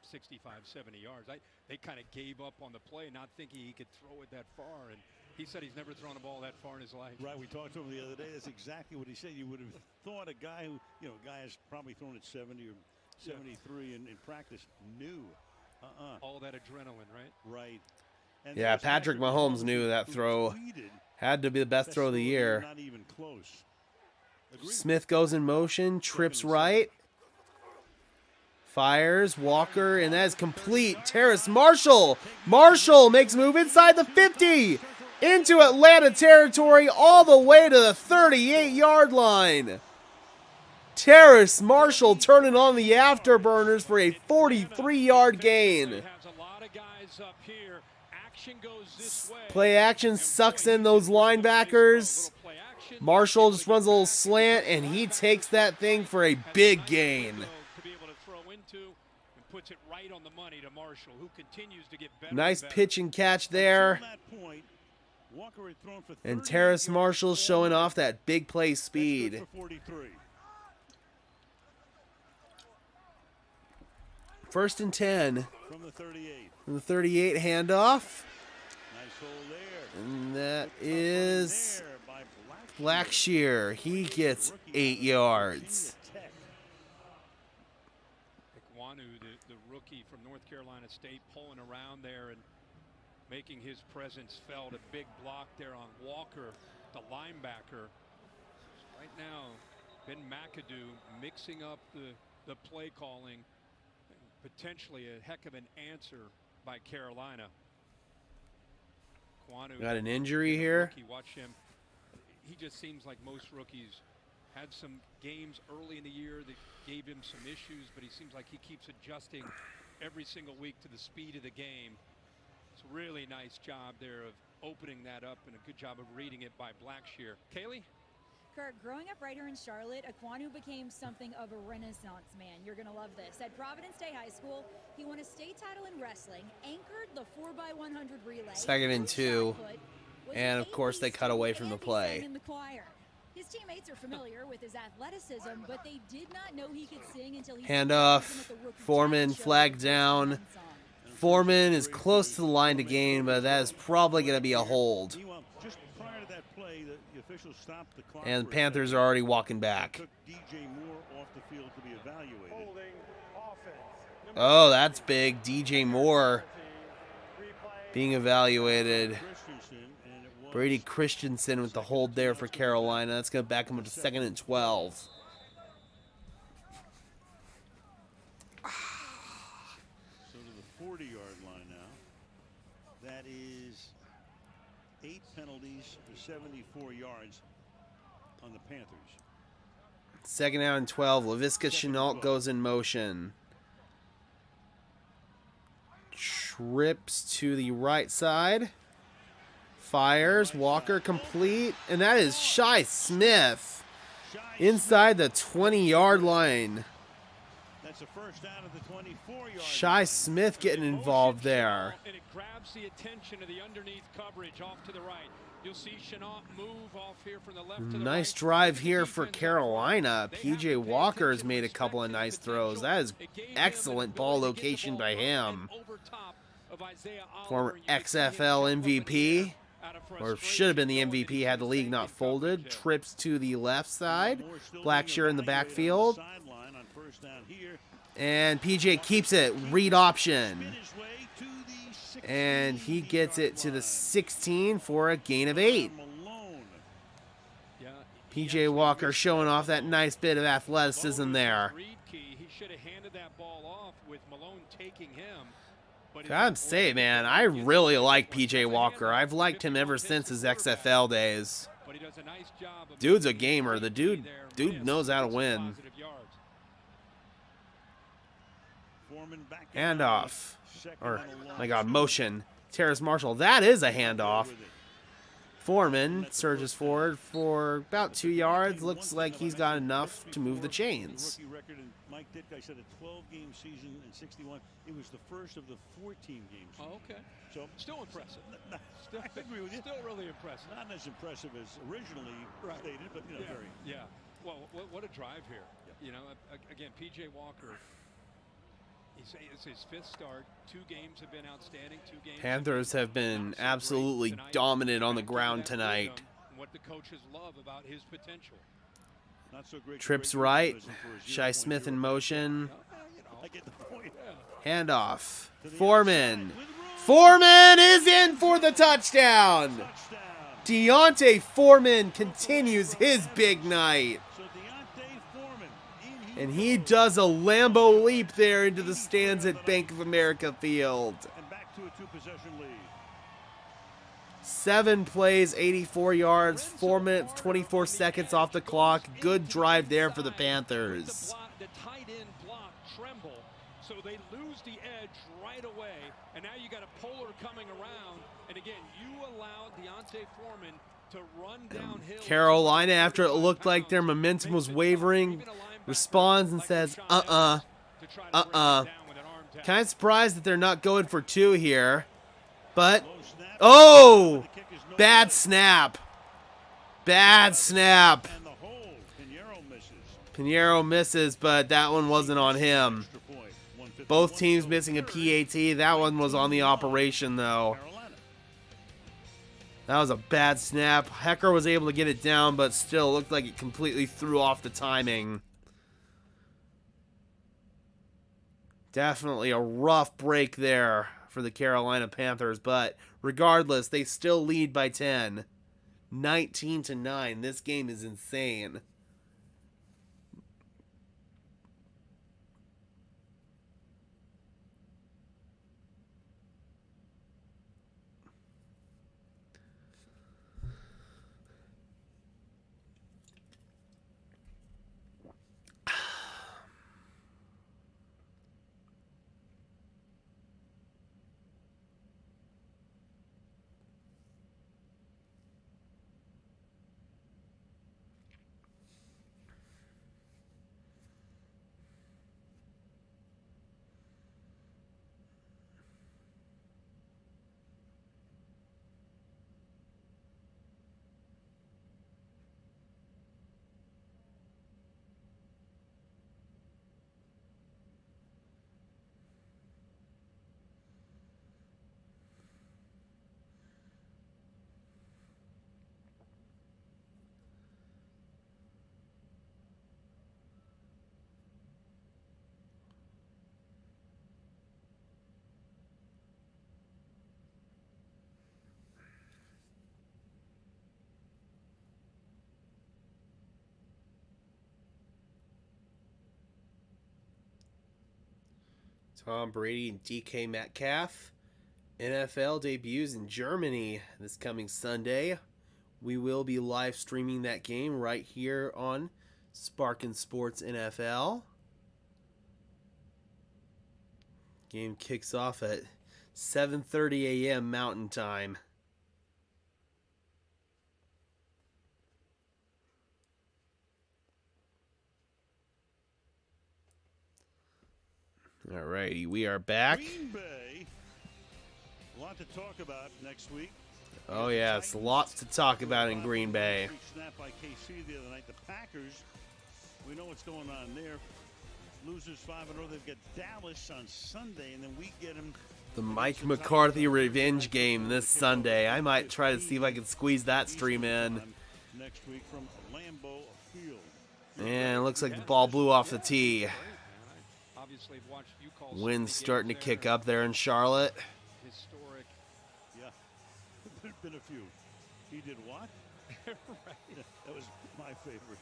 65, 70 yards. They kind of gave up on the play, not thinking he could throw it that far. And he said he's never thrown a ball that far in his life. Right, we talked to him the other day. That's exactly what he said. You would have thought a guy who, guy has probably thrown it 70 or 73 in practice knew. All that adrenaline, right? Right. And yeah, Patrick Mahomes knew that throw had to be the best throw of the year. Not even close. Smith goes in motion, trips right, fires, Walker, and that is complete. Terrace Marshall. Marshall makes a move inside the 50, into Atlanta territory, all the way to the 38-yard line. Terrace Marshall turning on the afterburners for a 43-yard gain. Play action sucks in those linebackers. Marshall just runs a little slant, and he takes that thing for a big gain. Nice pitch and catch there. And Terrace Marshall showing off that big play speed. First and 10. From the 38. From the 38 handoff. And that is Blackshear. He gets 8 yards. Ikwanu, the rookie from North Carolina State, pulling around there and making his presence felt. A big block there on Walker, the linebacker. Right now, Ben McAdoo mixing up the play calling. Potentially a heck of an answer by Carolina. Got an injury here. Watch him. He just seems like most rookies. Had some games early in the year that gave him some issues, but he seems like he keeps adjusting every single week to the speed of the game. It's a really nice job there of opening that up, and a good job of reading it by Blackshear. Kaylee? Kurt, growing up right here in Charlotte, Ikwanu became something of a renaissance man. You're going to love this. At Providence Day High School, he won a state title in wrestling, anchored the 4x100 relay. 2nd and 2. And, of course, they cut away from the play. His teammates are familiar with his athleticism, but they did not know he could sing until he handoff. Foreman flagged down. Foreman is close to the line to gain, but that is probably going to be a hold. Just prior to that play, the officials stopped the clock. And the Panthers are already walking back. Took DJ Moore off the field to be evaluated. Oh, that's big. DJ Moore being evaluated. Brady Christensen with the hold there for Carolina. That's going to back him up to 2nd and 12. So to the 40-yard line now. That is 8 penalties for 74 yards on the Panthers. 2nd down and 12. Laviska Shenault goes in motion. Trips to the right side. Fires. Walker complete. And that is Shi Smith inside the 20-yard line. That's a first down at the 24-yard. Shi Smith getting involved there. And it grabs the attention of the underneath coverage off to the right. You'll see Shenault move off here from the left to the Nice right. drive here for Carolina. PJ Walker has made a couple of nice throws. That is excellent ball location by him. Former XFL MVP, or should have been the MVP had the league not folded. Trips to the left side. Blackshear in the backfield. And PJ keeps it. Read option. And he gets it to the 16 for a gain of 8. PJ Walker showing off that nice bit of athleticism there. He should have handed that ball off with Malone taking him. Gotta say, man, I really like PJ Walker. I've liked him ever since his XFL days. Dude's a gamer. The dude knows how to win. Handoff. Or, my God, motion. Terrace Marshall. That is a handoff. Foreman surges forward for about 2 yards. Looks like he's got enough to move the chains. Mike Ditka said a 12-game season in 61. It was the first of the 14 games. Oh, okay. So still impressive. I agree with you. Still really impressive. Not as impressive as originally stated, but very. Yeah. Well, what a drive here. Yeah. You know, again, PJ Walker. It's his 5th start. 2 games have been outstanding. 2 games. Panthers have been absolutely dominant on the ground tonight. What the coaches love about his potential. Not so great. Trips right. Shi Smith in motion. I get the point. Handoff. Foreman. Foreman is in for the touchdown. Deontay Foreman continues his big night. And he does a Lambo leap there into the stands at Bank of America Field. And back to a 2-possession lead. 7 plays, 84 yards, 4 minutes, 24 seconds off the clock. Good drive there for the Panthers. The tight end block tremble, so they lose the edge right away. And now you got a polar coming around. And again, you allowed Deontay Foreman to run downhill. Carolina, after it looked like their momentum was wavering, responds and says, Kind of surprised that they're not going for 2 here. But, oh! Bad snap. Bad snap. Pinheiro misses, but that one wasn't on him. Both teams missing a PAT. That one was on the operation, though. That was a bad snap. Hecker was able to get it down, but still looked like it completely threw off the timing. Definitely a rough break there for the Carolina Panthers, but regardless, they still lead by 10. 19-9. This game is insane. Tom Brady and DK Metcalf. NFL debuts in Germany this coming Sunday. We will be live streaming that game right here on Sparkin Sports NFL. Game kicks off at 7:30 a.m. Mountain Time. Alrighty, we are back. Green Bay, a lot to talk about next week. Oh yes, lots to talk about in Green Bay. Snap by KC the other night. The Packers, we know what's going on there. Losers 5-0. They've got Dallas on Sunday, and then we get them. The Mike McCarthy revenge game this Sunday. I might try to see if I can squeeze that stream in. Next week from Lambeau Field. And it looks like the ball blew off the tee. Obviously, watched you call Wind's starting to kick up there in Charlotte. Historic. Yeah, there's been a few. He did what? Right. Yeah, that was my favorite.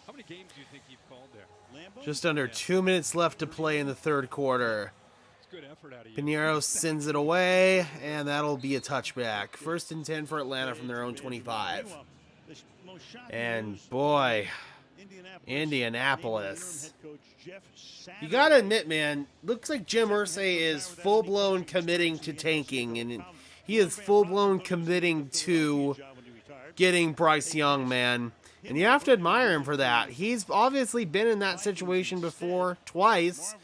How many games do you think you've called there? Lambeau? Just under 2 minutes left to play in the third quarter. It's good effort out of you. Pinheiro sends it away, and that'll be a touchback. 1st and 10 for Atlanta from their own 25. And boy, Indianapolis. You gotta admit, man, looks like Jim Irsay is full-blown committing to tanking, and he is full-blown committing to getting Bryce Young, man. And you have to admire him for that. He's obviously been in that situation before, twice,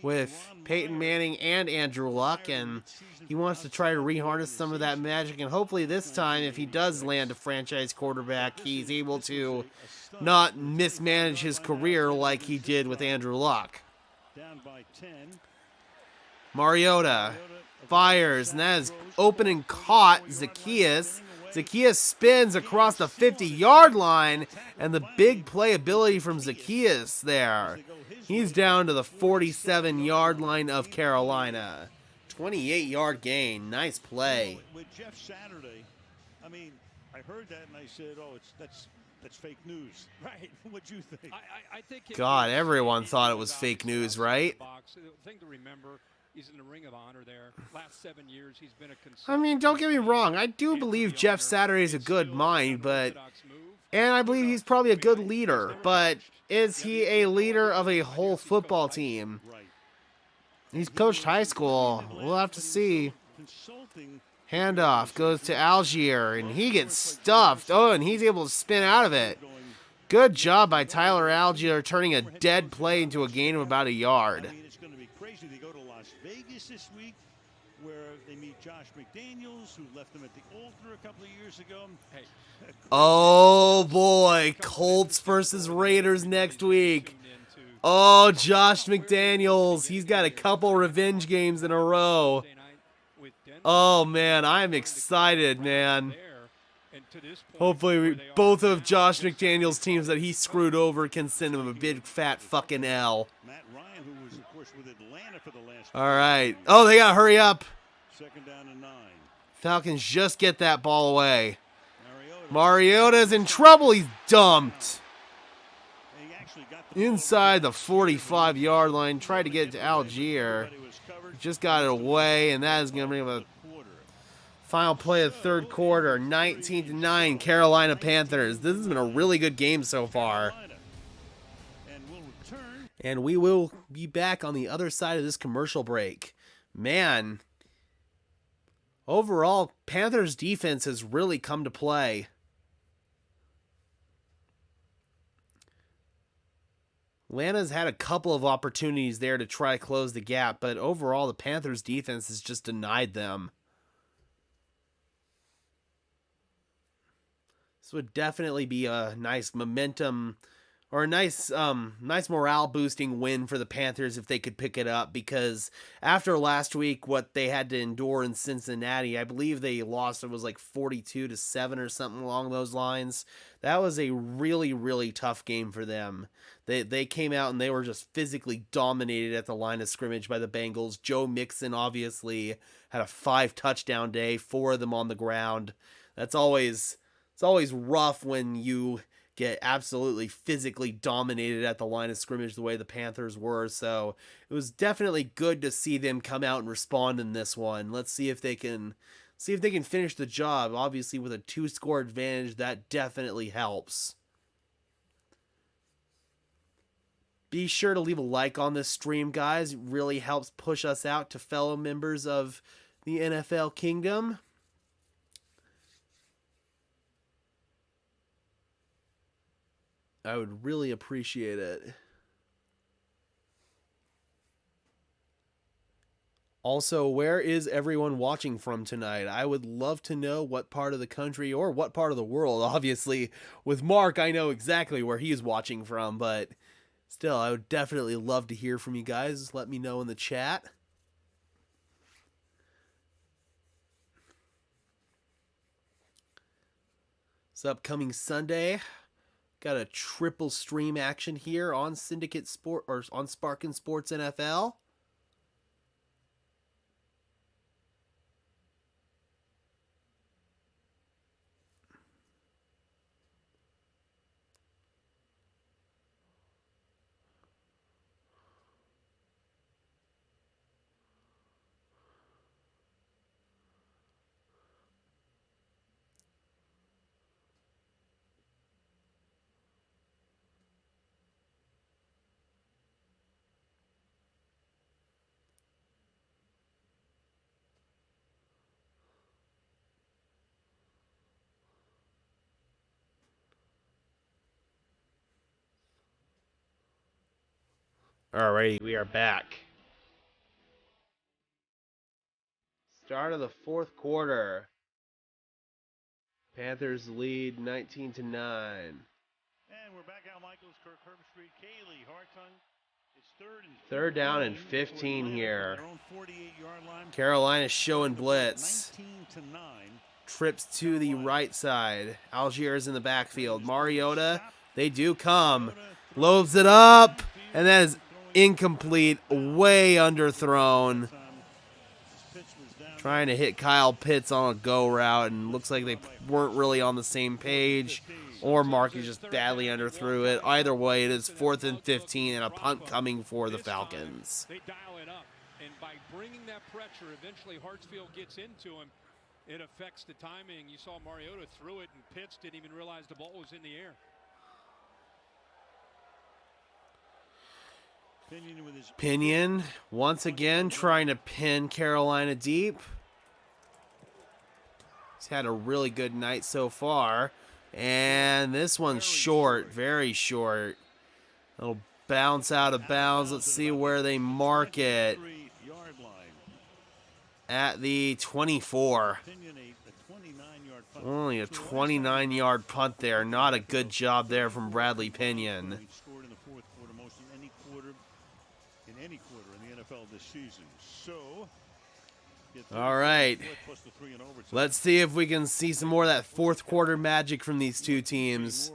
with Peyton Manning and Andrew Luck, and he wants to try to reharness some of that magic, and hopefully this time, if he does land a franchise quarterback, he's able to not mismanage his career like he did with Andrew Luck. Down by 10. Mariota fires, and that is open and caught. Zacchaeus spins across the 50-yard line, and the big playability from Zacchaeus there. He's down to the 47-yard line of Carolina. 28-yard gain. Nice play. With Jeff Saturday, I mean, I heard that and I said, oh, that's fake news. Right. What'd you think? I think God, everyone thought it was fake news, right? The thing to remember, he's in the Ring of Honor there. Last 7 years, he's been a consultant. I mean, don't get me wrong. I do believe Jeff Saturday is a good mind, and I believe he's probably a good leader. But is he a leader of a whole football team? He's coached high school. We'll have to see. Handoff goes to Algier, and he gets stuffed. Oh, and he's able to spin out of it. Good job by Tyler Algier turning a dead play into a gain of about a yard. I mean, it's going to be crazy. They go to Las Vegas this week, where they meet Josh McDaniels, who left them at the altar a couple of years ago. Hey. Oh, boy. Colts versus Raiders next week. Oh, Josh McDaniels. He's got a couple revenge games in a row. Oh, man. I'm excited, man. Hopefully, both of Josh McDaniels' teams that he screwed over can send him a big, fat fucking L. Matt Ryan, who was, of course, with Atlanta for the last. All right. Oh, they got to hurry up. 2nd down and 9. Falcons just get that ball away. Mariota's in trouble. He's dumped. Inside the 45-yard line. Tried to get it to Algier. Just got it away, and that is going to bring up a final play of the third quarter. 19-9, Carolina Panthers. This has been a really good game so far. And we will be back on the other side of this commercial break. Man, overall, Panthers defense has really come to play. Atlanta's had a couple of opportunities there to try to close the gap, but overall, the Panthers defense has just denied them. This would definitely be a nice momentum or a nice morale boosting win for the Panthers if they could pick it up, because after last week, what they had to endure in Cincinnati, I believe they lost, it was like 42-7 or something along those lines. That was a really, really tough game for them. They came out and they were just physically dominated at the line of scrimmage by the Bengals. Joe Mixon obviously had a 5-touchdown day, 4 of them on the ground. It's always rough when you get absolutely physically dominated at the line of scrimmage the way the Panthers were. So it was definitely good to see them come out and respond in this one. Let's see if they can finish the job. Obviously, with a 2-score advantage, that definitely helps. Be sure to leave a like on this stream, guys. It really helps push us out to fellow members of the NFL Kingdom. I would really appreciate it. Also, where is everyone watching from tonight? I would love to know what part of the country or what part of the world. Obviously, with Mark, I know exactly where he's watching from, but still, I would definitely love to hear from you guys. Let me know in the chat. This upcoming Sunday, got a triple stream action here on Syndicate Sport or on Sparkin Sports NFL. Alrighty, we are back. Start of the fourth quarter. Panthers lead 19-9. And we're back out. Michaels, Kirk Herbstreit, Cayley, Hartung. It's third down and 15 here. Their own 48-yard line. Carolina's showing blitz. 19-9. Trips to the right side. Algiers in the backfield. Mariota, they do come. Loads it up. And that is incomplete. Way underthrown. Trying to hit Kyle Pitts on a go route, and looks like they weren't really on the same page, or Markey just badly underthrew it. Either way, it is 4th and 15 and a punt coming for the Falcons. They dial it up, and by bringing that pressure, eventually Hartsfield gets into him. It affects the timing. You saw Mariota threw it, and Pitts didn't even realize the ball was in the air. Pinion, once again, trying to pin Carolina deep. He's had a really good night so far. And this one's short, very short. It'll bounce out of bounds. Let's see where they mark it. At the 24. Only a 29-yard punt there. Not a good job there from Bradley Pinion. Any quarter in the NFL this season. So, all right. Let's see if we can see some more of that fourth quarter magic from these two teams.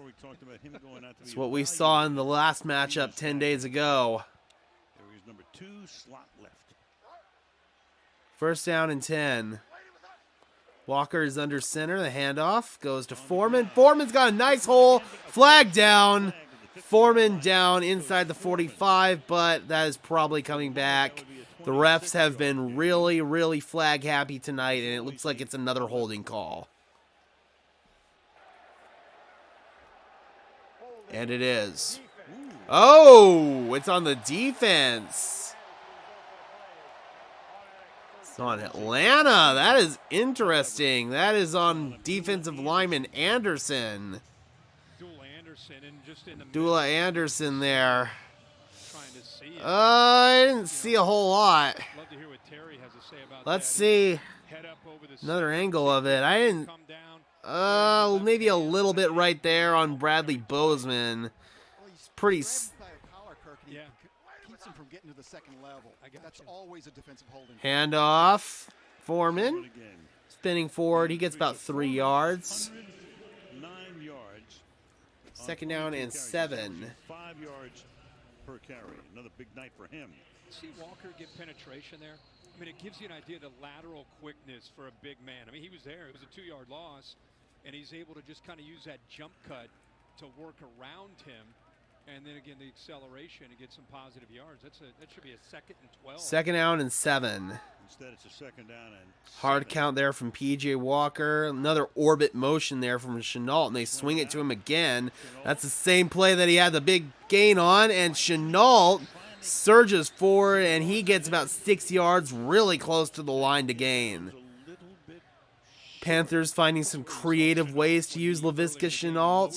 It's what we saw in the last matchup 10 days ago. There is number 2, slot left. First down and 10. Walker is under center. The handoff goes to Foreman. Foreman's got a nice hole. Flag down. Foreman down inside the 45, but that is probably coming back. The refs have been really, really flag happy tonight, and it looks like it's another holding call. And it is. Oh, it's on the defense. It's on Atlanta. That is interesting. That is on defensive lineman Anderson. Dula Anderson there. I didn't see a whole lot. Let's see another angle of it. I didn't. Maybe a little bit right there on Bradley Bozeman. It's pretty. Keeps him from getting to the second level. That's always a defensive holding. Handoff. Foreman spinning forward. He gets about 3 yards. 9 yards. Second down and 7. 5 yards per carry. Another big night for him. See Walker get penetration there? I mean, it gives you an idea of the lateral quickness for a big man. I mean, he was there. It was a 2-yard loss, and he's able to just kind of use that jump cut to work around him. And then again, the acceleration and get some positive yards. That should be a 2nd and 12. 2nd down and 7. Instead, it's a 2nd down and Hard 7. count there from P.J. Walker. Another orbit motion there from Chenault, and they swing it to him again. That's the same play that he had the big gain on, and Chenault surges forward, and he gets about 6 yards, really close to the line to gain. Panthers finding some creative ways to use Laviska Chenault,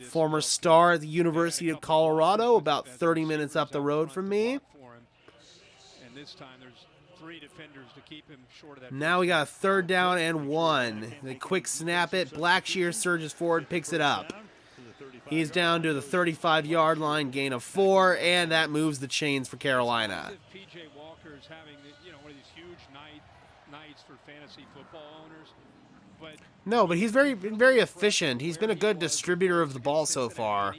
former star at the University of Colorado, about 30 minutes up the road from me. And this time there's 3 defenders to keep him short of that. Now we got a 3rd down and 1. They quick snap it. Blackshear surges forward, picks it up. He's down to the 35-yard line, gain of 4, and that moves the chains for Carolina. P.J. Walker's having one of these huge nights for fantasy football owners. No, but he's very efficient. He's been a good distributor of the ball so far.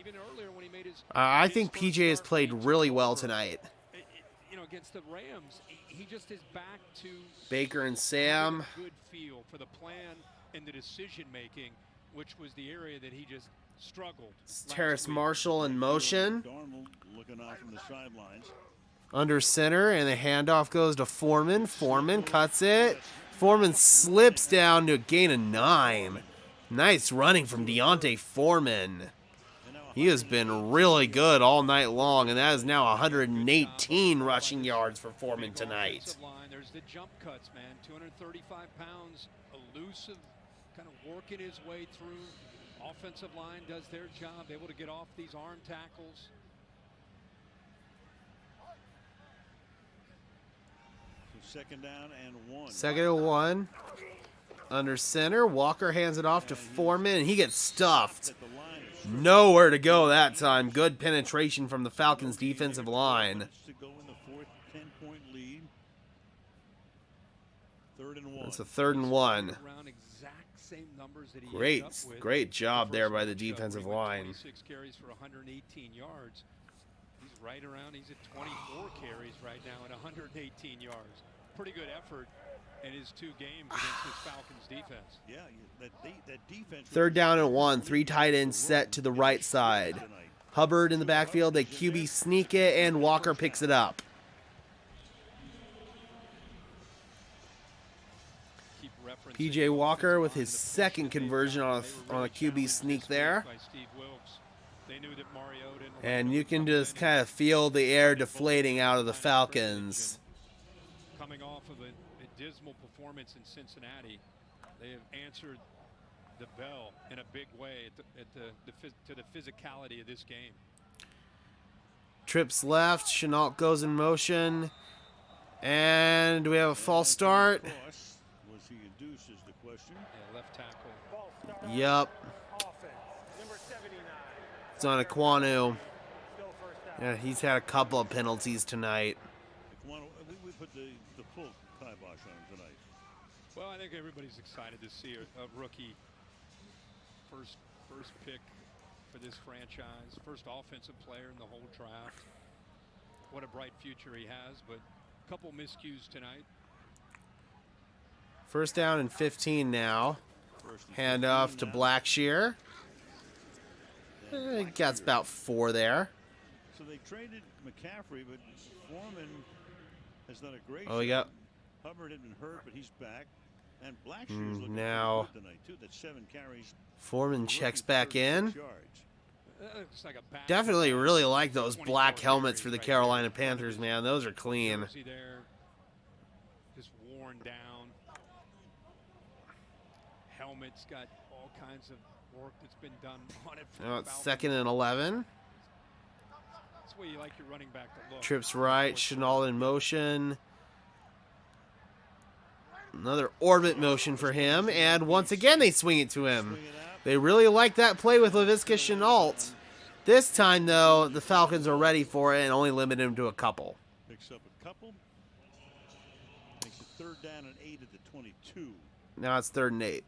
I think PJ has played really well tonight. Against the Rams, he just is back to Baker and Sam. Good feel for the plan and the decision making, which was the area that he just struggled. Terrace Marshall in motion. Looking off from the sidelines. Under center, and the handoff goes to Foreman. Foreman cuts it. Foreman slips down to a gain of 9. Nice running from Deontay Foreman. He has been really good all night long, and that is now 118 rushing yards for Foreman tonight. There's the jump cuts, man. 235 pounds, elusive, kind of working his way through. Offensive line does their job, able to get off these arm tackles. So 2nd down and 1. 2nd and 1. Under center, Walker hands it off to Foreman, and he gets stuffed. Nowhere to go that time. Good penetration from the Falcons' defensive line. To go in the 4th 10-point lead. 3rd and 1. It's a 3rd and 1. Around exact same numbers that he Great job there by the defensive line. 26 carries for 118 yards. He's right around. He's at 24 carries right now at 118 yards. Pretty good effort in his 2 games against this Falcons defense. Yeah, that defense. 3rd down and 1. 3 tight ends set to the right side. Hubbard in the backfield. They QB sneak it, and Walker picks it up. PJ Walker with his 2nd conversion on a QB sneak there. And you can just kind of feel the air deflating out of the Falcons. Coming off of a dismal performance in Cincinnati, they have answered the bell in a big way to the physicality of this game. Trips left. Chenault goes in motion. And do we have a false start? Was he induced is the question. Yeah, left tackle. Yep. It's on Aquanu. Yeah, he's had a couple of penalties tonight. We put the full kibosh on him tonight. Well, I think everybody's excited to see a rookie first pick for this franchise, first offensive player in the whole draft. What a bright future he has, but a couple miscues tonight. 1st down and 15 now. Hand off to Blackshear. Got about 4 there. So they traded McCaffrey, but Foreman has done a great job. We got Hubbard had been hurt, but he's back. And Blackshear's looking now good tonight too. That's 7 carries. Foreman checks back in. Like Definitely really like those black helmets for the Carolina Panthers, man. Those are clean. There, just worn down. Helmet's got all kinds of work that's been done on it. Now it's 2nd and 11. That's the way you like your running back to look. Trips right. Chenault in motion. Another orbit motion for him, and once again they swing it to him. They really like that play with Laviska Chenault. This time, though, the Falcons are ready for it and only limit him to a couple. Picks up a couple. Makes it 3rd down and 8 at the 22. Now it's 3rd and 8.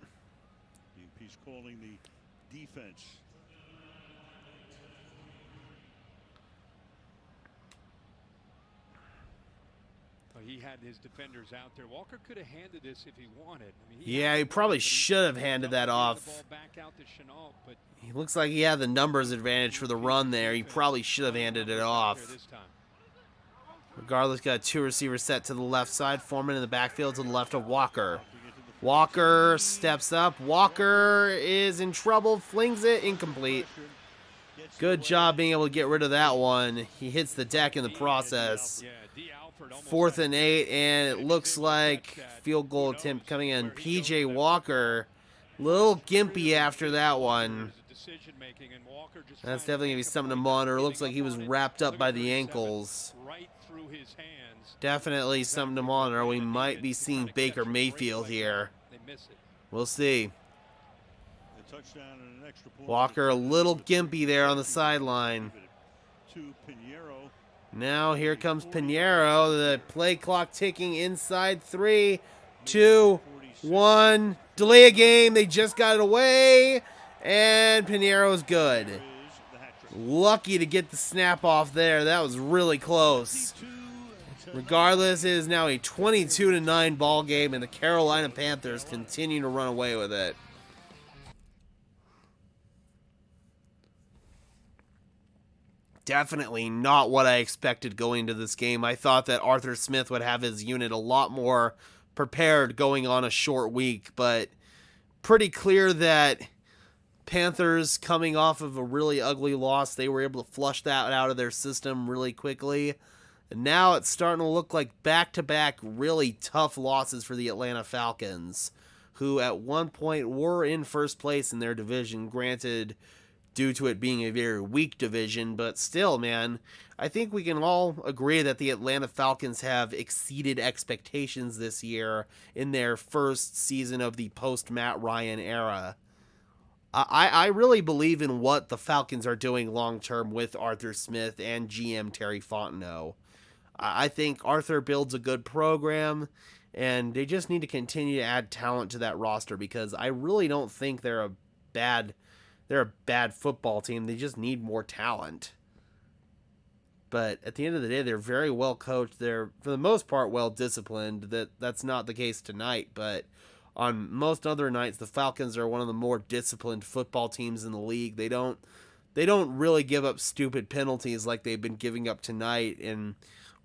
He's calling the defense. He had his defenders out there. Walker could have handed this if he wanted. I mean, Yeah, he probably should have handed that off. He looks like he had the numbers advantage for the run there. He probably should have handed it off. Regardless, got a 2 receiver set to the left side. Foreman in the backfield to the left of Walker. Walker steps up. Walker is in trouble. Flings it. Incomplete. Good job being able to get rid of that one. He hits the deck in the process. 4th and 8, and it looks like field goal attempt coming in. P.J. Walker, little gimpy after that one. That's definitely going to be something to monitor. It looks like he was wrapped up by the ankles. Definitely something to monitor. We might be seeing Baker Mayfield here. We'll see. Walker a little gimpy there on the sideline. Now here comes Pinheiro. The play clock ticking inside. 3, 2, 1. Delay a game. They just got it away. And Pinheiro's good. Lucky to get the snap off there. That was really close. Regardless, it is now a 22-9 ball game, and the Carolina Panthers continue to run away with it. Definitely not what I expected going into this game. I thought that Arthur Smith would have his unit a lot more prepared going on a short week, but pretty clear that Panthers, coming off of a really ugly loss, they were able to flush that out of their system really quickly. And now it's starting to look like back-to-back really tough losses for the Atlanta Falcons, who at one point were in first place in their division, granted due to it being a very weak division, but still, man, I think we can all agree that the Atlanta Falcons have exceeded expectations this year in their first season of the post-Matt Ryan era. I really believe in what the Falcons are doing long-term with Arthur Smith and GM Terry Fontenot. I think Arthur builds a good program, and they just need to continue to add talent to that roster, because I really don't think they're a bad football team. They just need more talent. But at the end of the day, they're very well coached. They're, for the most part, well disciplined. That's not the case tonight, but on most other nights, the Falcons are one of the more disciplined football teams in the league. They don't really give up stupid penalties like they've been giving up tonight. And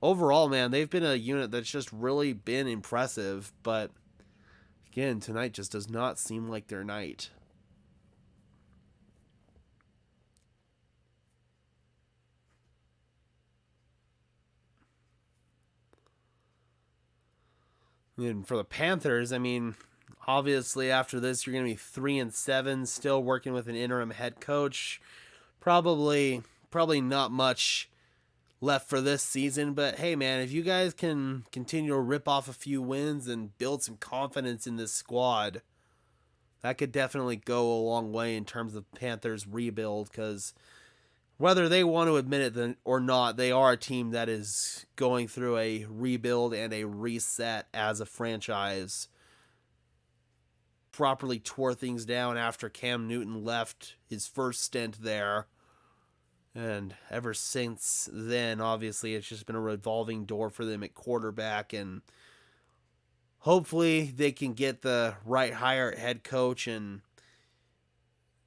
overall, man, they've been a unit that's just really been impressive. But again, tonight just does not seem like their night. And for the Panthers, I mean, obviously after this, you're going to be 3-7, still working with an interim head coach. Probably not much left for this season, but hey, man, if you guys can continue to rip off a few wins and build some confidence in this squad, that could definitely go a long way in terms of Panthers rebuild, because whether they want to admit it or not, they are a team that is going through a rebuild and a reset as a franchise. Properly tore things down after Cam Newton left his first stint there. And ever since then, obviously, it's just been a revolving door for them at quarterback. And hopefully they can get the right hire at head coach and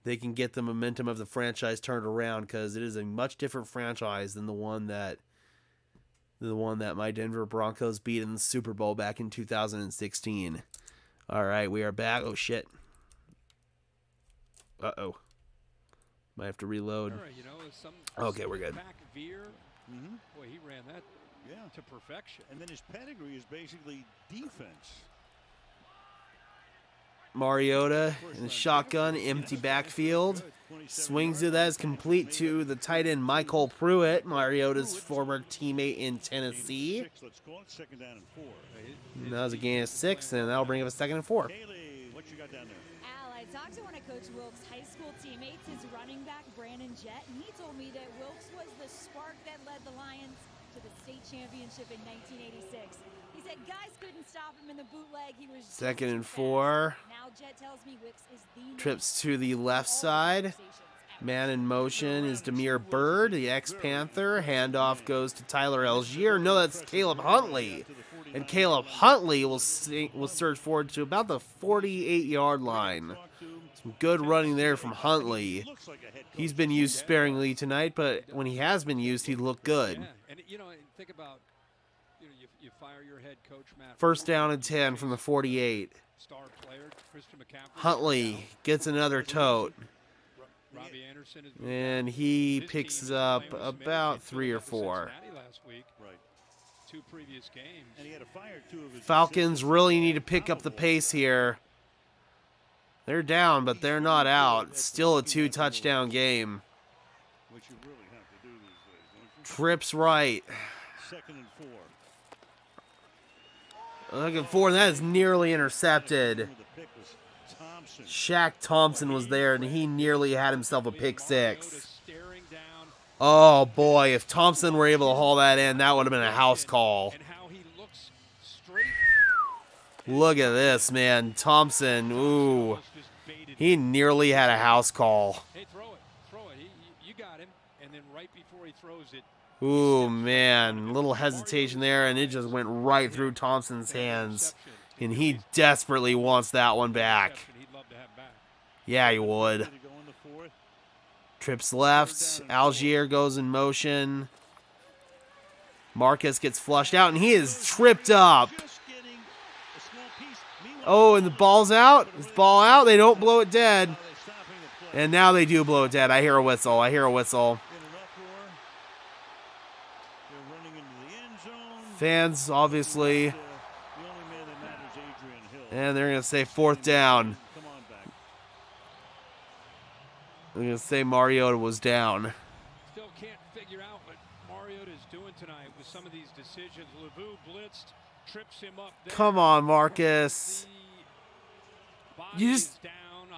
they can get the momentum of the franchise turned around, because it is a much different franchise than the one that my Denver Broncos beat in the Super Bowl back in 2016. All right, we are back. Oh, shit. Uh-oh. Might have to reload. Okay, we're good. Boy, he ran that to perfection. And then his pedigree is basically defense. Mariota in the shotgun, empty backfield. Swings it, that is complete to the tight end Michael Pruitt, Mariota's former teammate in Tennessee. And that was a gain of 6, and that'll bring up a 2nd and 4. What you got down there? Al, I talked to one of Coach Wilkes' high school teammates, his running back, Brandon Jett, and he told me that Wilkes was the spark that led the Lions to the state championship in 1986. He said guys couldn't stop him in the bootleg. He was 2nd and 4. Now Jett tells me Wilkes is the trips to the left side. Man in motion is Demir Bird, the ex-Panther. Handoff goes to Tyler Algier. No, that's Caleb Huntley. And Caleb Huntley will surge forward to about the 48-yard line. Some good running there from Huntley. He's been used sparingly tonight, but when he has been used, he looked good. Yeah, and think about, you fire your head coach, Matt. First down and 10 from the 48. Star player, Christian McCaffrey. Huntley gets another tote. Robbie Anderson has And he picks up about 3 or 4. Last week. Right. 2 previous games. And he had to fire 2 of his Falcons really need to pick up the pace here. They're down, but they're not out. It's still a 2-touchdown game. Which you really have to do these days, don't you? Trips right. 2nd and 4. Looking for that is nearly intercepted. Shaq Thompson was there, and he nearly had himself a pick 6. Oh, boy. If Thompson were able to haul that in, that would have been a house call. Look at this, man. Thompson, ooh. He nearly had a house call. Hey, throw it. You got him, and then right before he throws it. Ooh, man. Little hesitation there, and it just went right through Thompson's hands. And he desperately wants that one back. Yeah, he would. Trips left. Algier goes in motion. Marcus gets flushed out, and he is tripped up. Oh, and the ball's out. Is the ball out? They don't blow it dead. And now they do blow it dead. I hear a whistle. Fans, obviously. And they're going to say 4th down. They're going to say Mariota was down. Still can't figure out what Mariota is doing tonight with some of these decisions. Lavu blitzed, trips him up there. Come on, Marcus. You just...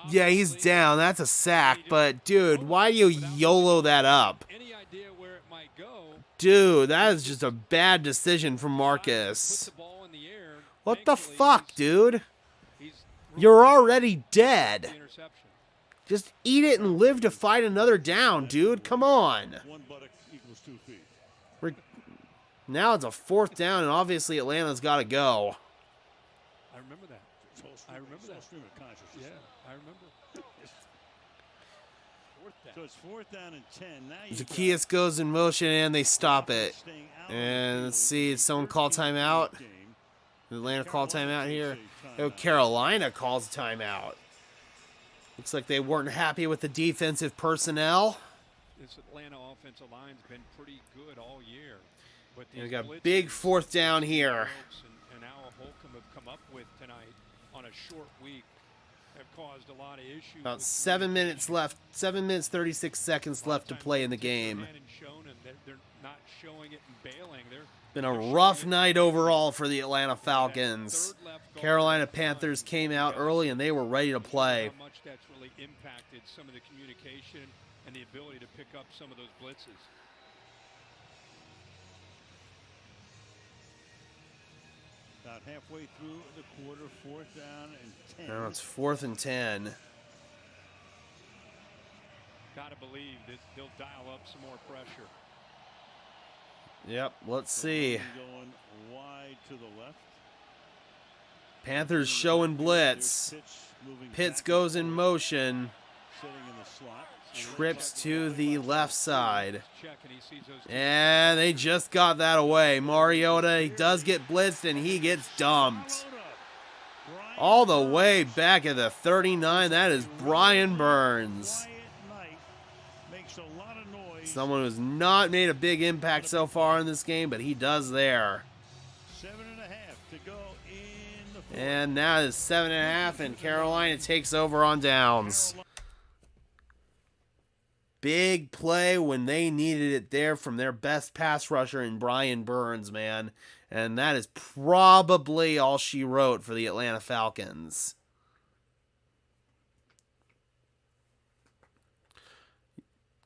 Yeah, he's down. That's a sack. But, dude, why do you YOLO that up? Any idea where it might go? Dude, that is just a bad decision from Marcus. What the fuck, dude? You're already dead. Just eat it and live to fight another down, dude. Come on. Now it's a 4th down, and obviously Atlanta's got to go. I remember that. Yeah, I remember. So it's 4th down and 10. Now Zacchaeus goes in motion, and they stop it. And let's see, did someone call timeout? Did Atlanta call timeout here? Oh, Carolina calls timeout. Looks like they weren't happy with the defensive personnel. This Atlanta offensive line's been pretty good all year. But we got a big 4th down here. And Al Holcomb have come up with tonight on a short week have caused a lot of issues. About 7 minutes left. 7 minutes, 36 seconds left to play in the game. They're not showing it and bailing. Been a rough night overall for the Atlanta Falcons. Carolina Panthers came out early and they were ready to play. How much that's really impacted some of the communication and the ability to pick up some of those blitzes. About halfway through the quarter, 4th down and 10. Now it's 4th and 10. Gotta believe that they'll dial up some more pressure. Yep, let's see. Going wide to the left. Panthers showing blitz. Pitts goes in motion. Trips to the left side. And they just got that away. Mariota, he does get blitzed and he gets dumped. All the way back at the 39, that is Brian Burns. Someone who's not made a big impact so far in this game, but he does there. 7.5 to go in the 4th. And now it's 7.5, and Carolina takes over on downs. Big play when they needed it there from their best pass rusher in Brian Burns, man. And that is probably all she wrote for the Atlanta Falcons.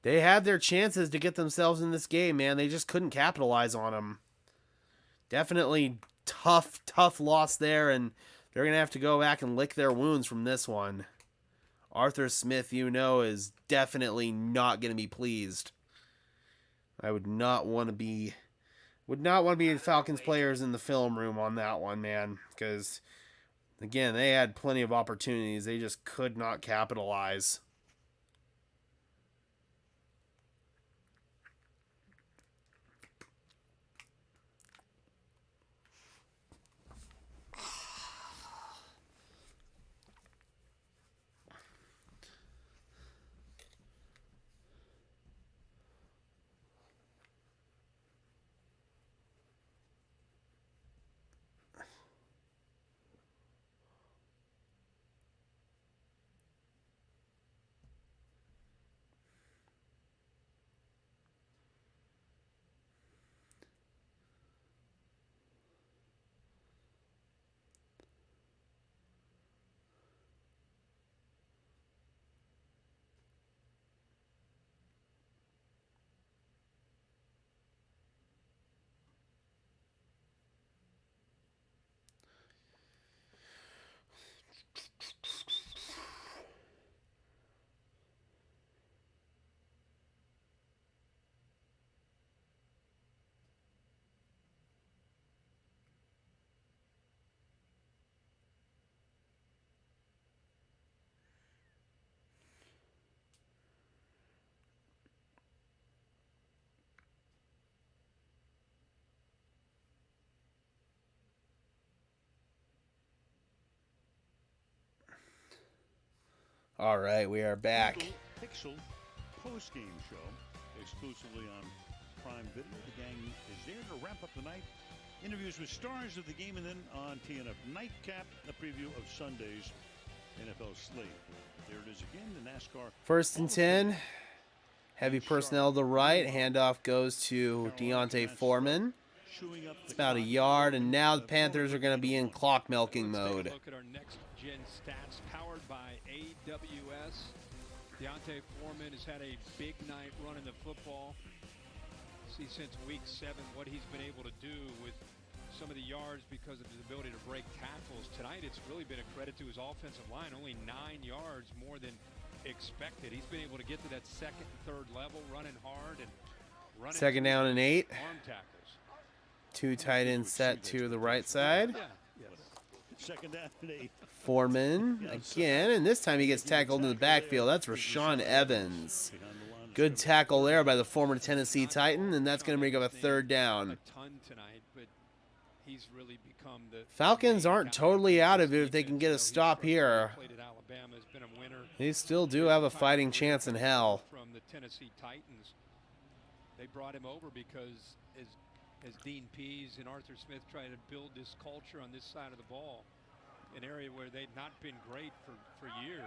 They had their chances to get themselves in this game, man. They just couldn't capitalize on them. Definitely tough loss there, and they're going to have to go back and lick their wounds from this one. Arthur Smith, is definitely not going to be pleased. I would not want to be the Falcons players in the film room on that one, man, because again, they had plenty of opportunities. They just could not capitalize. All right, we are back. Pixel post-game show exclusively on Prime Video. The gang is there to wrap up the night. Interviews with stars of the game, and then on TNF Nightcap, a preview of Sunday's NFL slate. There it is again, the NASCAR. 1st and 10. Heavy personnel to the right. Handoff goes to Deontay Foreman. It's about a yard, and now the Panthers are going to be in clock milking mode. Look at our next gen stats powered by AWS. Deontay Foreman has had a big night running the football. See since week 7 what he's been able to do with some of the yards because of his ability to break tackles. Tonight it's really been a credit to his offensive line. Only 9 yards more than expected. He's been able to get to that 2nd and 3rd level, running hard and running. 2nd down and 8. Arm tackles. 2 tight ends set to the right side. Yeah. Yes. 2nd down and 8. Foreman again, and this time he gets tackled in the backfield. That's Rashawn Evans. Good tackle there by the former Tennessee Titan, and that's going to bring up a 3rd down. A ton tonight, but he's really become the Falcons aren't totally out of it if they can get a stop here. Played at Alabama, has been a winner. They still do have a fighting chance in hell. From the Tennessee Titans, they brought him over because as Dean Pease and Arthur Smith try to build this culture on this side of the ball, an area where they've not been great for years,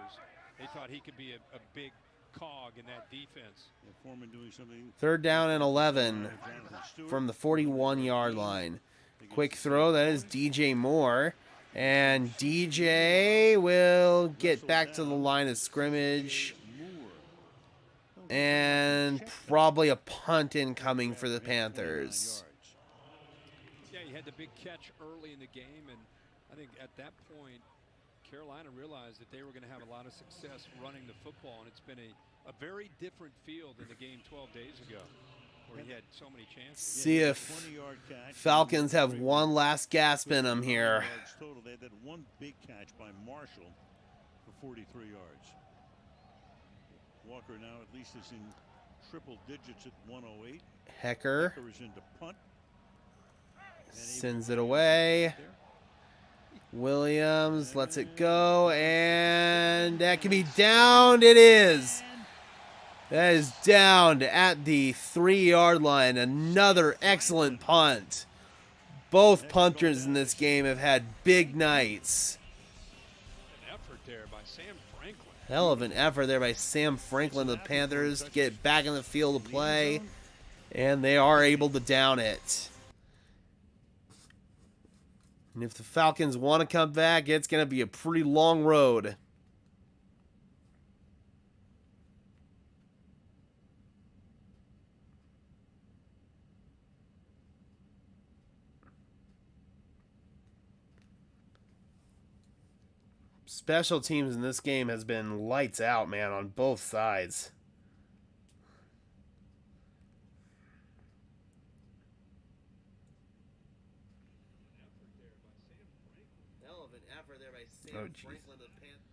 they thought he could be a big cog in that defense. Yeah, Foreman doing something. 3rd down and 11 from the 41-yard line. Quick throw, that is DJ Moore. And DJ will get back to the line of scrimmage. And probably a punt incoming for the Panthers. Yeah, he had the big catch early in the game, and I think at that point, Carolina realized that they were going to have a lot of success running the football, and it's been a very different field than the game 12 days ago, where he had so many chances. See if Falcons have one last gasp in them here. Total. They had that one big catch by Marshall for 43 yards. Walker now at least is in triple digits at 108. Hecker is into punt. Sends it away. Williams lets it go, and that can be downed. It is. That is downed at the 3-yard line. Another excellent punt. Both punters in this game have had big nights. An effort there by Sam Franklin. Hell of an effort there by Sam Franklin, the Panthers, to get back in the field to play, and they are able to down it. And if the Falcons want to come back, it's going to be a pretty long road. Special teams in this game has been lights out, man, on both sides. Hell of an effort there by Sam Franklin, the Panthers.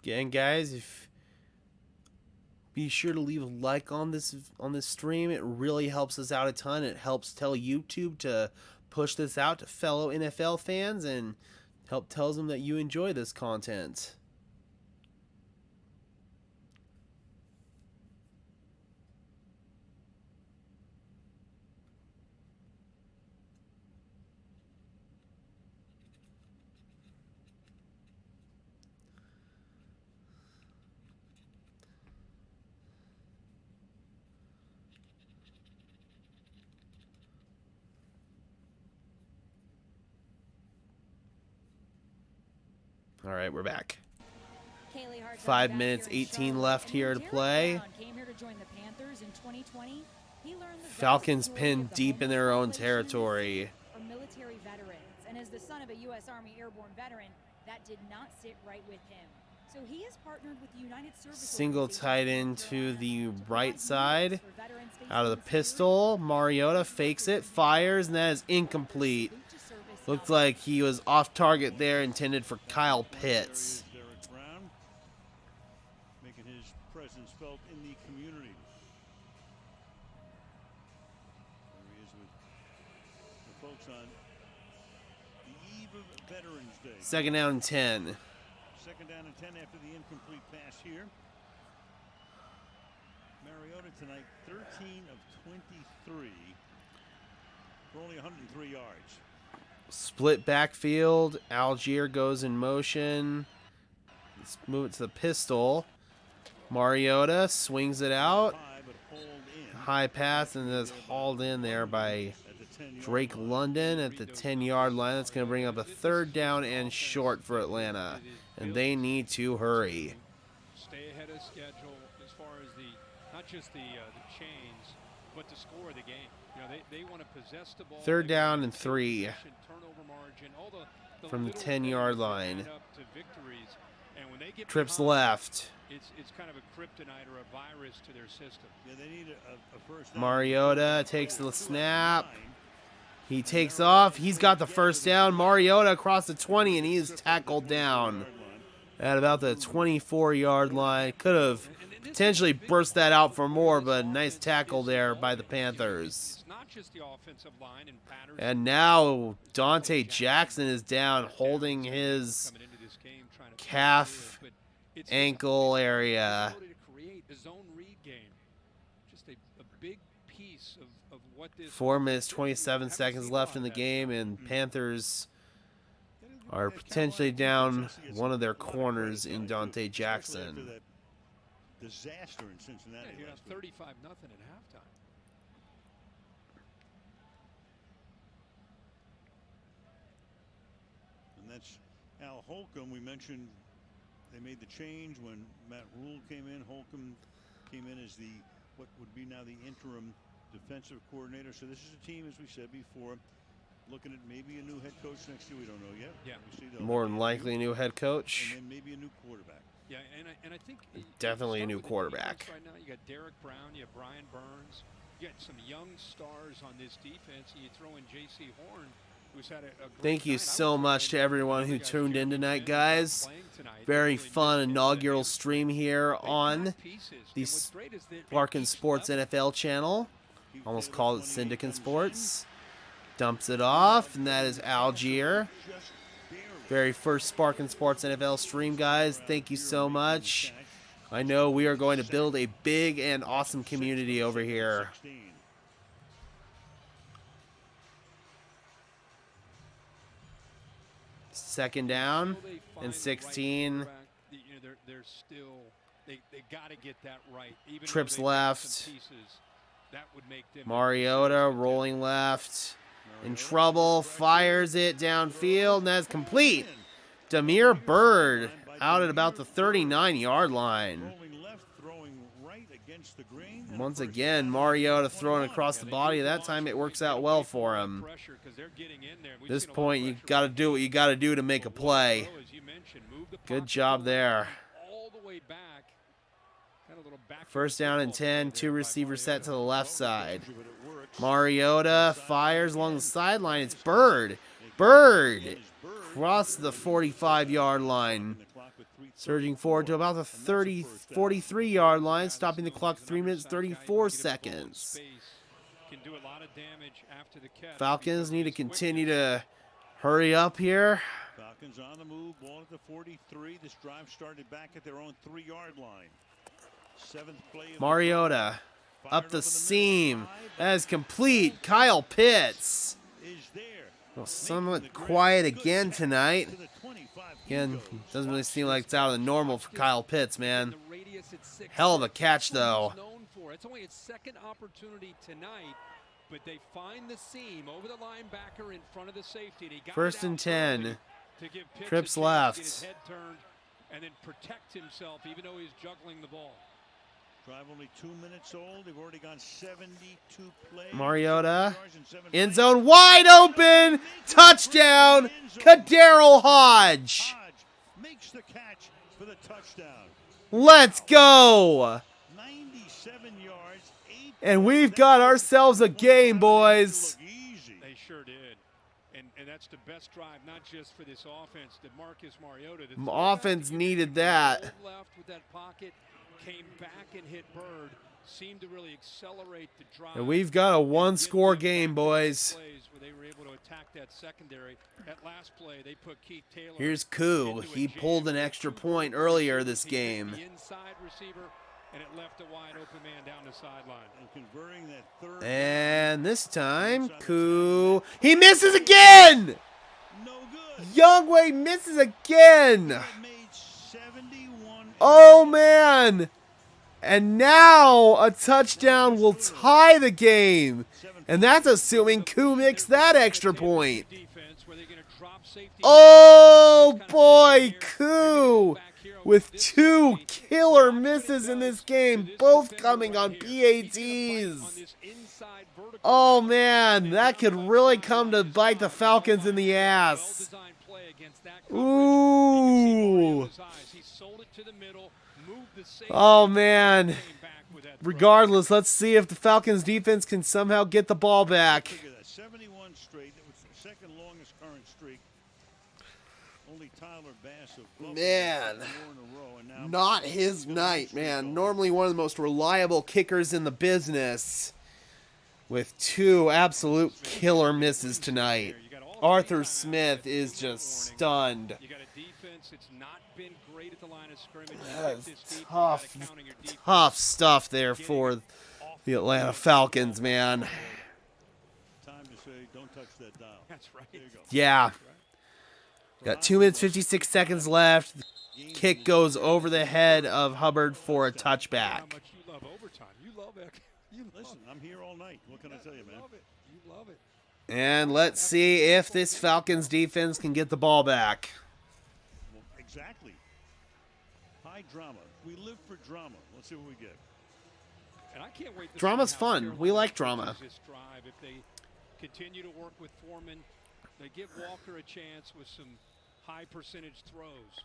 Again, guys, be sure to leave a like on this stream. It really helps us out a ton. It helps tell YouTube to push this out to fellow NFL fans and tells them that you enjoy this content. All right, we're back. 5 minutes, 18 left here to play. Falcons pinned deep in their own territory. Military veterans, and as the son of a U.S. Army airborne veteran, that did not sit right with him. So he has partnered with the United Service. Single tight end to the right side. Out of the pistol, Mariota fakes it, fires, and that is incomplete. Looked like he was off target there, intended for Kyle Pitts. Making his presence felt in the community. There he is with the folks on the eve of Veterans Day. Second down and 10. Second down and 10 after the incomplete pass here. Mariota tonight, 13 of 23 for only 103 yards. Split backfield. Algier goes in motion. Let's move it to the pistol. Mariota swings it out. High pass, and is hauled in there by Drake London at the 10-yard line. That's going to bring up a third down and short for Atlanta. And they need to hurry. Stay ahead of schedule as far as not just the chains, but to score the game. You know, they want to possess the ball. Third down and 3 from the 10-yard line. Trips left. It's kind of a kryptonite or a virus to their system. Yeah, they need a first down. Mariota takes the snap. He takes off. He's got the first down. Mariota across the 20, and he is tackled down at about the 24-yard line. Could have potentially burst that out for more, but nice tackle there by the Panthers. And now Dante Jackson is down, holding his calf ankle area. Just a big piece of what this 4 minutes, 27 seconds left in the game, and Panthers are potentially down one of their corners in Dante Jackson. Disaster in Cincinnati. Yeah, 35-0 at halftime. And that's Al Holcomb. We mentioned they made the change when Matt Rule came in. Holcomb came in as what would be now the interim defensive coordinator. So this is a team, as we said before, looking at maybe a new head coach next year. We don't know yet. Yeah. More than likely a new head coach. And then maybe a new quarterback. Yeah, and I think definitely a new quarterback. Right now, you got Derek Brown, you have Brian Burns, you got some young stars on this defense, and you throw in J.C. Horn, who's had a great Thank you night. so much to everyone who tuned in tonight, guys. Very fun inaugural stream here on the Sparkin Sports NFL channel. Almost called it Syndicate Sports. Dumps it off, and that is Algier. very first Sparkin Sports NFL stream, guys. Thank you so much. I know we are going to build a big and awesome community over here. Second down and 16. They're still, they got to get that right. Even Trips left. Pieces, that would make them Mariota rolling left. In trouble. Fires it downfield. And that's complete. Demir Bird out at about the 39-yard line. Once again, Mariota throwing across the body. That time it works out well for him. At this point, you got to do what you got to do to make a play. Good job there. First down and 10. Two receivers set to the left side. Mariota fires along the sideline. It's Bird. Bird across the 45-yard line. Surging forward to about the 43-yard line, stopping the clock 3 minutes 34 seconds. Falcons need to continue to hurry up here. Falcons on the move, ball at the 43. This drive started back at their own 3-yard line. Seventh play. Mariota up the seam. That is complete. Kyle Pitts. Well, somewhat quiet again tonight. Again, doesn't really seem like it's out of the normal for Kyle Pitts, man. Hell of a catch, though. It's only its second opportunity tonight, but they find the seam over the linebacker in front of the safety. First and 10. Trips left. And then protect himself, even though he's juggling the ball. Drive only 2 minutes old. They've already gone 72 plays. Mariota. End zone wide open. Touchdown. Kadarrell Hodge. Makes the catch for the touchdown. Let's go. 97 yards. And we've got ourselves a game, boys. They sure did. And that's the best drive, not just for this offense. DeMarcus Mariota. The offense needed that. Left with that pocket. Came back and hit Bird, seemed to really accelerate the drive. And we've got a one-score game, boys. Where they were able to attack that secondary. That last play, they put Keith Taylor. Here's Koo. He pulled an extra point earlier this game. The inside receiver, and it left a wide open man down the sideline. And converting that third. And this time, Koo. He misses again. No good. Youngway misses again. Oh, man. And now a touchdown will tie the game. And that's assuming Koo makes that extra point. Oh, boy, Koo with two killer misses in this game, both coming on PATs. Oh, man, that could really come to bite the Falcons in the ass. Ooh. Oh, man. Regardless, let's see if the Falcons defense can somehow get the ball back. 71 straight. It was the second longest current streak. Only Tyler Bass of Man. Not his night, man. Normally one of the most reliable kickers in the business, with two absolute killer misses tonight. Arthur Smith is just stunned. It's not been great at the line of scrimmage. Tough stuff there for the Atlanta Falcons, man. Time to say, don't touch that dial. That's right. There you go. Yeah. Got 2 minutes, 56 seconds left. The kick goes over the head of Hubbard for a touchback. How much you love overtime. You love it. Listen, I'm here all night. What can I tell you, man? You love it. And let's see if this Falcons defense can get the ball back. Well, exactly. High drama. We live for drama. Let's see what we get. And I can't wait to Drama's see how fun. Carolina We like drama. This drive. If they continue to work with Foreman, they give Walker a chance with some high percentage throws.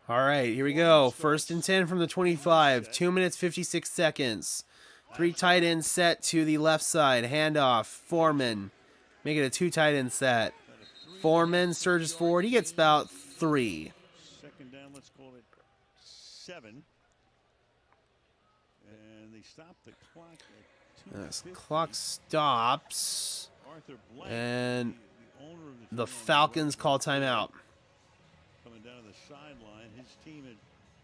All right, here we go. First and 10 from the 25. 2 minutes, 56 seconds. Three tight ends set to the left side. Handoff. Foreman. Make it a two tight end set. Foreman surges forward. He gets about 3. Second down, let's call it 7. And they stop the clock at 2:50. Clock stops. And the Falcons call timeout. Coming down the sideline, his team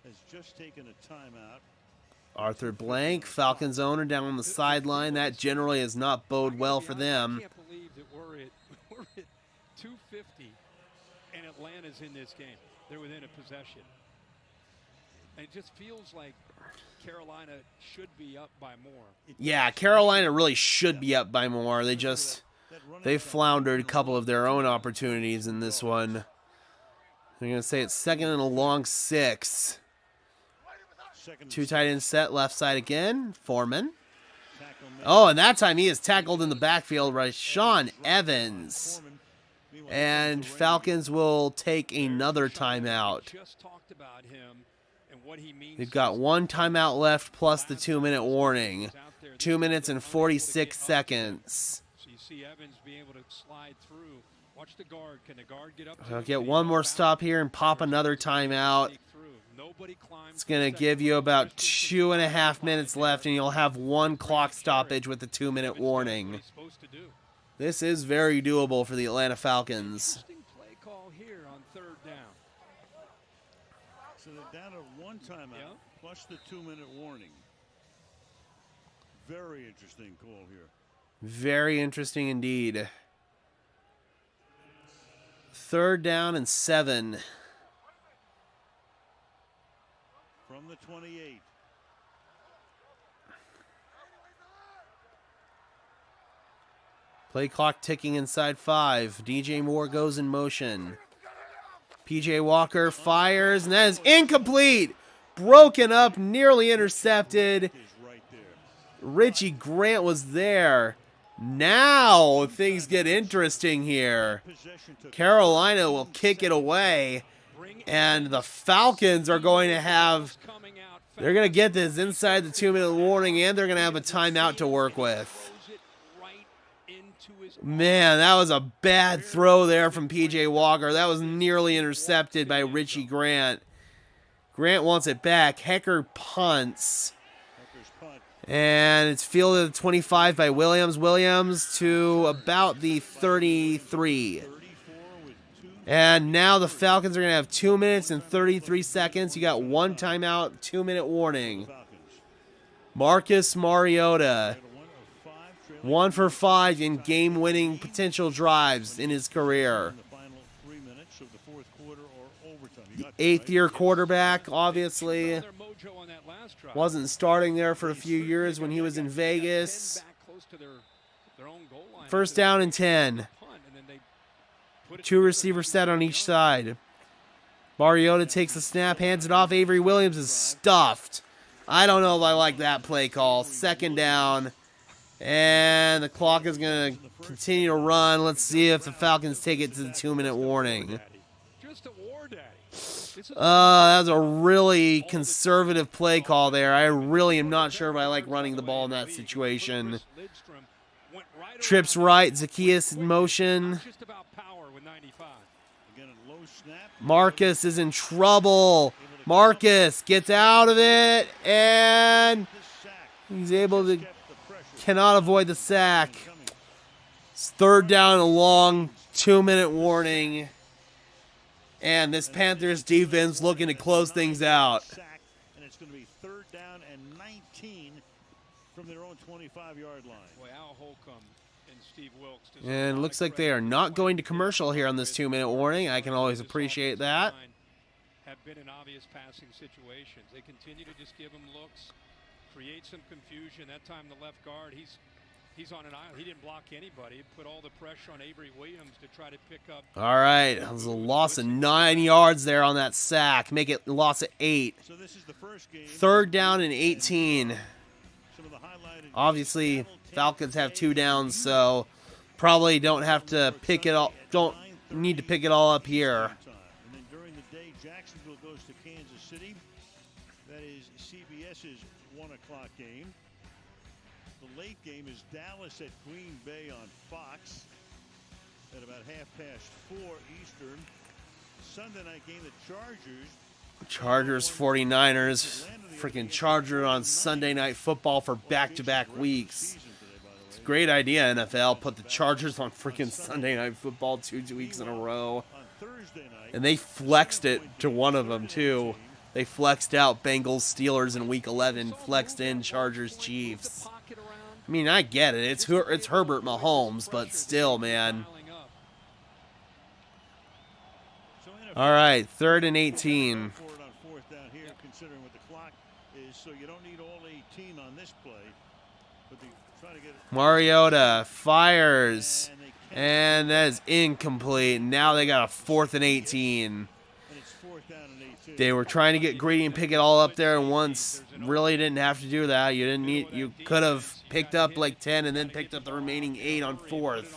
has just taken a timeout. Arthur Blank, Falcons owner, down on the sideline. That generally has not bode well for them. I can't believe that we're at 250 and Atlanta's in this game. They're within a possession. And it just feels like Carolina should be up by more. Yeah, Carolina really should be up by more. They floundered a couple of their own opportunities in this one. They're going to say it's second and a long 6. 2 tight end set, left side again. Foreman. Oh, and that time he is tackled in the backfield by Sean Evans. And Falcons will take another timeout. They've got 1 timeout left plus the 2-minute warning. 2 minutes and 46 seconds. So you see Evans being able to slide through. Watch the guard. Can the guard get up? I'll get one more stop here and pop another timeout. It's going to give you about 2.5 minutes left, and you'll have 1 clock stoppage with the 2-minute warning. This is very doable for the Atlanta Falcons. Interesting play call here on 3rd down. So they're down to 1 timeout plus the 2-minute warning. Very interesting call here. Very interesting indeed. 3rd down and 7. From the 28. Play clock ticking inside 5. DJ Moore goes in motion. PJ Walker fires, and that is incomplete. Broken up, nearly intercepted. Richie Grant was there. Now things get interesting here. Carolina will kick it away, and the Falcons are going to have, they're going to get this inside the 2-minute warning, and they're going to have a timeout to work with. Man, that was a bad throw there from PJ Walker. That was nearly intercepted by Richie Grant. Grant wants it back. Hecker punts. And it's fielded at 25 by Williams. Williams to about the 33. And now the Falcons are going to have 2 minutes and 33 seconds. You got 1 timeout, 2-minute warning. Marcus Mariota. 1 for 5 in game-winning potential drives in his career. The 8th-year quarterback, obviously, wasn't starting there for a few years when he was in Vegas. 1st down and 10. 2 receivers set on each side. Mariota takes the snap, hands it off. Avery Williams is stuffed. I don't know if I like that play call. 2nd down. And the clock is going to continue to run. Let's see if the Falcons take it to the 2-minute warning. That was a really conservative play call there. I really am not sure if I like running the ball in that situation. Trips right, Zacchaeus in motion. Marcus is in trouble. Marcus gets out of it, and he's able to, cannot avoid the sack. It's 3rd down and a long 2-minute warning. And this Panthers defense looking to close things out. And it's going to be 3rd down and 19 from their own 25-yard line. Boy, Al Holcomb and Steve Wilkes. And it looks like they are not going to commercial here on this 2-minute warning. I can always appreciate that. Have been in obvious passing situations. They continue to just give them looks, create some confusion. That time the left guard, he's on an island. He didn't block anybody. He put all the pressure on Avery Williams to try to pick up. All right, that was a loss of 9 yards there on that sack. Make it a loss of 8. So this is the first game. 3rd down and 18. Obviously, Falcons have 2 downs, so probably don't have to pick it all. Don't need to pick it all up here. And then during the day, Jacksonville goes to Kansas City. That is CBS's 1 o'clock game. The late game is Dallas at Green Bay on Fox at about 4:30 Eastern. Sunday night game, the Chargers 49ers. Freaking Charger on Sunday Night Football for back-to-back weeks. Great idea, NFL. Put the Chargers on freaking Sunday Night Football 2 weeks in a row. And they flexed it to one of them, too. They flexed out Bengals, Steelers in Week 11. Flexed in Chargers, Chiefs. I mean, I get it. It's Herbert Mahomes, but still, man. All right, 3rd and 18. Considering what the clock is, so you don't need all 18 on this play. But they try to get it. Mariota fires, and that is incomplete. Now they got a 4th and 18. And it's 4th down and 18. They were trying to get greedy and pick it all up there, and once really didn't have to do that. You didn't need. You could have picked up like 10 and then picked up the remaining 8 on 4th.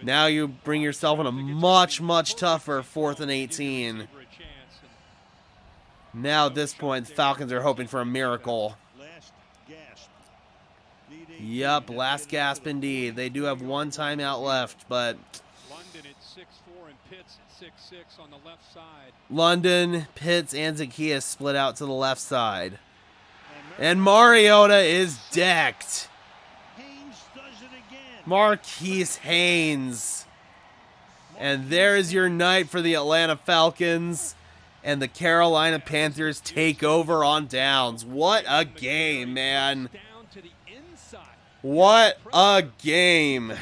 Now you bring yourself in a much tougher 4th and 18. Now at this point, the Falcons are hoping for a miracle. Yup, last gasp indeed. They do have one timeout left, but London at 6'4" and Pitts at 6'6" on the left side. London, Pitts, and Zacchaeus split out to the left side. And Mariota is decked. Marquise Haynes. And there is your night for the Atlanta Falcons. And the Carolina Panthers take over on downs. What a game, man. What a game.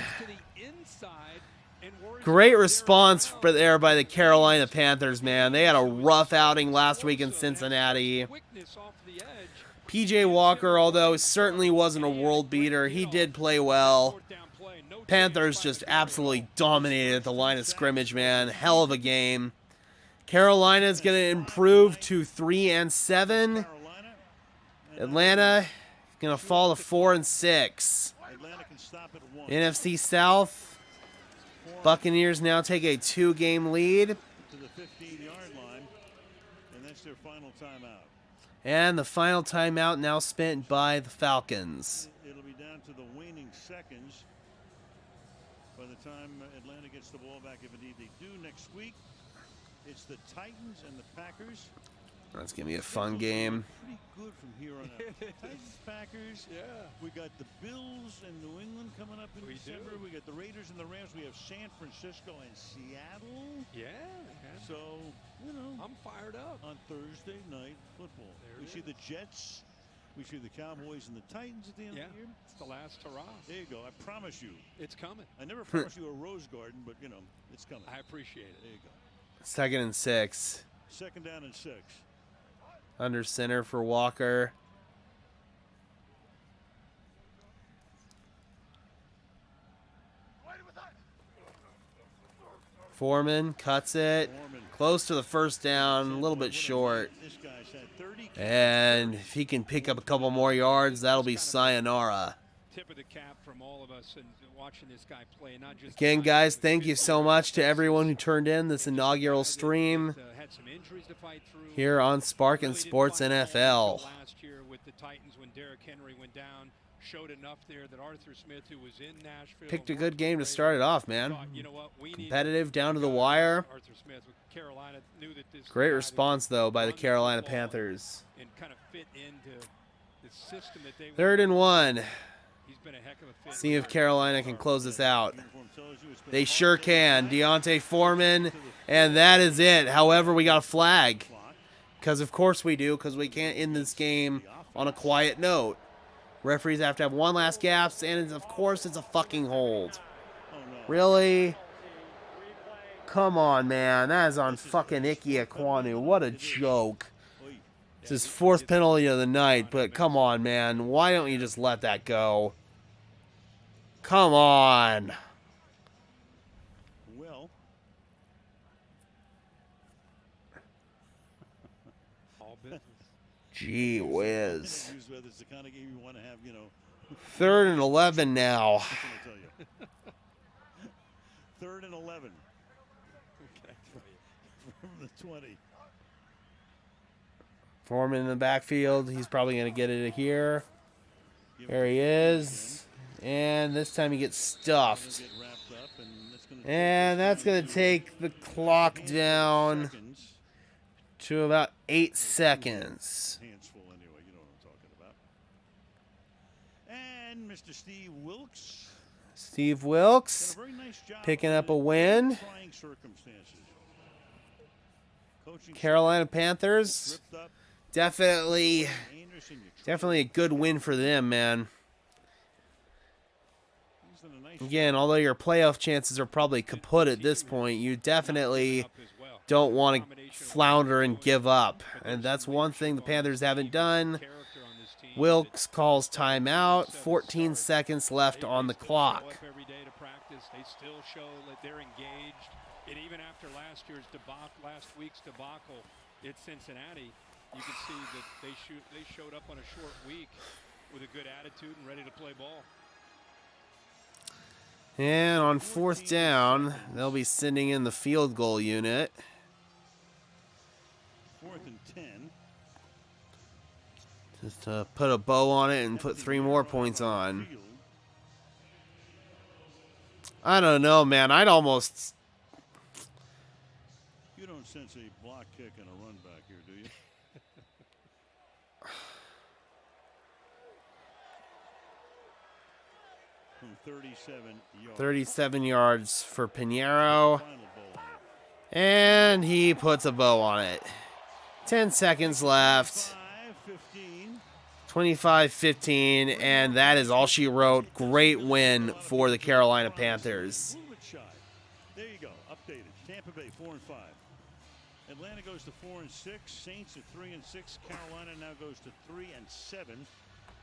Great response there by the Carolina Panthers, man. They had a rough outing last week in Cincinnati. PJ Walker, although certainly wasn't a world beater, he did play well. Panthers just absolutely dominated at the line of scrimmage, man. Hell of a game. Carolina's going to improve to 3-7. Atlanta going to fall to 4-6. NFC South. Buccaneers now take a 2-game lead. To the 15-yard line, and that's their final timeout. And the final timeout now spent by the Falcons. It'll be down to the waning seconds by the time Atlanta gets the ball back, if indeed they do next week. It's the Titans and the Packers. That's going to be a fun game. Pretty good from here on out. Titans, Packers. Yeah. We got the Bills and New England coming up in December. We got the Raiders and the Rams. We have San Francisco and Seattle. Yeah. So, you know, I'm fired up. On Thursday night football. We see the Jets. We see the Cowboys and the Titans at the end of the year. It's the last hurrah. There you go. I promise you. It's coming. I never promised you a rose garden, but, you know, it's coming. I appreciate it. There you go. 2nd and 6. 2nd down and 6. Under center for Walker. Foreman cuts it. Close to the first down. A little bit short. And if he can pick up a couple more yards, that'll be sayonara. Tip of the cap from all of us and watching this guy play. Not just Again, guys, thank you so much to everyone who turned in this inaugural stream here on Sparkin Sports NFL. Last year with the Titans when Derrick Henry went down, showed enough there that Arthur Smith, who was in Nashville, Picked a good game to start it off, man. Competitive down to the wire. Arthur Smith with Carolina knew that this Great response though by the Carolina Panthers. And kind of fit into the system that they 3rd and 1. He's been a heck of a fit. See if Carolina can close this out. They sure can. Deontay Foreman, and that is it. However, we got a flag. Because of course we do, because we can't end this game on a quiet note. Referees have to have one last gasp, and of course it's a fucking hold. Really? Come on, man. That is on fucking Ike Ekwonu. What a joke. It's his 4th penalty of the night, but come on, man. Why don't you just let that go? Come on. Well, all business. Gee whiz. it's the kind of game you want to have, you know. 3rd and 11 now. 3rd and 11. Okay. From the 20. Foreman in the backfield. He's probably going to get it here. There he is. And this time he gets stuffed. And that's going to take the clock down to about 8 seconds. Hands full anyway, you know what I'm talking about. And Mr. Steve Wilkes. Steve Wilkes Done a very nice job picking up a under win. trying circumstances. Coaching Carolina Panthers, ripped up. definitely Anderson, you a good win for them, man. He's done a nice Again, although your playoff chances are probably kaput at this point, you definitely don't want to flounder and give up. And that's one thing the Panthers haven't done. Wilkes calls timeout. 14 seconds left on the clock. Every day to practice, they still show that they're engaged. And even after last week's debacle at Cincinnati, you can see that they showed up on a short week with a good attitude and ready to play ball. And on 4th down, they'll be sending in the field goal unit. 4th and 10. Just put a bow on it and put 3 more points on. I don't know, man. I'd almost... You don't sense a block kick and a run back here, do you? From 37 yards. 37 yards for Pinheiro. Final ball on it. And he puts a bow on it. 10 seconds left. 25-15, and that is all she wrote. Great win for the Carolina Panthers. A little bit shy. There you go. Updated. Tampa Bay 4 and 5. Atlanta goes to 4 and 6. Saints at 3 and 6. Carolina now goes to 3 and 7.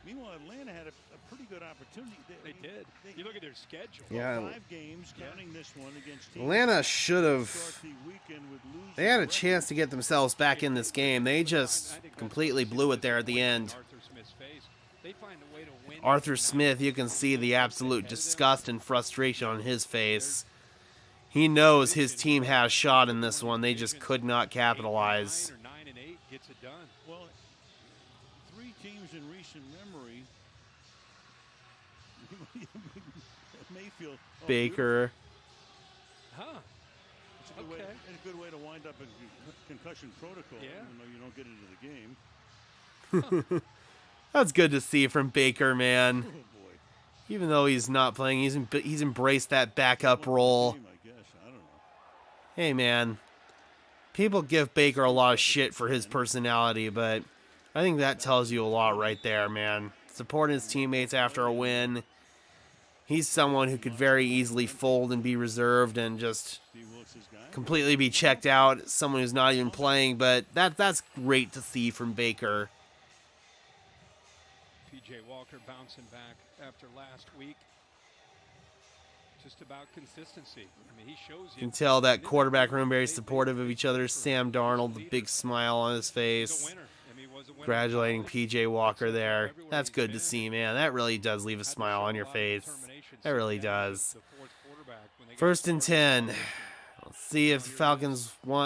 Meanwhile, Atlanta had a pretty good opportunity. They did. You look at their schedule. Yeah. 5 games, counting this one against teams. Atlanta should have... Start the weekend with losing They had a record. chance to get themselves back in this game. They just completely blew it there at the end. Arthur Smith, you can see the absolute disgust and frustration on his face. He knows his team has a shot in this one. They just could not capitalize. 9 and 8 gets it done. Well, 3 teams in recent memory. Mayfield. Oh, Baker. Huh. It's a good, way, it's a good way to wind up in concussion protocol, even though you don't get into the game. That's good to see from Baker, man. Oh, boy. Even though he's not playing, he's embraced that backup role. Game, I guess. I don't know. Hey, man. People give Baker a lot of shit for his personality, but I think that tells you a lot right there, man. Supporting his teammates after a win. He's someone who could very easily fold and be reserved and just completely be checked out. Someone who's not even playing, but that's great to see from Baker. P.J. Walker bouncing back after last week. Just about consistency. I mean, he shows you. You can tell that quarterback room very supportive of each other. Sam Darnold, the big smile on his face. Congratulating P.J. Walker there. That's good to see, man. That really does leave a smile on your face. That really does. 1st and 10. Let's see if the Falcons want.